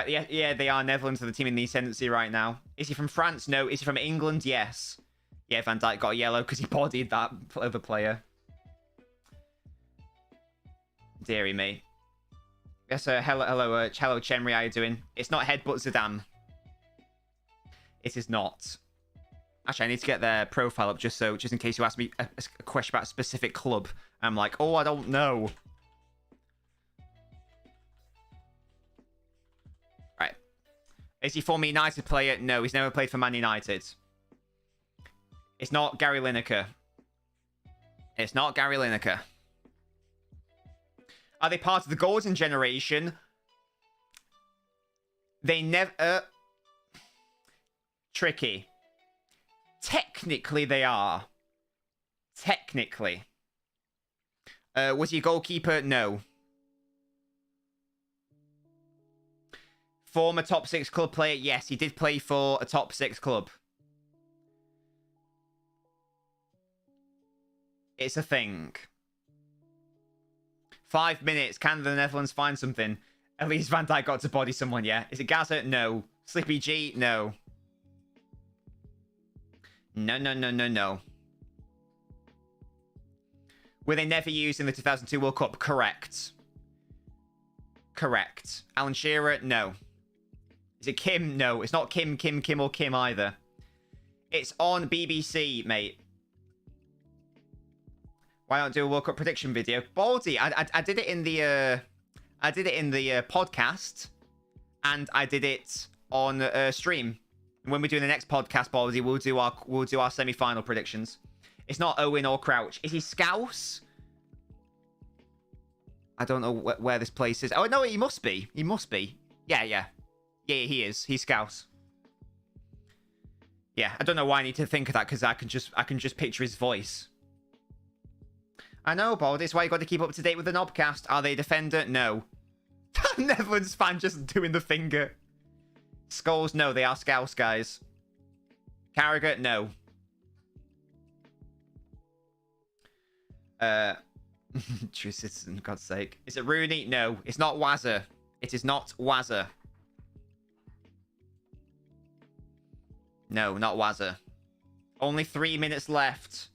Yeah, they are. Netherlands are the team in the ascendancy right now. Is he from France? No. Is he from England? Yes. Yeah, Van Dijk got a yellow because he bodied that other player. Deary me. Yes, hello, Chenry, how you doing? It's not Headbutt Zidane. It is not. Actually, I need to get their profile up just in case you ask me a question about a specific club. I'm like, oh, I don't know. Right. Is he former United player? No, he's never played for Man United. It's not Gary Lineker. It's not Gary Lineker. Are they part of the golden generation? They never... Tricky. Technically, they are. Technically. Was he a goalkeeper? No. Former top 6 club player? Yes, he did play for a top 6 club. It's a thing. 5 minutes. Can the Netherlands find something? At least Van Dijk got to body someone, yeah. Is it Gaza? No. Slippy G? No. No. Were they never used in the 2002 World Cup? Correct. Correct. Alan Shearer? No. Is it Kim? No. It's not Kim, or Kim either. It's on BBC, mate. Why not do a World Cup prediction video? Baldy, I did it in the podcast, and I did it on stream. And when we're doing the next podcast, Baldy, we'll do our semi-final predictions. It's not Owen or Crouch. Is he Scouse? I don't know where this place is. Oh no, he must be. He must be. Yeah, he is. He's Scouse. Yeah, I don't know why I need to think of that because I can just picture his voice. I know, Baldy. That's why you got to keep up to date with the Knobcast. Are they a defender? No. Netherlands fan just doing the finger. Skulls? No, they are Scouse, guys. Carragher? No. True citizen, God's sake. Is it Rooney? No. It's not Wazza. It is not Wazza. No, not Wazza. Only 3 minutes left.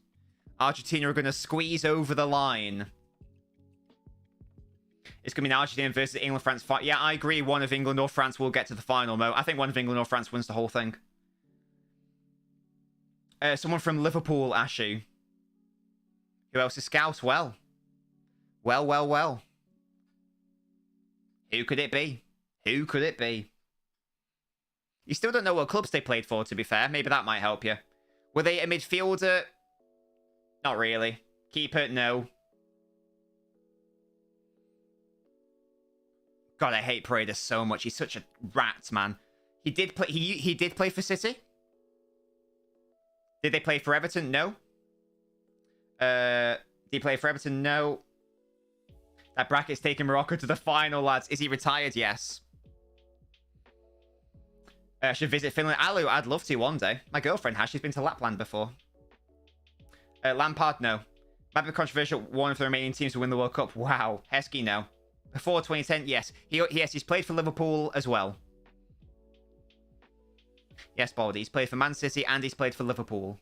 Argentina are going to squeeze over the line. It's going to be an Argentina versus England, France fight. Yeah, I agree. One of England or France will get to the final, Mo. I think one of England or France wins the whole thing. Someone from Liverpool, Ashu. Who else is Scouse? Well. Well. Who could it be? Who could it be? You still don't know what clubs they played for, to be fair. Maybe that might help you. Were they a midfielder? Not really. Keeper? No. God, I hate Paredes so much. He's such a rat, man. He did play. He did play for City. Did they play for Everton? No. Did he play for Everton? No. That bracket's taking Morocco to the final, lads. Is he retired? Yes. Should visit Finland. Alu, I'd love to one day. My girlfriend has. She's been to Lapland before. Lampard, no. Might be controversial. One of the remaining teams to win the World Cup. Wow. Heskey, no. Before 2010, yes. He's played for Liverpool as well. Yes, Baldy. He's played for Man City and he's played for Liverpool.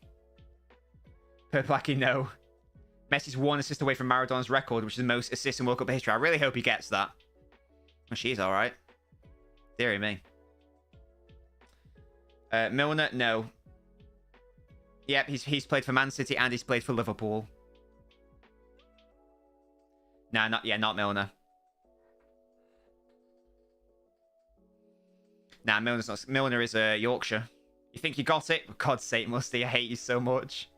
Perplaki, no. Messi's 1 assist away from Maradona's record, which is the most assists in World Cup history. I really hope he gets that. She's all right. Deary me. Milner, no. Yep, he's played for Man City and he's played for Liverpool. Nah, not Milner. Nah, Milner's not. Milner is Yorkshire. You think you got it? For God's sake, Musty, I hate you so much.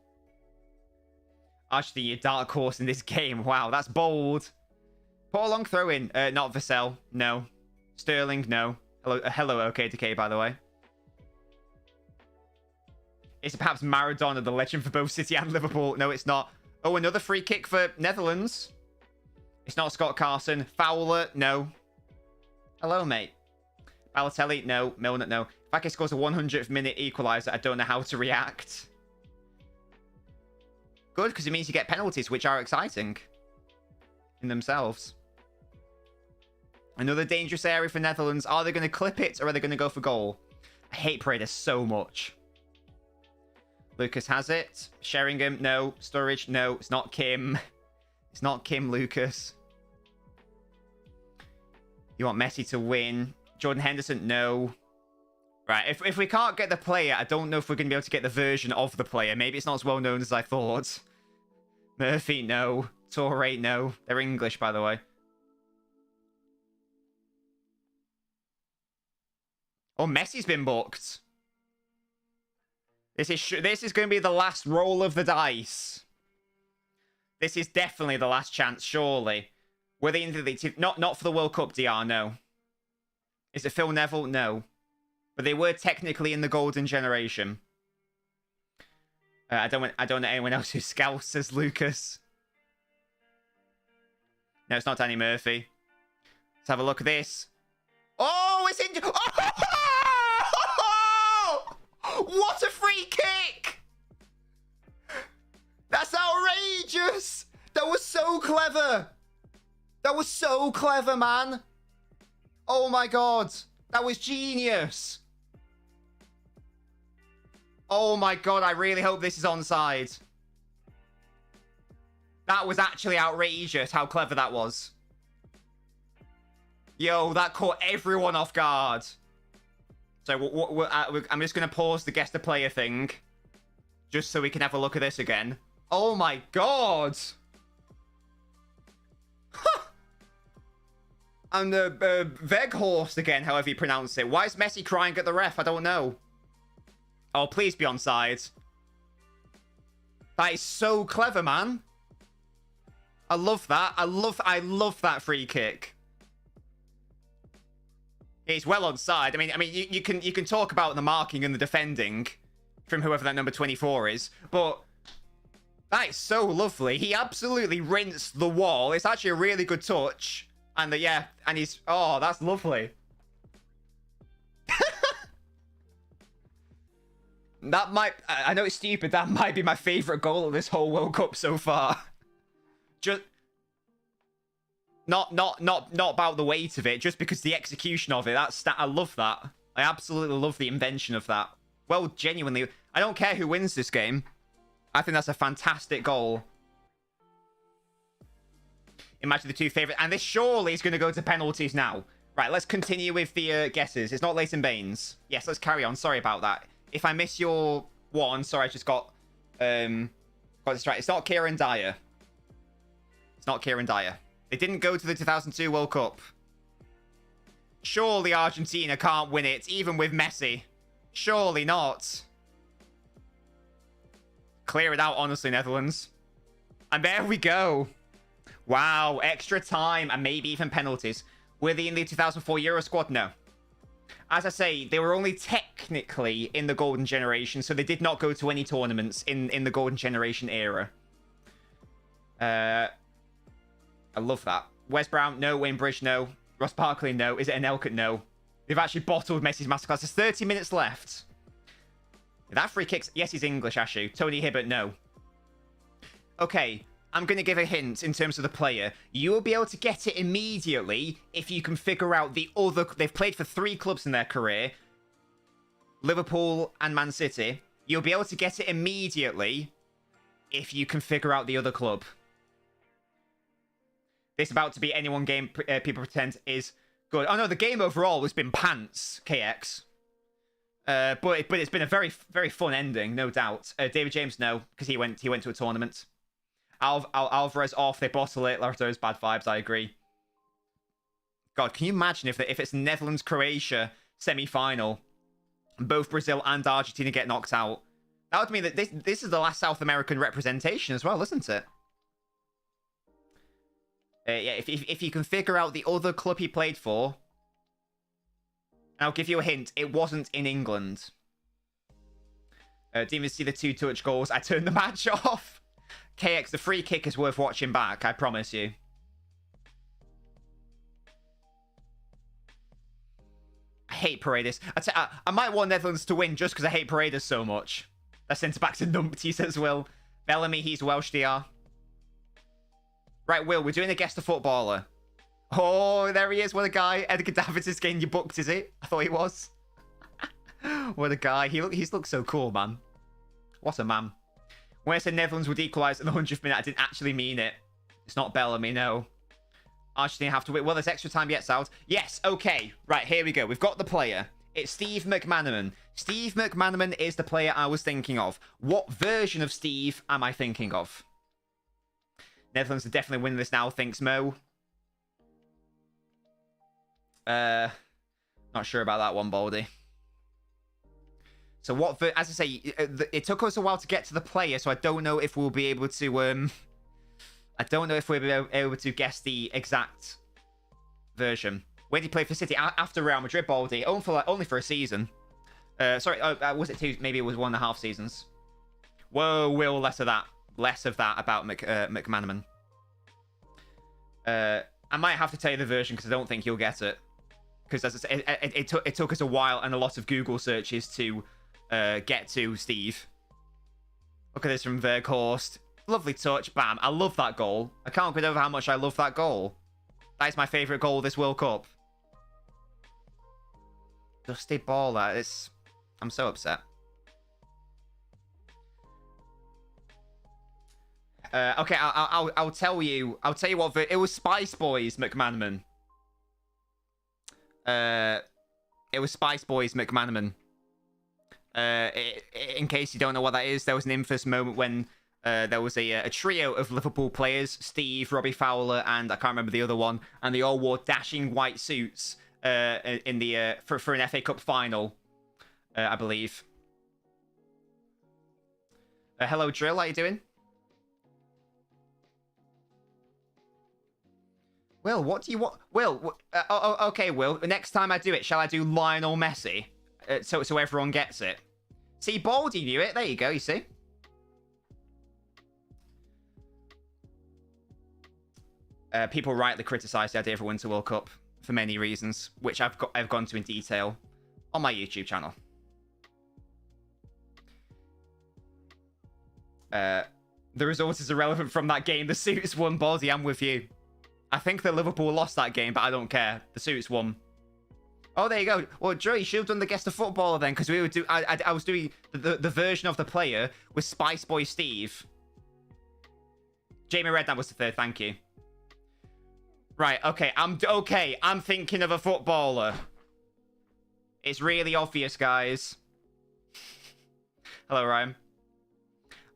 Actually, your dark horse in this game. Wow, that's bold. Put a long throw in. Not Vassell. No. Sterling, no. Hello, OK Decay, by the way. Is it perhaps Maradona, the legend for both City and Liverpool? No, it's not. Oh, another free kick for Netherlands. It's not Scott Carson. Fowler, no. Hello, mate. Balotelli, no. Milner, no. If Ake scores a 100th minute equaliser, I don't know how to react. Good, because it means you get penalties, which are exciting in themselves. Another dangerous area for Netherlands. Are they going to clip it, or are they going to go for goal? I hate Prada so much. Lucas has it. Sheringham, no. Sturridge, no. It's not Kim. It's not Kim, Lucas. You want Messi to win. Jordan Henderson, no. Right, if we can't get the player, I don't know if we're going to be able to get the version of the player. Maybe it's not as well known as I thought. Murphy, no. Torre, no. They're English, by the way. Oh, Messi's been booked. This is going to be the last roll of the dice. This is definitely the last chance, surely. Were they in the not for the World Cup, DR, no. Is it Phil Neville? No. But they were technically in the golden generation. I don't know anyone else who scouts as Lucas. No, it's not Danny Murphy. Let's have a look at this. Oh, it's in. Oh! What a free kick! That's outrageous! That was so clever! That was so clever, man! Oh my god! That was genius! Oh my god, I really hope this is onside. That was actually outrageous how clever that was. Yo, that caught everyone off guard. So I'm just going to pause the guess the player thing. Just so we can have a look at this again. Oh my god! And the Veghorst again, however you pronounce it. Why is Messi crying at the ref? I don't know. Oh, please be onside. That is so clever, man. I love that. I love that free kick. It's well onside. I mean, you can talk about the marking and the defending from whoever that number 24 is, but that is so lovely. He absolutely rinsed the wall. It's actually a really good touch, and he's that's lovely. That might, I know it's stupid, that might be my favorite goal of this whole World Cup so far. Just not about the weight of it, just because the execution of it. I love that. I absolutely love the invention of that. Well, genuinely, I don't care who wins this game. I think that's a fantastic goal. Imagine the two favorite, and this surely is going to go to penalties now. Right, let's continue with the guesses. It's not Leighton Baines. Yes, let's carry on. Sorry about that. If I miss your one, sorry, I just got distracted. It's not Kieran Dyer. It's not Kieran Dyer. They didn't go to the 2002 World Cup. Surely Argentina can't win it, even with Messi. Surely not. Clear it out, honestly, Netherlands. And there we go. Wow, extra time and maybe even penalties. Were they in the 2004 Euro squad? No. As I say, they were only technically in the Golden Generation, so they did not go to any tournaments in the Golden Generation era. I love that. Wes Brown, no. Wayne Bridge, no. Ross Barkley, no. Is it Anelka? No. They've actually bottled Messi's masterclass. There's 30 minutes left. That free kick's... Yes, he's English, Ashu. Tony Hibbert, no. Okay, I'm going to give a hint in terms of the player. You will be able to get it immediately if you can figure out the other... They've played for 3 clubs in their career. Liverpool and Man City. You'll be able to get it immediately if you can figure out the other club. This about to be anyone game people pretend is Good. Oh no, the game overall has been pants, KX. But it's been a very, very fun ending, no doubt. David James, no, because he went to a tournament. Alvarez off, they bottle it. Larto's bad vibes, I agree. God, can you imagine if it's Netherlands-Croatia semi-final, both Brazil and Argentina get knocked out? That would mean that this is the last South American representation as well, isn't it? Yeah, if you can figure out the other club he played for, I'll give you a hint. It wasn't in England. Didn't even see the 2-touch goals. I turned the match off. KX, the free kick is worth watching back, I promise you. I hate Paredes. I might want Netherlands to win just because I hate Paredes so much. That centre-back's a numpty, says Will. Bellamy, he's Welsh, DR. Right, Will, we're doing a guess the footballer. Oh, there he is. What a guy. Edgar Davids is getting you booked, is it? I thought he was. What a guy. He's looked so cool, man. What a man. When I said Netherlands would equalise in the 100th minute, I didn't actually mean it. It's not Bellamy, no. Argentina have to win. Well, there's extra time yet, South. Yes, okay. Right, here we go. We've got the player. It's Steve McManaman. Steve McManaman is the player I was thinking of. What version of Steve am I thinking of? Netherlands are definitely winning this now, thinks Mo. Not sure about that one, Baldy. So what, as I say, it took us a while to get to the player, so I don't know if we'll be able to, I don't know if we'll be able to guess the exact version. When did he play for City? After Real Madrid, Baldy. Only for a season. Sorry, was it 2? Maybe it was 1.5 seasons. Whoa, Will, less of that. Less of that about McManaman. I might have to tell you the version because I don't think you'll get it. Because as I say, it took us a while and a lot of Google searches to get to Steve. Look at this from Verkhorst. Lovely touch. Bam. I love that goal. I can't get over how much I love that goal. That is my favourite goal of this World Cup. Dusty ball, that is... I'm so upset. Okay, I'll tell you. I'll tell you what. It was Spice Boys McManaman. It was Spice Boys McManaman. In case you don't know what that is, there was an infamous moment when there was a trio of Liverpool players: Steve, Robbie Fowler, and I can't remember the other one, and they all wore dashing white suits in the for an FA Cup final, I believe. Hello, Drill. How you doing? Will, what do you want? Will, okay, Will. Next time I do it, shall I do Lionel Messi? So everyone gets it. See, Baldy knew it. There you go, you see. People rightly criticise the idea of a Winter World Cup for many reasons, which I've gone to in detail on my YouTube channel. The result is irrelevant from that game. The suits won, Baldy. I'm with you. I think that Liverpool lost that game, but I don't care. The suits won. Oh, there you go. Well, Joe, you should have done the guess the footballer then, because we would do. I was doing the version of the player with Spice Boy Steve. Jamie Redknapp was the third. Thank you. Right. Okay. I'm thinking of a footballer. It's really obvious, guys. Hello, Ryan.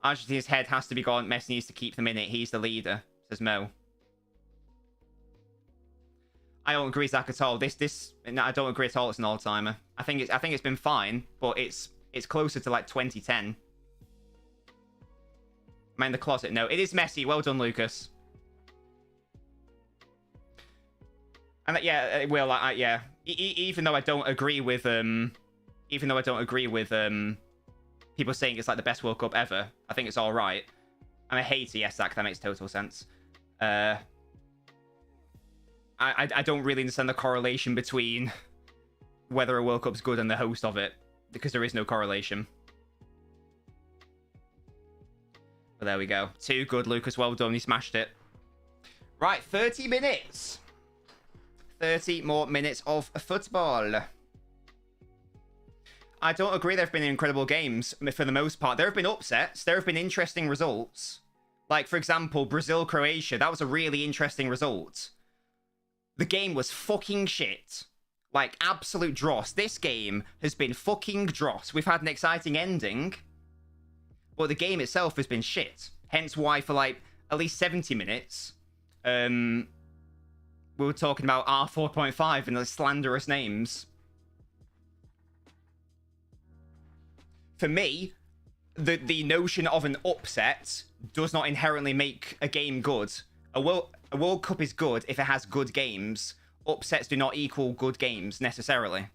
Argentina's head has to be gone. Messi needs to keep them in it. He's the leader, says Mo. I don't agree, Zach, at all. No, I don't agree at all. It's an all-timer. I think it's been fine, but it's closer to like 2010. Am I in the closet? No, it is Messi. Well done, Lucas. And yeah, it will. Yeah. Even though I don't agree with people saying it's like the best World Cup ever, I think it's all right. I'm a hater. Yes, Zach, that makes total sense. I don't really understand the correlation between whether a World Cup's good and the host of it, because there is no correlation. But there we go. Too good, Lucas. Well done. You smashed it. Right, 30 minutes. 30 more minutes of football. I don't agree there have been incredible games for the most part. There have been upsets. There have been interesting results. Like, for example, Brazil-Croatia. That was a really interesting result. the game was fucking shit. Like, absolute dross. This game has been fucking dross. We've had an exciting ending, but the game itself has been shit. Hence why for, like, at least 70 minutes, we were talking about R4.5 and the slanderous names. For me, the notion of an upset does not inherently make a game good. A World Cup is good if it has good games. Upsets do not equal good games, necessarily.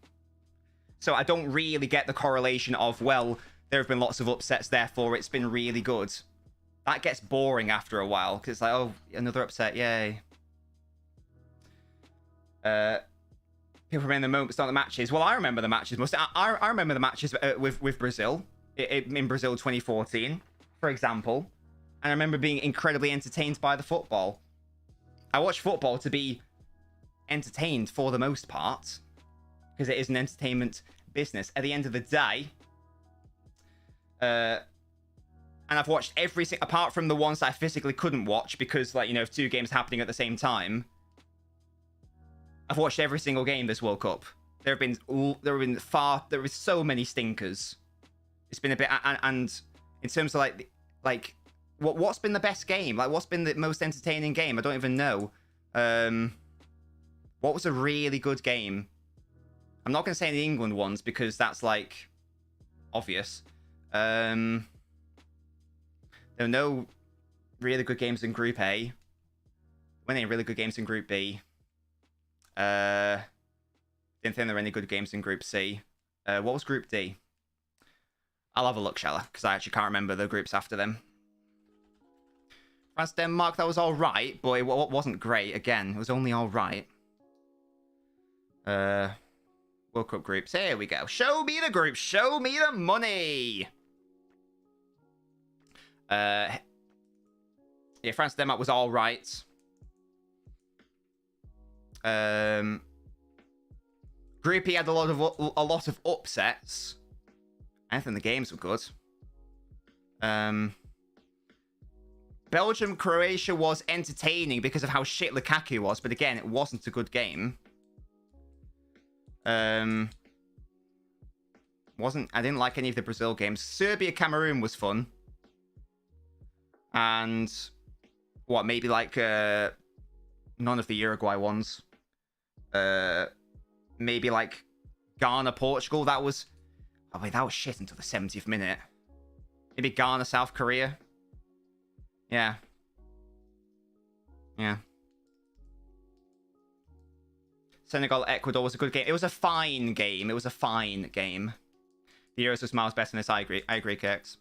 So I don't really get the correlation of, well, there have been lots of upsets, therefore it's been really good. That gets boring after a while, because it's like, oh, another upset, yay. People remember the moments, not the matches. Well, I remember the matches. I remember the matches with Brazil, in Brazil 2014, for example. And I remember being incredibly entertained by the football. I watch football to be entertained for the most part, because it is an entertainment business. At the end of the day, and I've watched every single, apart from the ones that I physically couldn't watch because, like, you know, of 2 games happening at the same time. I've watched every single game this World Cup. There have been so many stinkers. It's been a bit, and in terms of like what's been the best game? Like, what's been the most entertaining game? I don't even know. What was a really good game? I'm not going to say the England ones because that's, like, obvious. There were no really good games in Group A. Weren't any really good games in Group B. Didn't think there were any good games in Group C. What was Group D? I'll have a look, shall I? Because I actually can't remember the groups after them. France, Denmark, that was alright, but it wasn't great. Again, it was only alright. World Cup groups. Here we go. Show me the groups. Show me the money. Yeah, France, Denmark was alright. Group E had a lot of upsets. I think the games were good. Belgium, Croatia was entertaining because of how shit Lukaku was, but again, it wasn't a good game. I didn't like any of the Brazil games. Serbia, Cameroon was fun. And what, maybe like none of the Uruguay ones. Maybe like Ghana, Portugal. That was, oh wait, that was shit until the 70th minute. Maybe Ghana, South Korea. Yeah. Yeah. Senegal, Ecuador was a good game. It was a fine game. It was a fine game. The Euros was miles better than this. I agree, Kirks.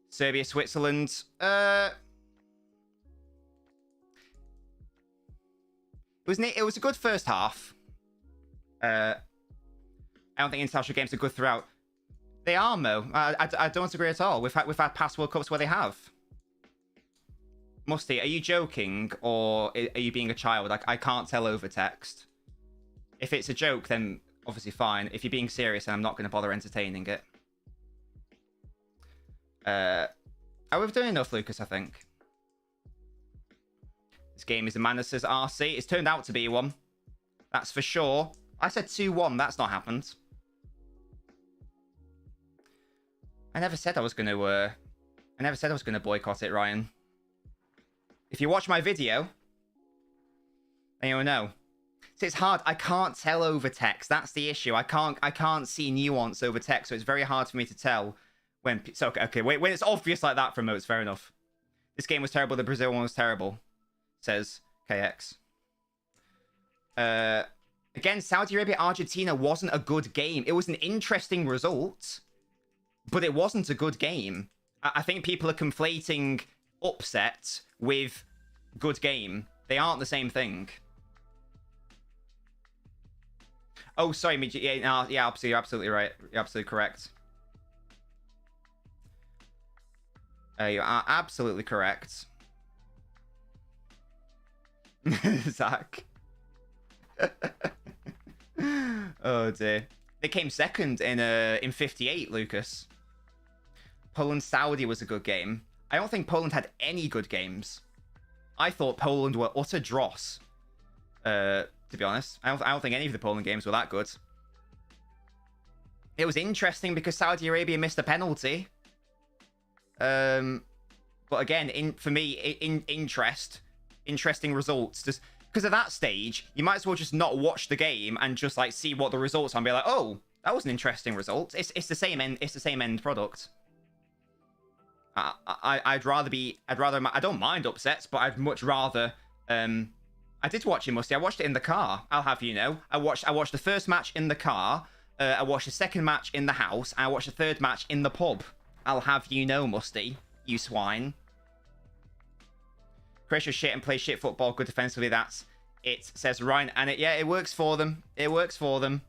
Serbia, Switzerland. It was a good first half. I don't think international games are good throughout. They are, Mo. I don't agree at all. We've had past World Cups where they have. Musty, are you joking or are you being a child? Like, I can't tell over text. If it's a joke, then obviously fine. If you're being serious, then I'm not going to bother entertaining it. We've done enough, Lucas, I think. This game is a Manus' RC. It's turned out to be one. That's for sure. I said 2-1. That's not happened. I never said I was going to boycott it, Ryan. If you watch my video, then you'll know. See, it's hard. I can't tell over text. That's the issue. I can't see nuance over text, so it's very hard for me to tell when. So okay, wait, when it's obvious like that from Mo, it's fair enough. This game was terrible. The Brazil one was terrible, says KX. Again, Saudi Arabia, Argentina wasn't a good game. It was an interesting result, but it wasn't a good game. I think people are conflating upset with good game. They aren't the same thing. Oh, sorry, yeah, you're absolutely right. You're absolutely correct. You are absolutely correct. Zach. Oh dear. They came second in 58, Lucas. Poland Saudi was a good game. I don't think Poland had any good games. I thought Poland were utter dross. To be honest, I don't think any of the Poland games were that good. It was interesting because Saudi Arabia missed a penalty. But again, for me, interesting results. Just because at that stage, you might as well just not watch the game and just like see what the results are and be like, oh, that was an interesting result. It's the same end. It's the same end product. I don't mind upsets, but I'd much rather. I did watch it, Musty. I watched it in the car. I'll have you know. I watched the first match in the car. I watched the second match in the house. And I watched the third match in the pub. I'll have you know, Musty. You swine. Croatia shit and play shit football. Good defensively. That's it. Says Ryan. And it works for them. It works for them.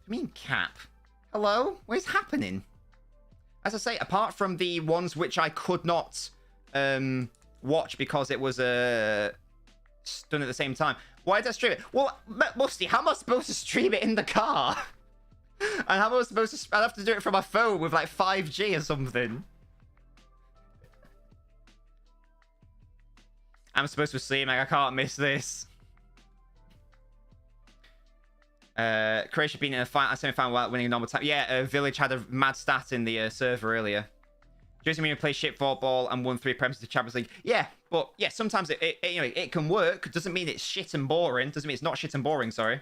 What do you mean cap? Hello? What is happening? As I say, apart from the ones which I could not watch because it was done at the same time. Why did I stream it? Well, Musty, how am I supposed to stream it in the car? And how am I supposed to... I'd have to do it from my phone with like 5G or something. I'm supposed to stream, like, I can't miss this. Croatia being in a semi-final without winning a normal time. Yeah, Village had a mad stat in the server earlier. Jersey Mourinho plays shit football and won 3 Premiers to Champions League. Yeah, but yeah, sometimes it can work. Doesn't mean it's shit and boring. Doesn't mean it's not shit and boring. Sorry.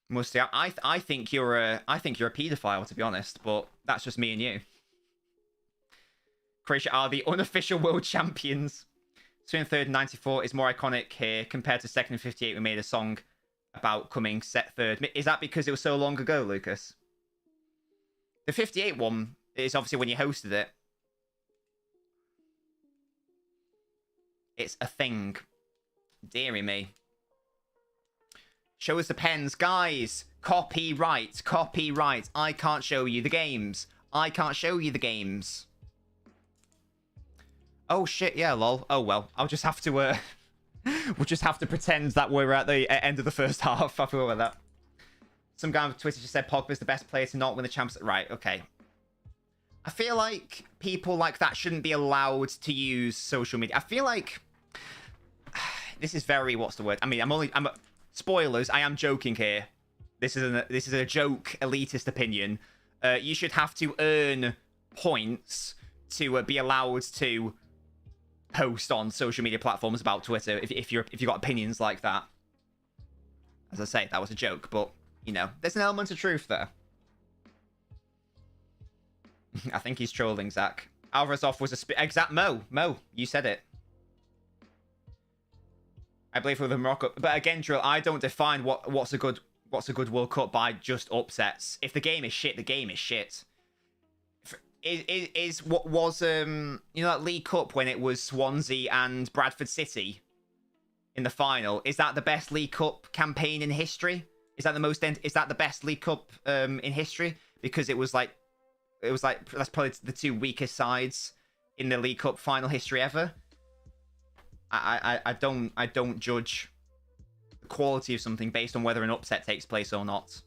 Musty, I think you're a paedophile, to be honest, but that's just me and you. Croatia are the unofficial world champions. Swing third in 94 is more iconic here compared to second in 58. We made a song about coming set third. Is that because it was so long ago, Lucas? The 58 one is obviously when you hosted it. It's a thing. Deary me. Show us the pens. Guys, copyright. Copyright. I can't show you the games. I can't show you the games. Oh, shit. Yeah, lol. Oh, well. I'll just have to... we'll just have to pretend that we're at the end of the first half. I feel like that. Some guy on Twitter just said Pogba's the best player to not win the Champions League. Right, okay. I feel like people like that shouldn't be allowed to use social media. I feel like... This is very... What's the word? I mean, spoilers, I am joking here. This is a joke, elitist opinion. You should have to earn points to be allowed to post on social media platforms about Twitter if you've got opinions like that. As I say, that was a joke, but you know, there's an element of truth there. I think he's trolling, Zach. Alvarez was a exact Mo, you said it. I believe with the Morocco, but again, Drill, I don't define what's a good World Cup by just upsets. If the game is shit, the game is shit. Is what was you know, that League Cup when it was Swansea and Bradford City in the final? Is that the best League Cup campaign in history? Is that the best League Cup in history? Because it was like that's probably the 2 weakest sides in the League Cup final history ever. I don't judge the quality of something based on whether an upset takes place or not.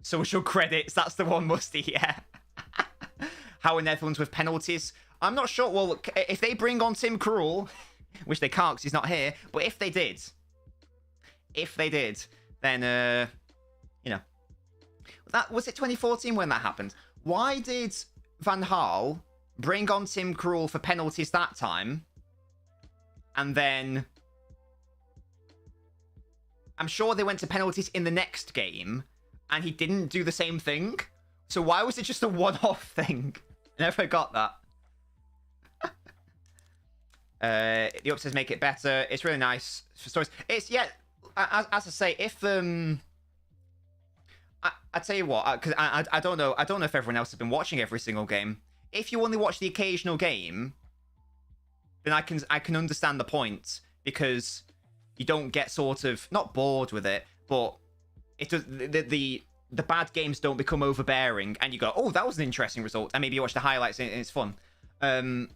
Social credits, that's the one, Musty, yeah. How are Netherlands with penalties? I'm not sure. Well, if they bring on Tim Krul, which they can't because he's not here, but if they did, then, you know. That was it 2014 when that happened? Why did Van Gaal bring on Tim Krul for penalties that time? And then I'm sure they went to penalties in the next game and he didn't do the same thing. So why was it just a one-off thing? I never got that. The upsets make it better. It's really nice for stories. It's, yeah, as I say, if I tell you what, because I don't know if everyone else has been watching every single game. If you only watch the occasional game, then I can understand the point, because you don't get sort of not bored with it, but it does, the bad games don't become overbearing, and you go, oh, that was an interesting result, and maybe you watch the highlights and it's fun. But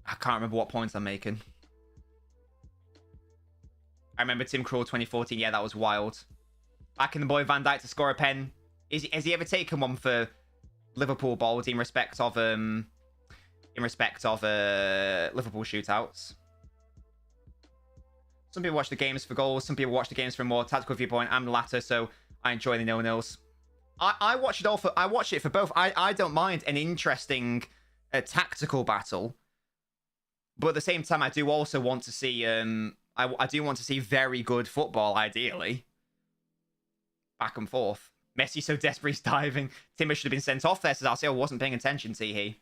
I can't remember what points I'm making. I remember Tim Krul 2014. Yeah, that was wild. Backing the boy Van Dijk to score a pen Has he ever taken one for Liverpool Baldy in respect of Liverpool shootouts? Some people watch the games for goals. Some people watch the games from a more tactical viewpoint. I'm the latter, so I enjoy the 0-0s. I watch it all for. I watch it for both. I don't mind an interesting tactical battle, but at the same time, I do also want to see. I do want to see very good football, ideally. Back and forth. Messi so desperate he's diving. Timber should have been sent off there, says Arceo. Wasn't paying attention, he.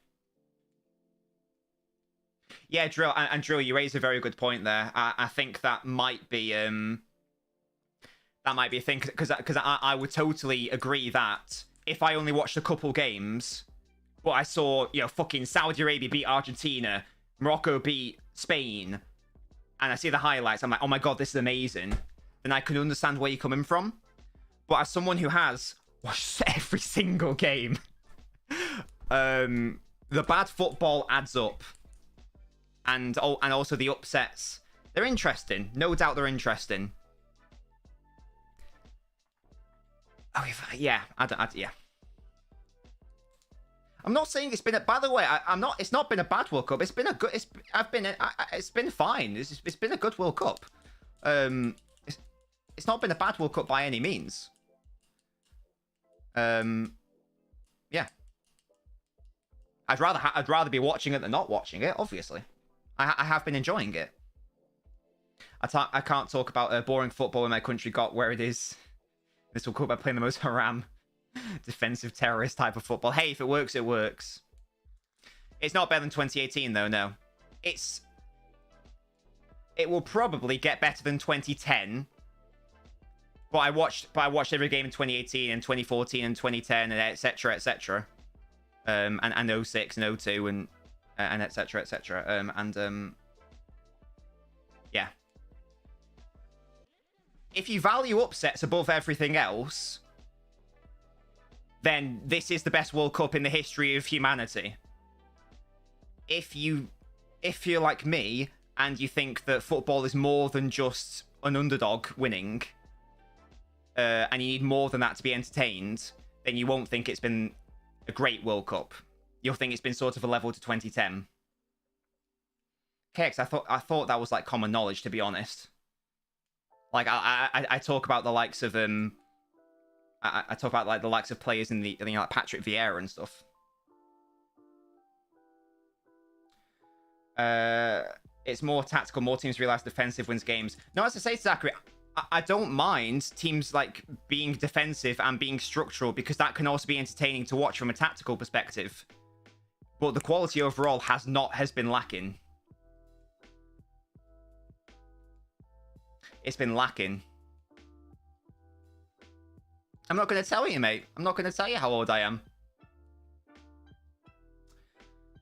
Yeah, Drill, and Drill, you raise a very good point there. I think that might be a thing, because I would totally agree that if I only watched a couple games, but I saw, fucking Saudi Arabia beat Argentina, Morocco beat Spain, and I see the highlights, I'm like, oh my god, this is amazing, then I can understand where you're coming from. But as someone who has watched every single game, the bad football adds up. And also the upsets. They're interesting. No doubt they're interesting. Oh, yeah. Yeah. I'm not saying it's been a... By the way, I'm not... It's not been a bad World Cup. It's been a good... It's been fine. It's been a good World Cup. It's not been a bad World Cup by any means. Yeah. I'd rather be watching it than not watching it, obviously. I have been enjoying it. I can't talk about boring football in my country got where it is. This will come by playing the most haram, defensive terrorist type of football. Hey, if it works, it works. It's not better than 2018 though. No, it will probably get better than 2010. But I watched every game in 2018 and 2014 and 2010 and etc. etc. And 06 and 02 and etc. etc. Yeah. If you value upsets above everything else, then this is the best World Cup in the history of humanity. If you're like me and you think that football is more than just an underdog winning, and you need more than that to be entertained, then you won't think it's been a great World Cup. You'll think it's been sort of a level to 2010. KX, I thought that was like common knowledge, to be honest. Like I talk about the likes of I talk about like the likes of players in the like Patrick Vieira and stuff. It's more tactical. More teams realize defensive wins games. No, as I say, Zachary, I don't mind teams like being defensive and being structural, because that can also be entertaining to watch from a tactical perspective. But the quality overall has been lacking. It's been lacking. I'm not going to tell you, mate. I'm not going to tell you how old I am.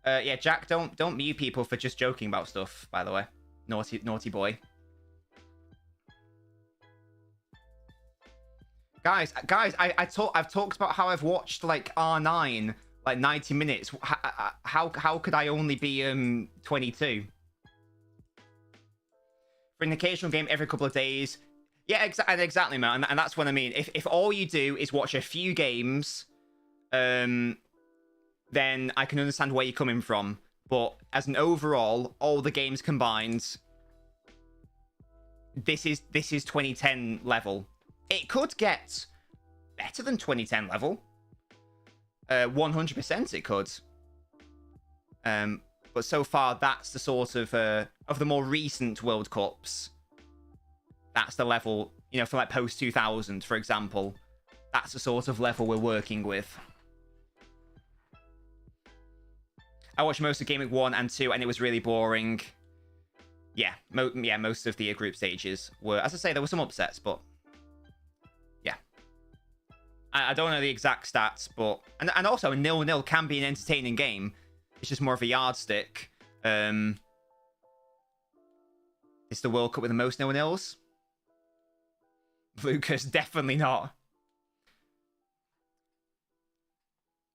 Yeah, Jack, don't mute people for just joking about stuff, by the way. Naughty boy. Guys, I've talked about how I've watched like R9 like 90 minutes. How could I only be 22? For an occasional game every couple of days. Yeah, exactly, man. And that's what I mean. If all you do is watch a few games, then I can understand where you're coming from. But as an overall, all the games combined, this is 2010 level. It could get better than 2010 level. 100% it could. But so far, that's the sort of the more recent World Cups. That's the level, for like post 2000, for example. That's the sort of level we're working with. I watched most of Game Week 1 and 2, and it was really boring. Yeah, most of the group stages were, as I say, there were some upsets, but yeah. I don't know the exact stats, but and also 0-0 can be an entertaining game. It's just more of a yardstick. It's the World Cup with the most 0-0s. Lucas, definitely not.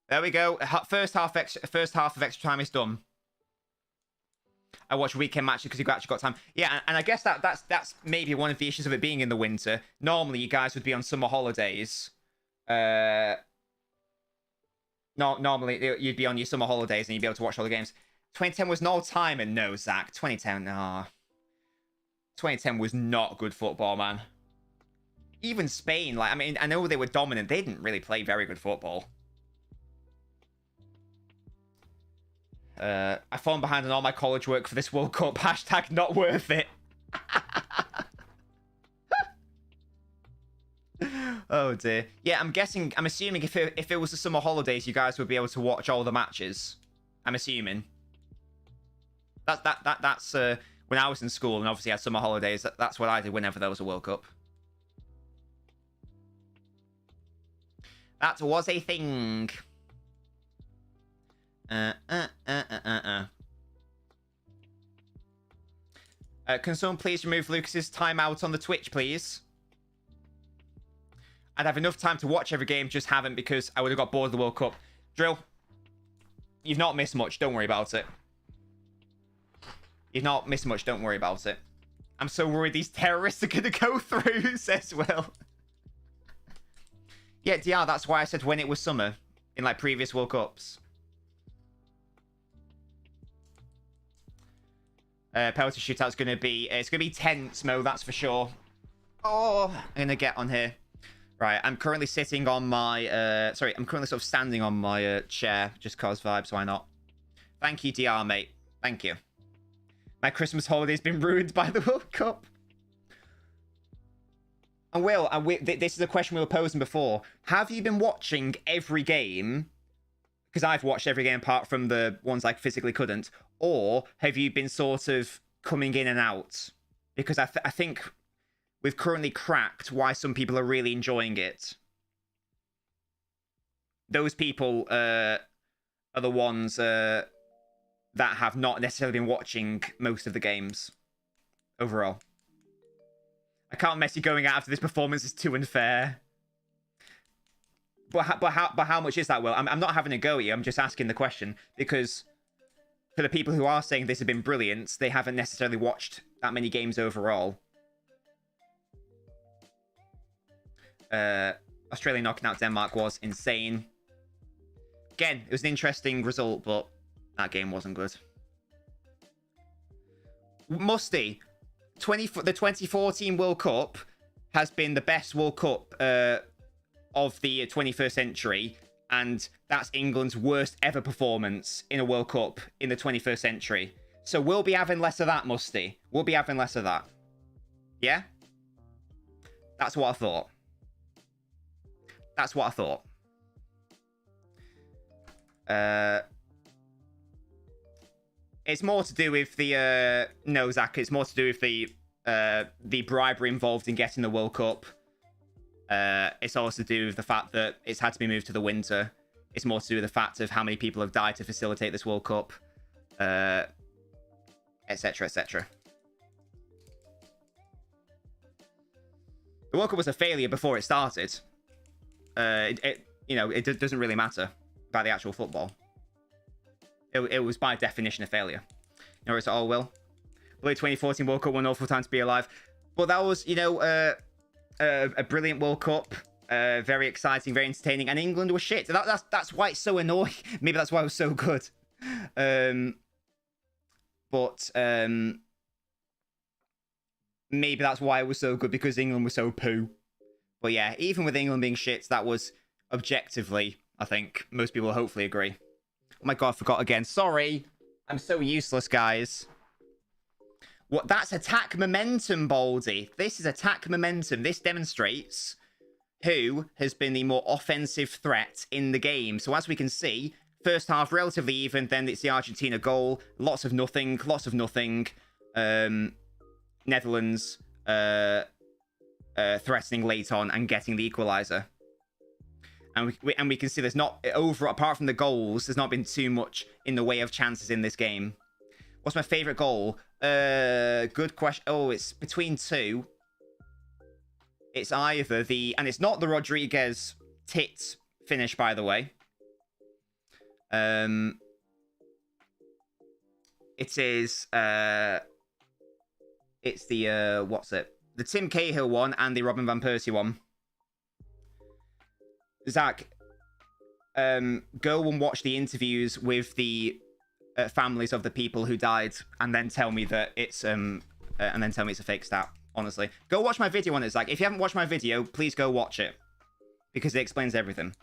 There we go. First half of extra time is done. I watch weekend matches because you've actually got time. Yeah, and I guess that's maybe one of the issues of it being in the winter. Normally, you guys would be on summer holidays. Normally you'd be on your summer holidays and you'd be able to watch all the games. 2010 was no time, and no, Zach. 2010, nah. 2010 was not good football, man. Even Spain, like, I mean, I know they were dominant. They didn't really play very good football. I've fallen behind on all my college work for this World Cup. Hashtag not worth it. Oh dear. Yeah, I'm assuming if it was the summer holidays, you guys would be able to watch all the matches. I'm assuming. That's when I was in school and obviously had summer holidays. That's what I did whenever there was a World Cup. That was a thing. Can someone please remove Lucas's timeout on the Twitch, please? I'd have enough time to watch every game, just haven't because I would have got bored of the World Cup. Drill, you've not missed much. Don't worry about it. You've not missed much. Don't worry about it. I'm so worried these terrorists are going to go through, says Will. Yeah, DR, that's why I said when it was summer in like previous World Cups. Penalty shootout's going to be... it's going to be tense, Mo, that's for sure. Oh, I'm going to get on here. Right, I'm currently sitting on my... sorry, I'm currently sort of standing on my chair, just cause vibes, why not? Thank you, DR, mate. Thank you. My Christmas holiday's been ruined by the World Cup. And Will, this is a question we were posing before. Have you been watching every game? Because I've watched every game apart from the ones I physically couldn't. Or have you been sort of coming in and out? Because I think we've currently cracked why some people are really enjoying it. Those people are the ones that have not necessarily been watching most of the games overall. I can't Messi going out after this performance is too unfair. But how much is that, Will? I'm not having a go at you. I'm just asking the question because for the people who are saying this has been brilliant, they haven't necessarily watched that many games overall. Australia knocking out Denmark was insane. Again, it was an interesting result, but that game wasn't good. Musty, the 2014 World Cup has been the best World Cup of the 21st century, and that's England's worst ever performance in a World Cup in the 21st century. So we'll be having less of that, Musty. We'll be having less of that. Yeah? That's what I thought. That's what I thought. It's more to do with the no, Zach. It's more to do with the bribery involved in getting the World Cup. It's also to do with the fact that it's had to be moved to the winter. It's more to do with the fact of how many people have died to facilitate this World Cup, etc., etc. The World Cup was a failure before it started. It doesn't really matter about the actual football. It was by definition a failure. You know, it's all Will. The 2014 World Cup, one awful time to be alive. But that was, a brilliant World Cup. Very exciting, very entertaining. And England was shit. That's why it's so annoying. Maybe that's why it was so good. Maybe that's why it was so good, because England was so poo. But yeah, even with England being shit, that was objectively, I think, most people will hopefully agree. Oh my god, I forgot again. Sorry. I'm so useless, guys. What? That's attack momentum, Baldy. This is attack momentum. This demonstrates who has been the more offensive threat in the game. So as we can see, first half relatively even, then it's the Argentina goal. Lots of nothing. Netherlands threatening late on and getting the equaliser. And we can see there's not, apart from the goals, there's not been too much in the way of chances in this game. What's my favourite goal? Good question. Oh, it's between two. It's either and it's not the Rodriguez tit finish, by the way. It is, it's the, the Tim Cahill one and the Robin Van Persie one. Zach, go and watch the interviews with the families of the people who died, and then tell me that it's a fake stat. Honestly, go watch my video on it, Zach. If you haven't watched my video, please go watch it because it explains everything.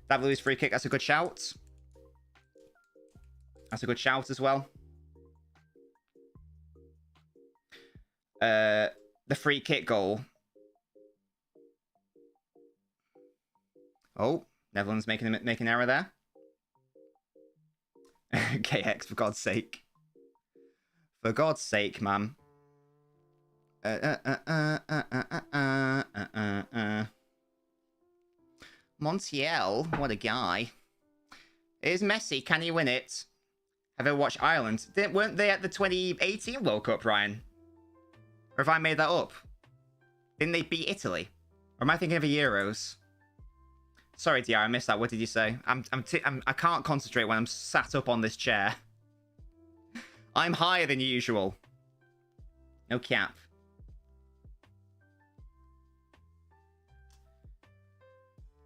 That Louis free kick. That's a good shout. That's a good shout as well. The free kick goal. Oh, Netherlands making an error there. KX, for God's sake. For God's sake, man. Montiel, what a guy. Here's Messi, can he win it? Have you ever watched Ireland? Weren't they at the 2018 World Cup, Ryan? Or have I made that up? Didn't they beat Italy? Or am I thinking of the Euros? Sorry, DR, I missed that. What did you say? I can't concentrate when I'm sat up on this chair. I'm higher than usual. No cap.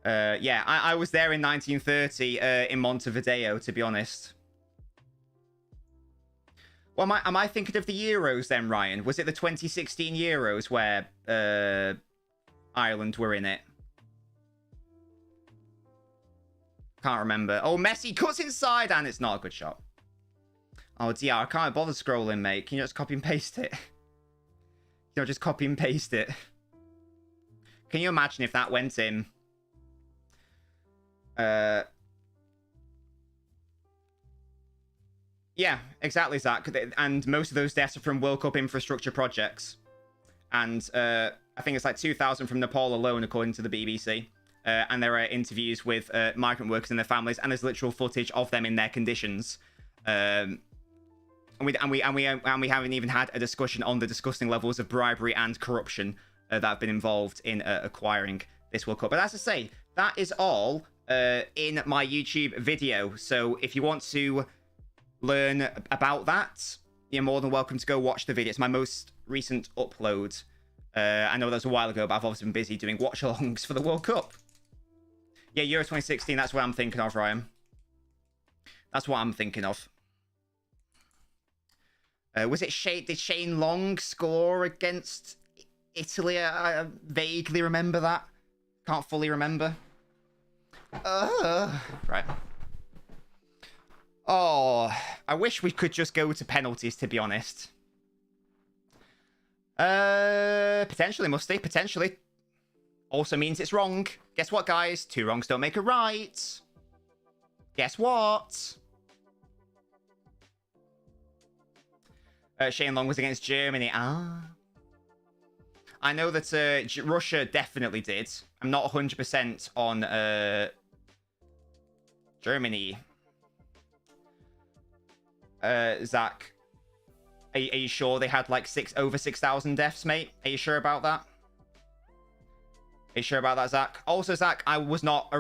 Yeah, I was there in 1930 in Montevideo, to be honest. Well, am I thinking of the Euros then, Ryan? Was it the 2016 Euros where Ireland were in it? Can't remember. Oh, Messi cuts inside, and it's not a good shot. Oh, DR, I can't bother scrolling, mate. Can you just copy and paste it? You know, just copy and paste it. Can you imagine if that went in? Yeah, exactly, Zach. And most of those deaths are from World Cup infrastructure projects. And I think it's like 2,000 from Nepal alone, according to the BBC. And there are interviews with migrant workers and their families, and there's literal footage of them in their conditions. And we haven't even had a discussion on the disgusting levels of bribery and corruption that have been involved in acquiring this World Cup. But as I say, that is all in my YouTube video. So if you want to learn about that, you're more than welcome to go watch the video. It's my most recent upload. I know that was a while ago, but I've obviously been busy doing watch-alongs for the World Cup. Yeah, Euro 2016, that's what I'm thinking of, Ryan. That's what I'm thinking of. Was it did Shane Long score against Italy? I vaguely remember that. Can't fully remember. Right. Oh, I wish we could just go to penalties, to be honest. Potentially, Musty. Potentially. Also means it's wrong. Guess what, guys? 2 wrongs don't make a right. Guess what? Shane Long was against Germany. Ah. I know that Russia definitely did. I'm not 100% on Germany. Zach, are you sure they had like over 6,000 deaths, mate? Are you sure about that? Are you sure about that, Zach? Also, Zach, I was not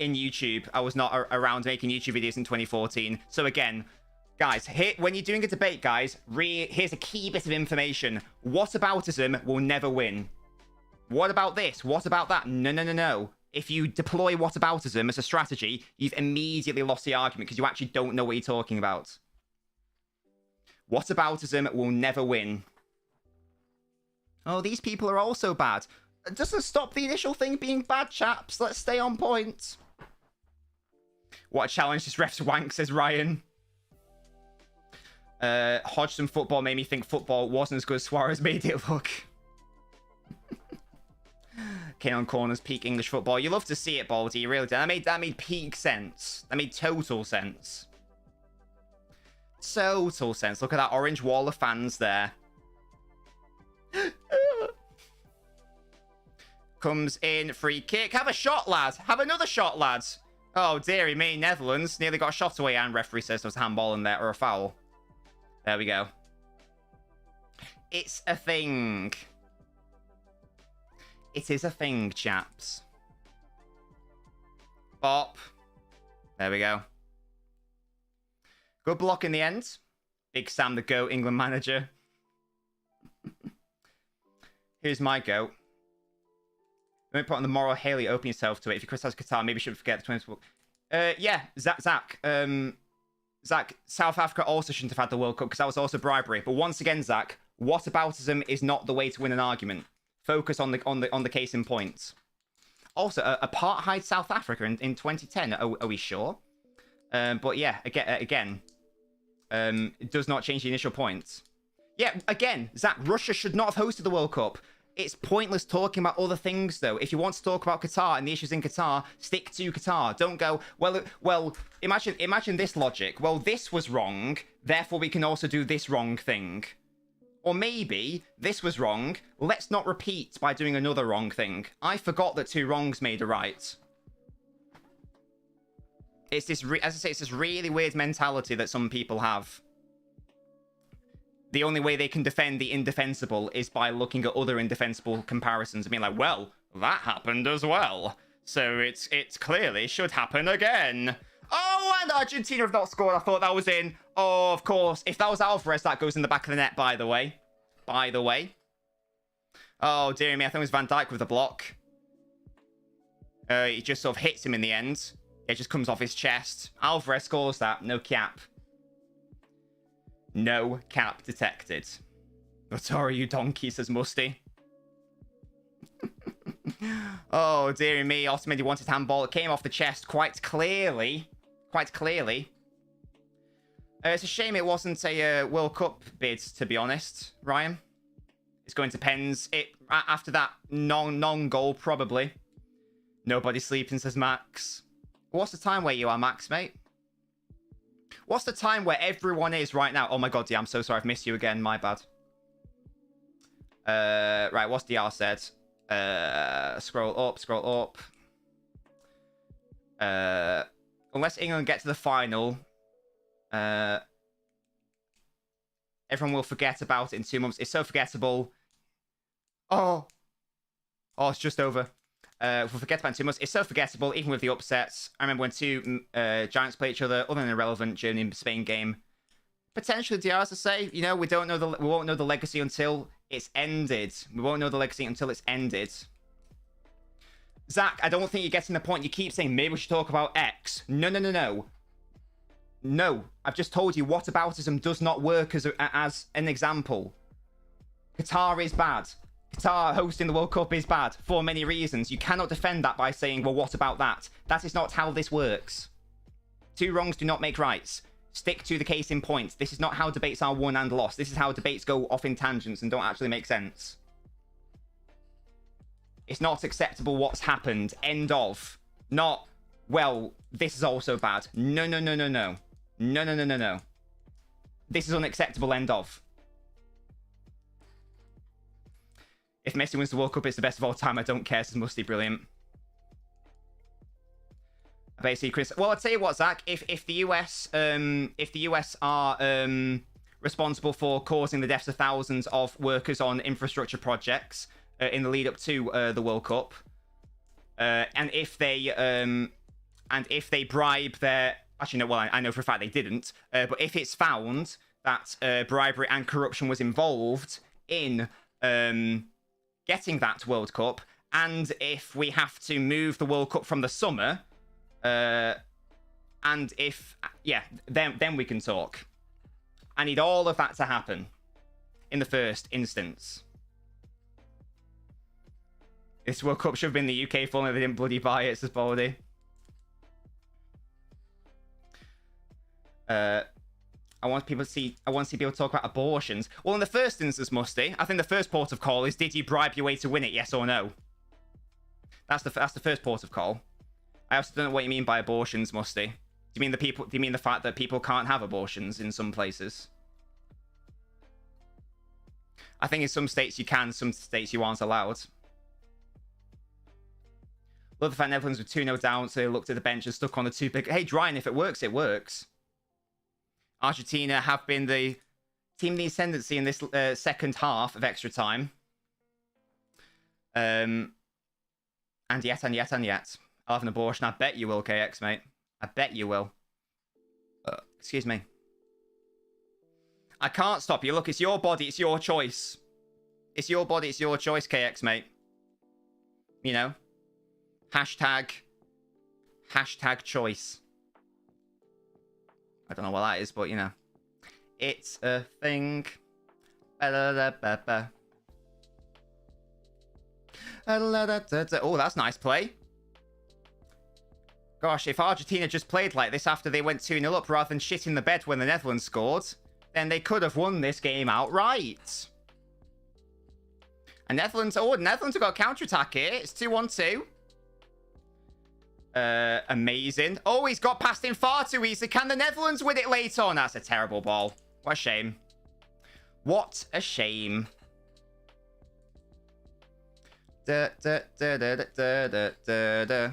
in YouTube. I was not around making YouTube videos in 2014. So again, guys, when you're doing a debate, guys, here's a key bit of information. Whataboutism will never win. What about this? What about that? No, no, no, no. If you deploy whataboutism as a strategy, you've immediately lost the argument because you actually don't know what you're talking about. Whataboutism will never win. Oh, these people are also bad. It doesn't stop the initial thing being bad, chaps. Let's stay on point. What a challenge this ref's wank, says Ryan. Hodgson football made me think football wasn't as good as Suarez made it look. Kane on corners, peak English football. You love to see it, Baldy. You really do. That made peak sense. That made total sense. Total sense. Look at that orange wall of fans there. Comes in, free kick. Have a shot, lad. Have another shot, lads. Oh, dearie me, Netherlands. Nearly got a shot away, and referee says there was a handball in there, or a foul. There we go. It's a thing. It is a thing, chaps. Bop. There we go. Good block in the end. Big Sam, the GOAT England manager. Here's my GOAT. Don't put on the moral halo, open yourself to it. If you criticize Qatar, maybe you shouldn't forget the 20. Yeah, Zach, South Africa also shouldn't have had the World Cup because that was also bribery. But once again, Zach, whataboutism is not the way to win an argument. Focus on the case in point. Also, apartheid South Africa in 2010. Are we sure? But yeah, again, it does not change the initial point. Yeah, again, Zach, Russia should not have hosted the World Cup. It's pointless talking about other things, though. If you want to talk about Qatar and the issues in Qatar, stick to Qatar. Don't go, well, imagine this logic. Well, this was wrong, therefore we can also do this wrong thing. Or maybe, this was wrong, let's not repeat by doing another wrong thing. I forgot that 2 wrongs made a right. It's this, as I say, it's this really weird mentality that some people have. The only way they can defend the indefensible is by looking at other indefensible comparisons and being like, well, that happened as well. So it's clearly should happen again. Oh, and Argentina have not scored. I thought that was in. Oh, of course. If that was Alvarez, that goes in the back of the net, by the way. By the way. Oh, dear me. I think it was Van Dijk with the block. He just sort of hits him in the end. It just comes off his chest. Alvarez scores that. No cap. No cap detected. But are you donkey, says Musty. Oh, dear me. Otamendi wanted handball. It came off the chest quite clearly. Quite clearly. It's a shame it wasn't a World Cup bid, to be honest, Ryan. It's going to depend. After that non-goal, probably. Nobody sleeping, says Max. What's the time where you are, Max, mate? What's the time where everyone is right now? Oh my god, yeah, I'm so sorry. I've missed you again. My bad. Right, what's DR said? Scroll up. Unless England get to the final, everyone will forget about it in 2 months. It's so forgettable. Oh, it's just over. We'll forget about it in 2 months. It's so forgettable, even with the upsets. I remember when 2 giants play each other, other than an irrelevant Germany and Spain game. Potentially, DRs to say, you know, we won't know the legacy until it's ended. We won't know the legacy until it's ended. Zach, I don't think you're getting the point. You keep saying maybe we should talk about X. No. No, I've just told you whataboutism does not work as an example. Qatar is bad. Qatar hosting the World Cup is bad for many reasons. You cannot defend that by saying, well, what about that? That is not how this works. 2 wrongs do not make rights. Stick to the case in point. This is not how debates are won and lost. This is how debates go off in tangents and don't actually make sense. It's not acceptable what's happened. End of. Not, well, this is also bad. No. No. This is unacceptable. End of. If Messi wins the World Cup, it's the best of all time. I don't care. Says Musty. Brilliant. Basically, Chris. Well, I'd tell you what, Zach. If the US are responsible for causing the deaths of thousands of workers on infrastructure projects in the lead up to the World Cup, and if they bribe their, actually no, well I know for a fact they didn't, but if it's found that bribery and corruption was involved in getting that World Cup, and if we have to move the World Cup from the summer, and if, yeah, then we can talk. I need all of that to happen in the first instance. This World Cup should have been the UK if only they didn't bloody buy it, says Baldy. I want to see people talk about abortions. Well, in the first instance, Musty, I think the first port of call is, did you bribe your way to win it, yes or no? That's the first port of call. I also don't know what you mean by abortions, Musty. Do you mean the fact that people can't have abortions in some places? I think in some states you can, some states you aren't allowed. Love the fact Netherlands were 2-0 down, so they looked at the bench and stuck on the 2 big. Hey, Dryan, if it works, it works. Argentina have been the team in the ascendancy in this second half of extra time. And yet. I'll have an abortion. I bet you will, KX, mate. I bet you will. Excuse me. I can't stop you. Look, it's your body. It's your choice. It's your body. It's your choice, KX, mate. You know? Hashtag choice. I don't know what that is, but you know. It's a thing. Oh, that's nice play. Gosh, if Argentina just played like this after they went 2-0 up rather than shitting the bed when the Netherlands scored, then they could have won this game outright. And Netherlands have got a counter-attack here. It's 2-1-2. Amazing. Oh, he's got past him far too easily. Can the Netherlands win it late on? That's a terrible ball. What a shame. What a shame. Da, da, da, da, da, da, da, da.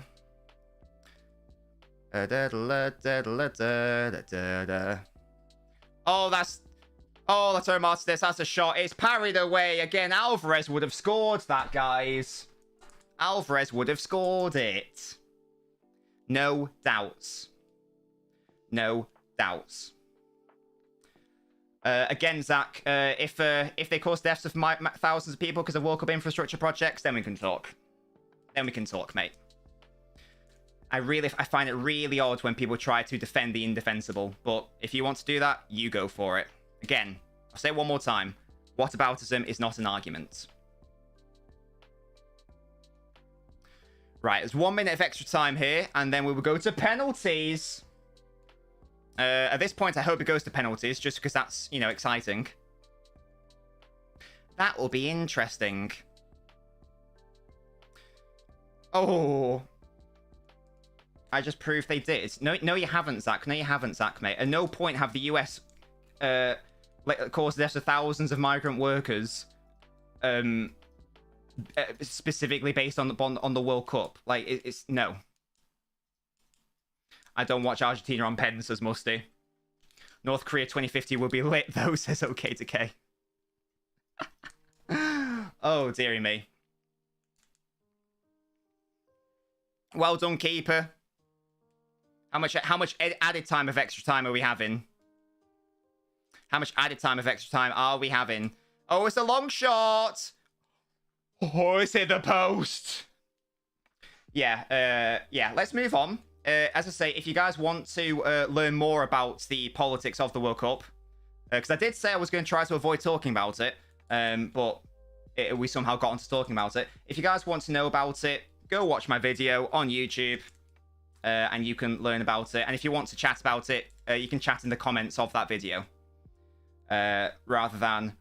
Oh, that's... Oh, Lautaro Martinez, that's a shot. It's parried away. Again, Alvarez would have scored that, guys. Alvarez would have scored it. No doubts. No doubts. Again, Zach, if they cause deaths of thousands of people because of World Cup infrastructure projects, then we can talk. Then we can talk, mate. I find it really odd when people try to defend the indefensible. But if you want to do that, you go for it. Again, I'll say it one more time. Whataboutism is not an argument. Right, there's 1 minute of extra time here, and then we will go to penalties. At this point, I hope it goes to penalties, just because that's, you know, exciting. That will be interesting. Oh. I just proved they did. No, you haven't, Zach. No, you haven't, Zach, mate. At no point have the US caused the deaths of thousands of migrant workers, specifically based on the World Cup. Like, it's no. I don't watch Argentina on pens, says Musty. North Korea 2050 will be lit, though, says OK to K. Oh, dearie me. Well done, keeper. How much added time of extra time are we having? How much added time of extra time are we having? Oh, it's a long shot. Oh, it's hit the post. Yeah, let's move on. As I say, if you guys want to learn more about the politics of the World Cup, because I did say I was going to try to avoid talking about it, but we somehow got onto talking about it. If you guys want to know about it, go watch my video on YouTube, and you can learn about it. And if you want to chat about it, you can chat in the comments of that video, rather than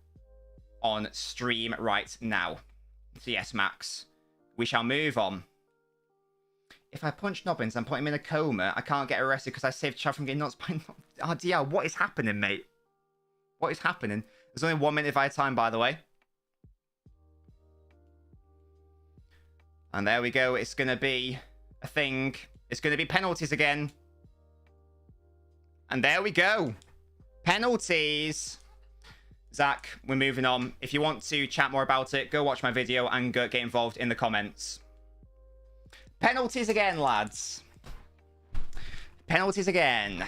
on stream right now. So yes, Max, we shall move on. If I punch Nobbins and put him in a coma, I can't get arrested because I saved Chad from getting knocked by... RDL, what is happening, mate? What is happening? There's only 1 minute of our time, by the way. And there we go. It's going to be a thing. It's going to be penalties again. And there we go. Penalties. Zach, we're moving on. If you want to chat more about it, go watch my video and get involved in the comments. Penalties again, lads. Penalties again.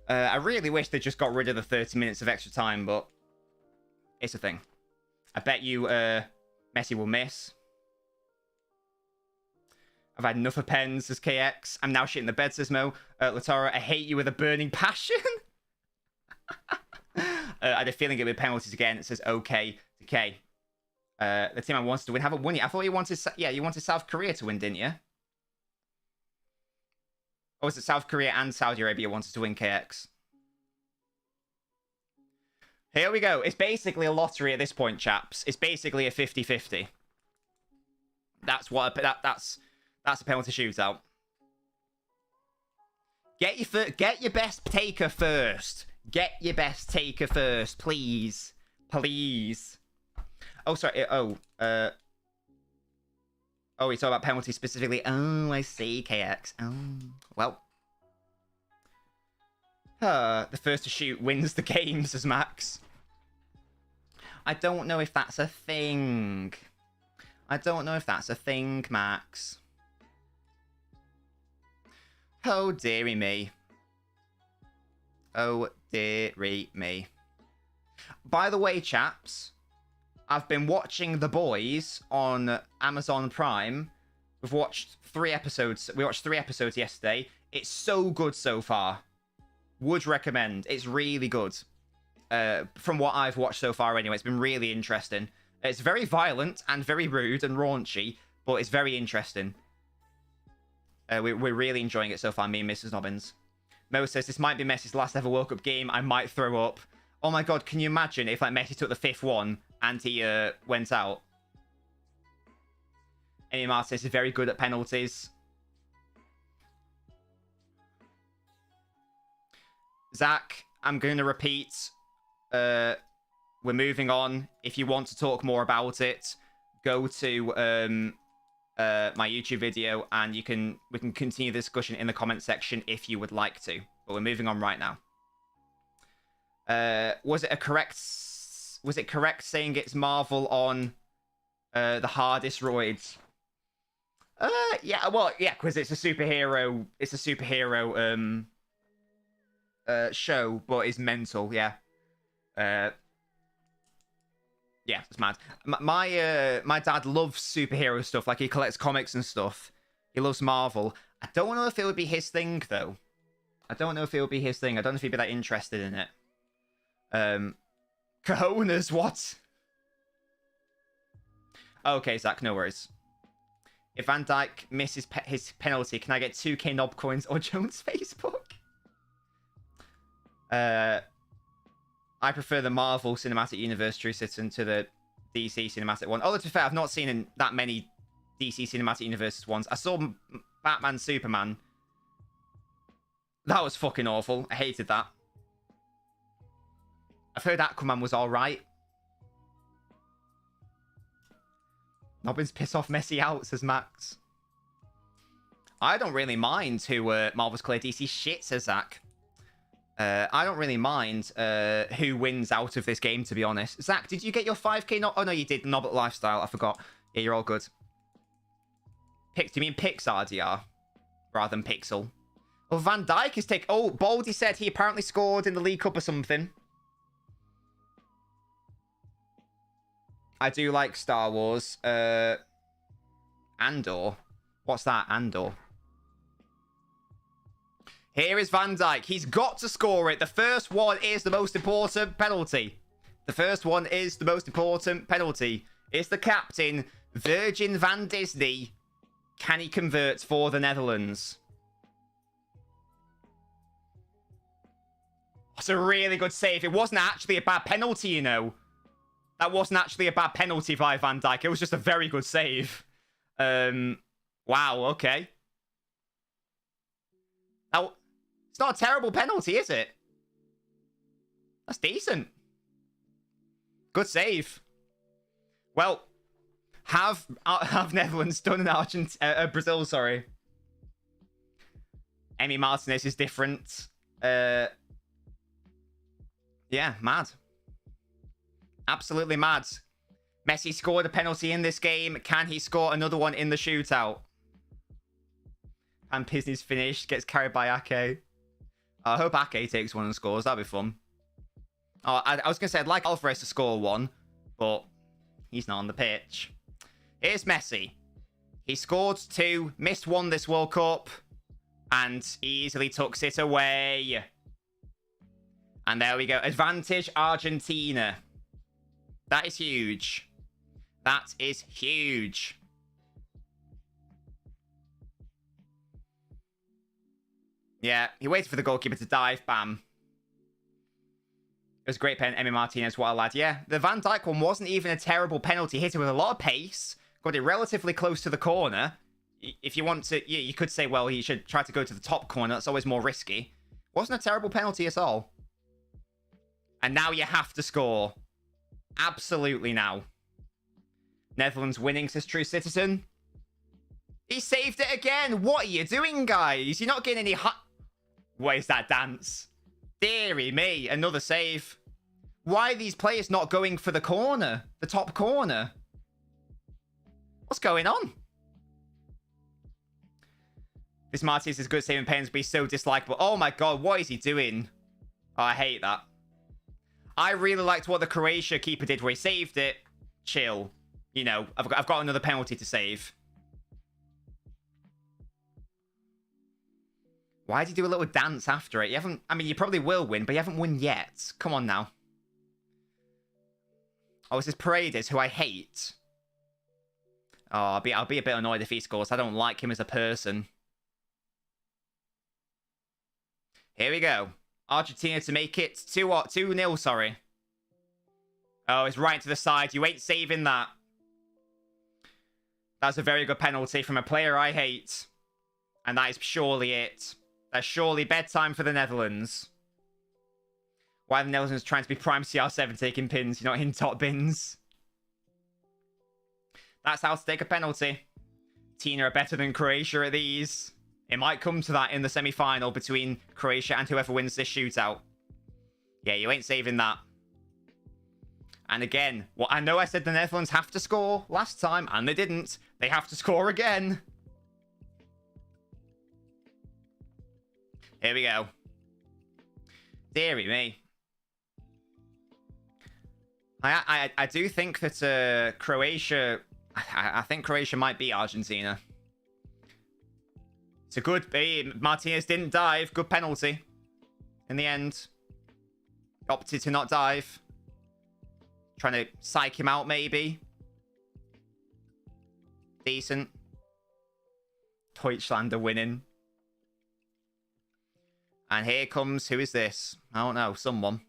I really wish they just got rid of the 30 minutes of extra time, but it's a thing. I bet you Messi will miss. I've had enough of pens, says KX. I'm now shitting the bed, says Mo. Lautaro, I hate you with a burning passion. I had a feeling it would be penalties again. It says okay to K. The team I wanted to win haven't won yet. I thought you wanted... Yeah, you wanted South Korea to win, didn't you? Or was it South Korea and Saudi Arabia wanted to win, KX? Here we go. It's basically a lottery at this point, chaps. It's basically a 50-50. That's what... That's a penalty shootout. Get your best taker first. Get your best taker first, please. Please. Oh, sorry. Oh, you're talking about penalties specifically. Oh, I see, KX. Oh, well. The first to shoot wins the game, says Max. I don't know if that's a thing. I don't know if that's a thing, Max. Oh, dearie me. Oh, dearie me. By the way, chaps, I've been watching The Boys on Amazon Prime, We've watched 3 episodes. We watched 3 episodes yesterday. It's so good so far. Would recommend. It's really good. From what I've watched so far anyway, it's been really interesting. It's very violent and very rude and raunchy, but it's very interesting. We're really enjoying it so far, me and Mrs. Nobbins. Mo says, this might be Messi's last ever World Cup game. I might throw up. Oh my god, can you imagine if like Messi took the 5th one and he went out? Amy Martinez is very good at penalties. Zach, I'm going to repeat. We're moving on. If you want to talk more about it, go to my YouTube video and we can continue the discussion in the comment section if you would like to. But we're moving on right now. Was it correct saying it's Marvel on the hardest roids? Yeah, well, yeah, because it's a superhero show, but it's mental, yeah. Yeah, it's mad. My dad loves superhero stuff, like he collects comics and stuff. He loves Marvel. I don't know if it would be his thing, though. I don't know if he'd be that interested in it. Cojones, what? Okay, Zach, no worries. If Van Dijk misses his penalty, can I get 2k knob coins or Jones Facebook? I prefer the Marvel Cinematic Universe True Citizen to the DC Cinematic one. Although, to be fair, I've not seen that many DC Cinematic Universe ones. I saw Batman Superman. That was fucking awful. I hated that. I've heard Aquaman was alright. Nobbins piss off Messi out, says Max. I don't really mind who Marvel's clear DC shit, says Zach. I don't really mind who wins out of this game, to be honest. Zach, did you get your 5k knob? Oh, no, you did. Nobbit Lifestyle. I forgot. Yeah, you're all good. Do you mean Pixar, DR? Rather than Pixel. Oh, Van Dijk is taking... Oh, Baldy said he apparently scored in the League Cup or something. I do like Star Wars. Andor. What's that? Andor. Here is Van Dijk. He's got to score it. The first one is the most important penalty. The first one is the most important penalty. It's the captain, Virgin van Disney. Can he convert for the Netherlands? That's a really good save. It wasn't actually a bad penalty, you know. That wasn't actually a bad penalty by Van Dijk. It was just a very good save. Wow, okay. Now, it's not a terrible penalty, is it? That's decent. Good save. Well, have Netherlands done in Brazil, sorry. Emi Martinez is different. Yeah, mad. Absolutely mad. Messi scored a penalty in this game. Can he score another one in the shootout? And Pisney's finished. Gets carried by Ake. I hope Ake takes one and scores. That'd be fun. Oh, I was going to say, I'd like Alvarez to score one, but he's not on the pitch. Here's Messi. He scored 2, missed 1 this World Cup, and easily tucks it away. And there we go. Advantage Argentina. That is huge. That is huge. Yeah, he waited for the goalkeeper to dive. Bam. It was a great pen. Emi Martinez, what a lad. Yeah, the Van Dijk one wasn't even a terrible penalty. Hit it with a lot of pace. Got it relatively close to the corner. If you want to, you could say, well, he should try to go to the top corner. That's always more risky. Wasn't a terrible penalty at all. And now you have to score. Absolutely now. Netherlands winning, says True Citizen. He saved it again. What are you doing, guys? You're not getting any What is that dance? Deary me. Another save. Why are these players not going for the corner? The top corner? What's going on? This Martinez is good saving pens, but he's so dislikable. Oh my god, what is he doing? Oh, I hate that. I really liked what the Croatia keeper did where he saved it. Chill. You know, I've got another penalty to save. Why did you do a little dance after it? You haven't... I mean, you probably will win, but you haven't won yet. Come on now. Oh, this is Paredes, who I hate. Oh, I'll be a bit annoyed if he scores. I don't like him as a person. Here we go. Argentina to make it 2-0, sorry. Oh, it's right to the side. You ain't saving that. That's a very good penalty from a player I hate. And that is surely it. That's surely bedtime for the Netherlands. Why are the Netherlands trying to be prime CR7 taking pins? You're not in top bins. That's how to take a penalty. Tina are better than Croatia at these. It might come to that in the semi-final between Croatia and whoever wins this shootout. Yeah, you ain't saving that. And again, well, I know I said the Netherlands have to score last time, and they didn't. They have to score again. Here we go. Deary me. I do think that Croatia... I think Croatia might beat Argentina. It's a good... Martinez didn't dive. Good penalty. In the end. Opted to not dive. Trying to psych him out, maybe. Decent. Deutschland are winning. And here comes... Who is this? I don't know. Someone.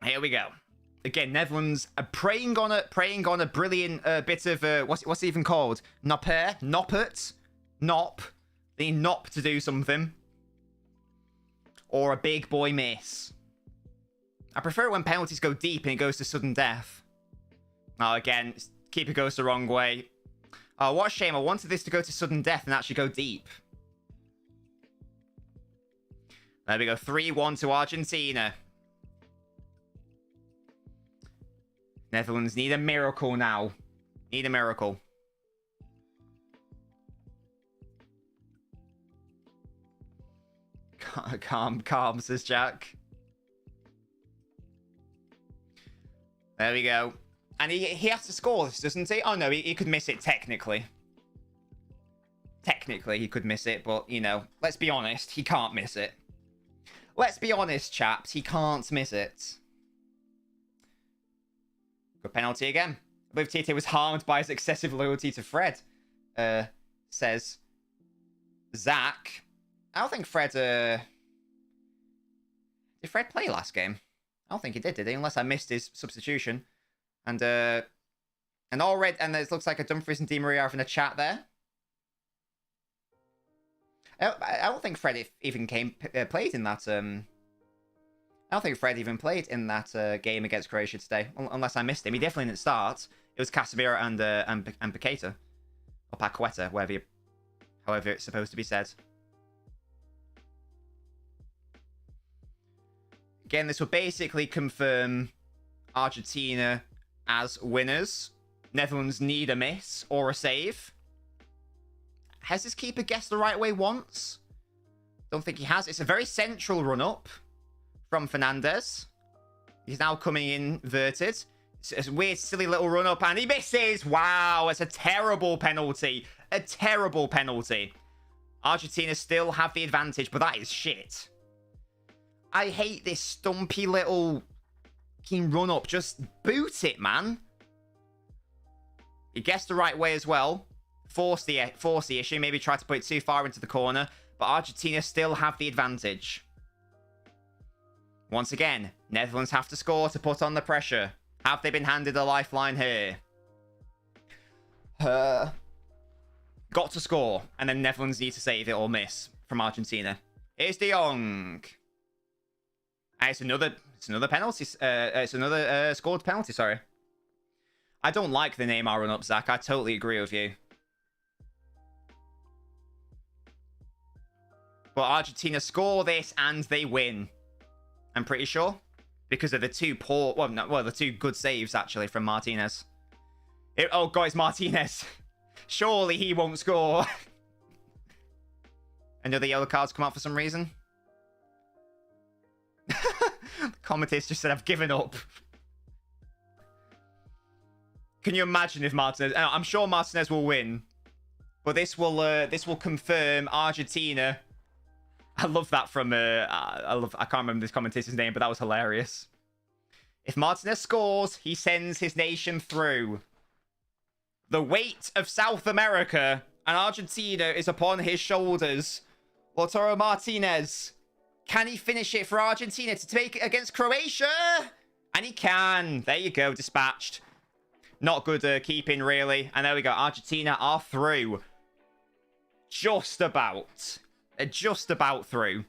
Here we go. Again, Netherlands are preying on a brilliant bit of what's it even called? Noppert. They need Nop to do something. Or a big boy miss. I prefer it when penalties go deep and it goes to sudden death. Oh, again, keeper goes the wrong way. Oh, what a shame. I wanted this to go to sudden death and actually go deep. There we go. 3-1 to Argentina. Netherlands need a miracle now. Need a miracle. Calm, says Jack. There we go. And he has to score this, doesn't he? Oh, no, he could miss it technically. Technically, he could miss it, but, you know, let's be honest. He can't miss it. Let's be honest, chaps. He can't miss it. Good penalty again. I believe Tite was harmed by his excessive loyalty to Fred, says Zach. I don't think Fred, did Fred play last game? I don't think he did he? Unless I missed his substitution. And it looks like a Dumfries and Di Maria having a chat there. I don't think Fred even played in that, I don't think Fred even played in that game against Croatia today, unless I missed him. He definitely didn't start. It was Casemiro and Paqueta. Or Paqueta, however it's supposed to be said. Again, this will basically confirm Argentina as winners. Netherlands need a miss or a save. Has this keeper guessed the right way once? Don't think he has. It's a very central run-up from Fernandez. He's now coming inverted. It's a weird, silly little run-up, and he misses! Wow, it's a terrible penalty. A terrible penalty. Argentina still have the advantage, but that is shit. I hate this stumpy little run-up. Just boot it, man. He guessed the right way as well. Force the issue. Maybe try to put it too far into the corner. But Argentina still have the advantage. Once again, Netherlands have to score to put on the pressure. Have they been handed a lifeline here? Got to score. And then Netherlands need to save it or miss from Argentina. Here's De Jong. And it's another penalty. It's another scored penalty, sorry. I don't like the Neymar run-up, Zach. I totally agree with you. But Argentina score this and they win. I'm pretty sure. Because of the two the two good saves, actually, from Martinez. Oh, God, it's Martinez. Surely he won't score. Another yellow card's come out for some reason. The commentators just said, I've given up. Can you imagine if Martinez... I'm sure Martinez will win. But this will confirm Argentina. I love that from I can't remember this commentator's name, but that was hilarious. If Martinez scores, he sends his nation through. The weight of South America and Argentina is upon his shoulders. Lautaro Martinez. Can he finish it for Argentina to take it against Croatia? And he can. There you go, dispatched. Not good keeping, really. And there we go. Argentina are through. Just about. Just about through.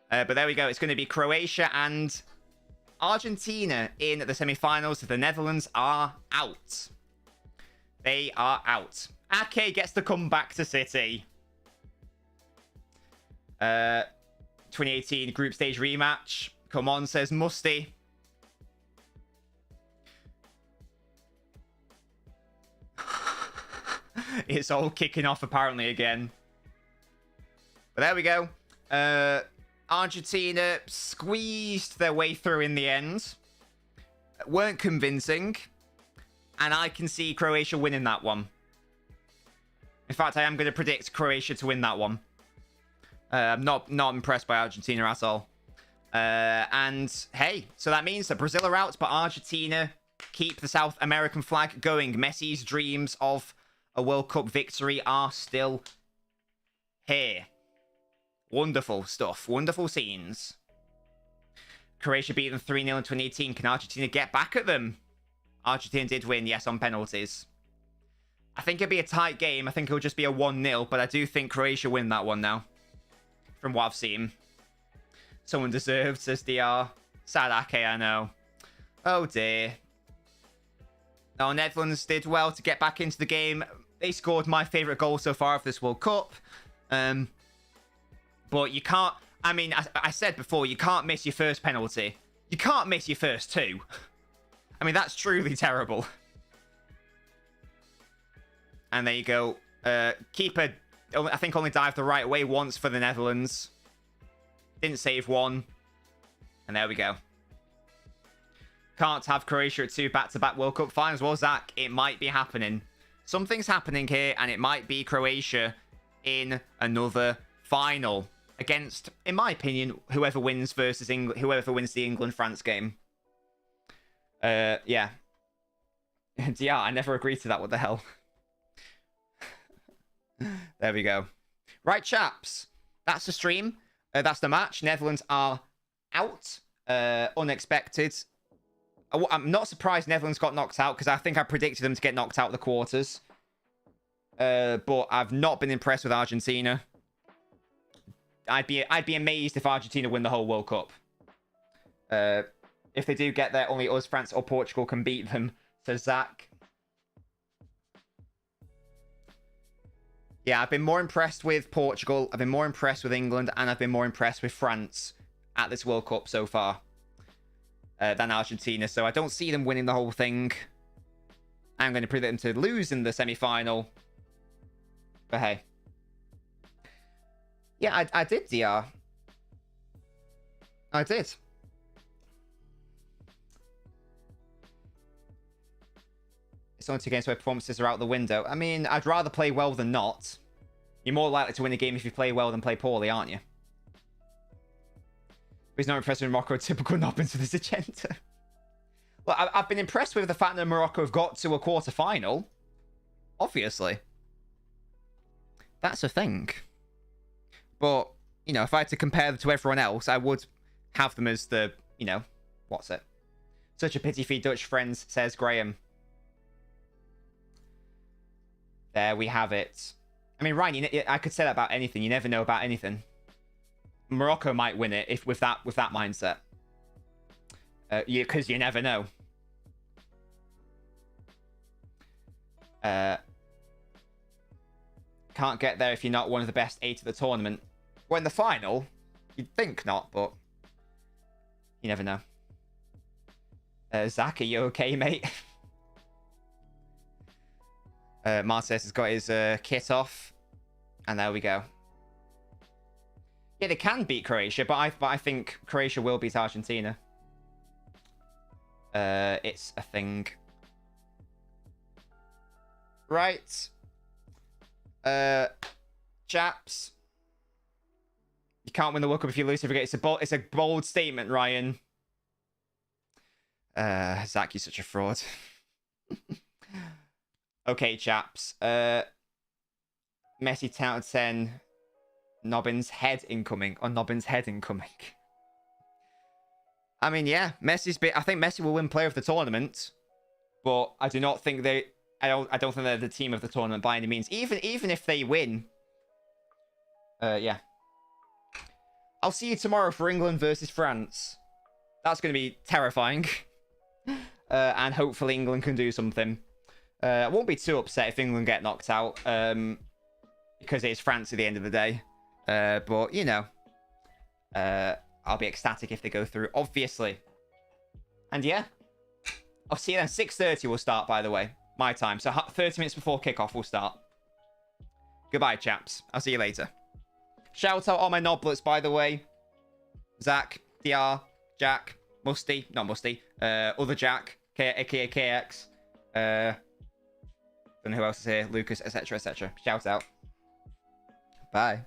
But there we go. It's going to be Croatia and Argentina in the semi-finals. The Netherlands are out. They are out. Ake gets to come back to City. 2018 group stage rematch. Come on, says Musty. It's all kicking off apparently again. But there we go. Argentina squeezed their way through in the end. Weren't convincing. And I can see Croatia winning that one. In fact, I am going to predict Croatia to win that one. I'm not impressed by Argentina at all. And hey, so that means that Brazil are out, but Argentina keep the South American flag going. Messi's dreams of a World Cup victory are still here. Wonderful stuff. Wonderful scenes. Croatia beat them 3-0 in 2018. Can Argentina get back at them? Argentina did win, yes, on penalties. I think it'd be a tight game. I think it'll just be a 1-0, but I do think Croatia win that one now. From what I've seen. Someone deserved, says DR. Sad Ake, I know. Oh dear. Oh, Netherlands did well to get back into the game. They scored my favourite goal so far of this World Cup. But you can't... I mean, I said before, you can't miss your first penalty. You can't miss your first two. I mean, that's truly terrible. And there you go. Keeper, I think, only dived the right way once for the Netherlands. Didn't save one. And there we go. Can't have Croatia at 2 back-to-back World Cup finals. Well, Zach, it might be happening. Something's happening here, and it might be Croatia in another final. Against, in my opinion, whoever wins versus England, whoever wins the England-France game. Yeah. Yeah, I never agreed to that. What the hell? There we go. Right, chaps. That's the stream. That's the match. Netherlands are out. Unexpected. I'm not surprised Netherlands got knocked out because I think I predicted them to get knocked out of the quarters. But I've not been impressed with Argentina. I'd be amazed if Argentina win the whole World Cup. If they do get there, only us, France, or Portugal can beat them. So Zach. Yeah, I've been more impressed with Portugal. I've been more impressed with England, and I've been more impressed with France at this World Cup so far than Argentina. So I don't see them winning the whole thing. I'm going to predict them to lose in the semi-final. But hey. Yeah, I did, DR. I did. It's only 2 games where performances are out the window. I mean, I'd rather play well than not. You're more likely to win a game if you play well than play poorly, aren't you? But he's not impressed with Morocco. Typical nobbins with his agenda. Well, I've been impressed with the fact that Morocco have got to a quarter-final. Obviously. That's a thing. But, you know, if I had to compare them to everyone else, I would have them as the, you know, what's it? Such a pity for your Dutch friends, says Graham. There we have it. I mean, Ryan, I could say that about anything. You never know about anything. Morocco might win it if with that mindset. Because you never know. Can't get there if you're not one of the best 8 of the tournament. Well, in the final, you'd think not, but you never know. Zach, are you okay, mate? Martes has got his kit off. And there we go. Yeah, they can beat Croatia, but I think Croatia will beat Argentina. It's a thing. Right. Chaps. You can't win the World Cup if you lose. It's a bold statement, Ryan. Zach, you're such a fraud. Okay, chaps. Messi 10 out of 10. Nobbin's head incoming. Or Nobbin's head incoming. I mean, yeah, I think Messi will win Player of the Tournament, but I do not think I don't think they're the team of the tournament by any means. Even if they win, yeah. I'll see you tomorrow for England versus France. That's going to be terrifying, and hopefully England can do something. I won't be too upset if England get knocked out, because it's France at the end of the day. But you know, I'll be ecstatic if they go through, obviously. And yeah, I'll see you then. 6:30 will start, by the way, my time. So 30 minutes before kickoff will start. Goodbye, chaps. I'll see you later. Shout out all my nobblets, by the way. Zach, DR, Jack, Musty, not Musty, other Jack, aka KX. Don't know who else is here, Lucas, etc., etc. Shout out. Bye.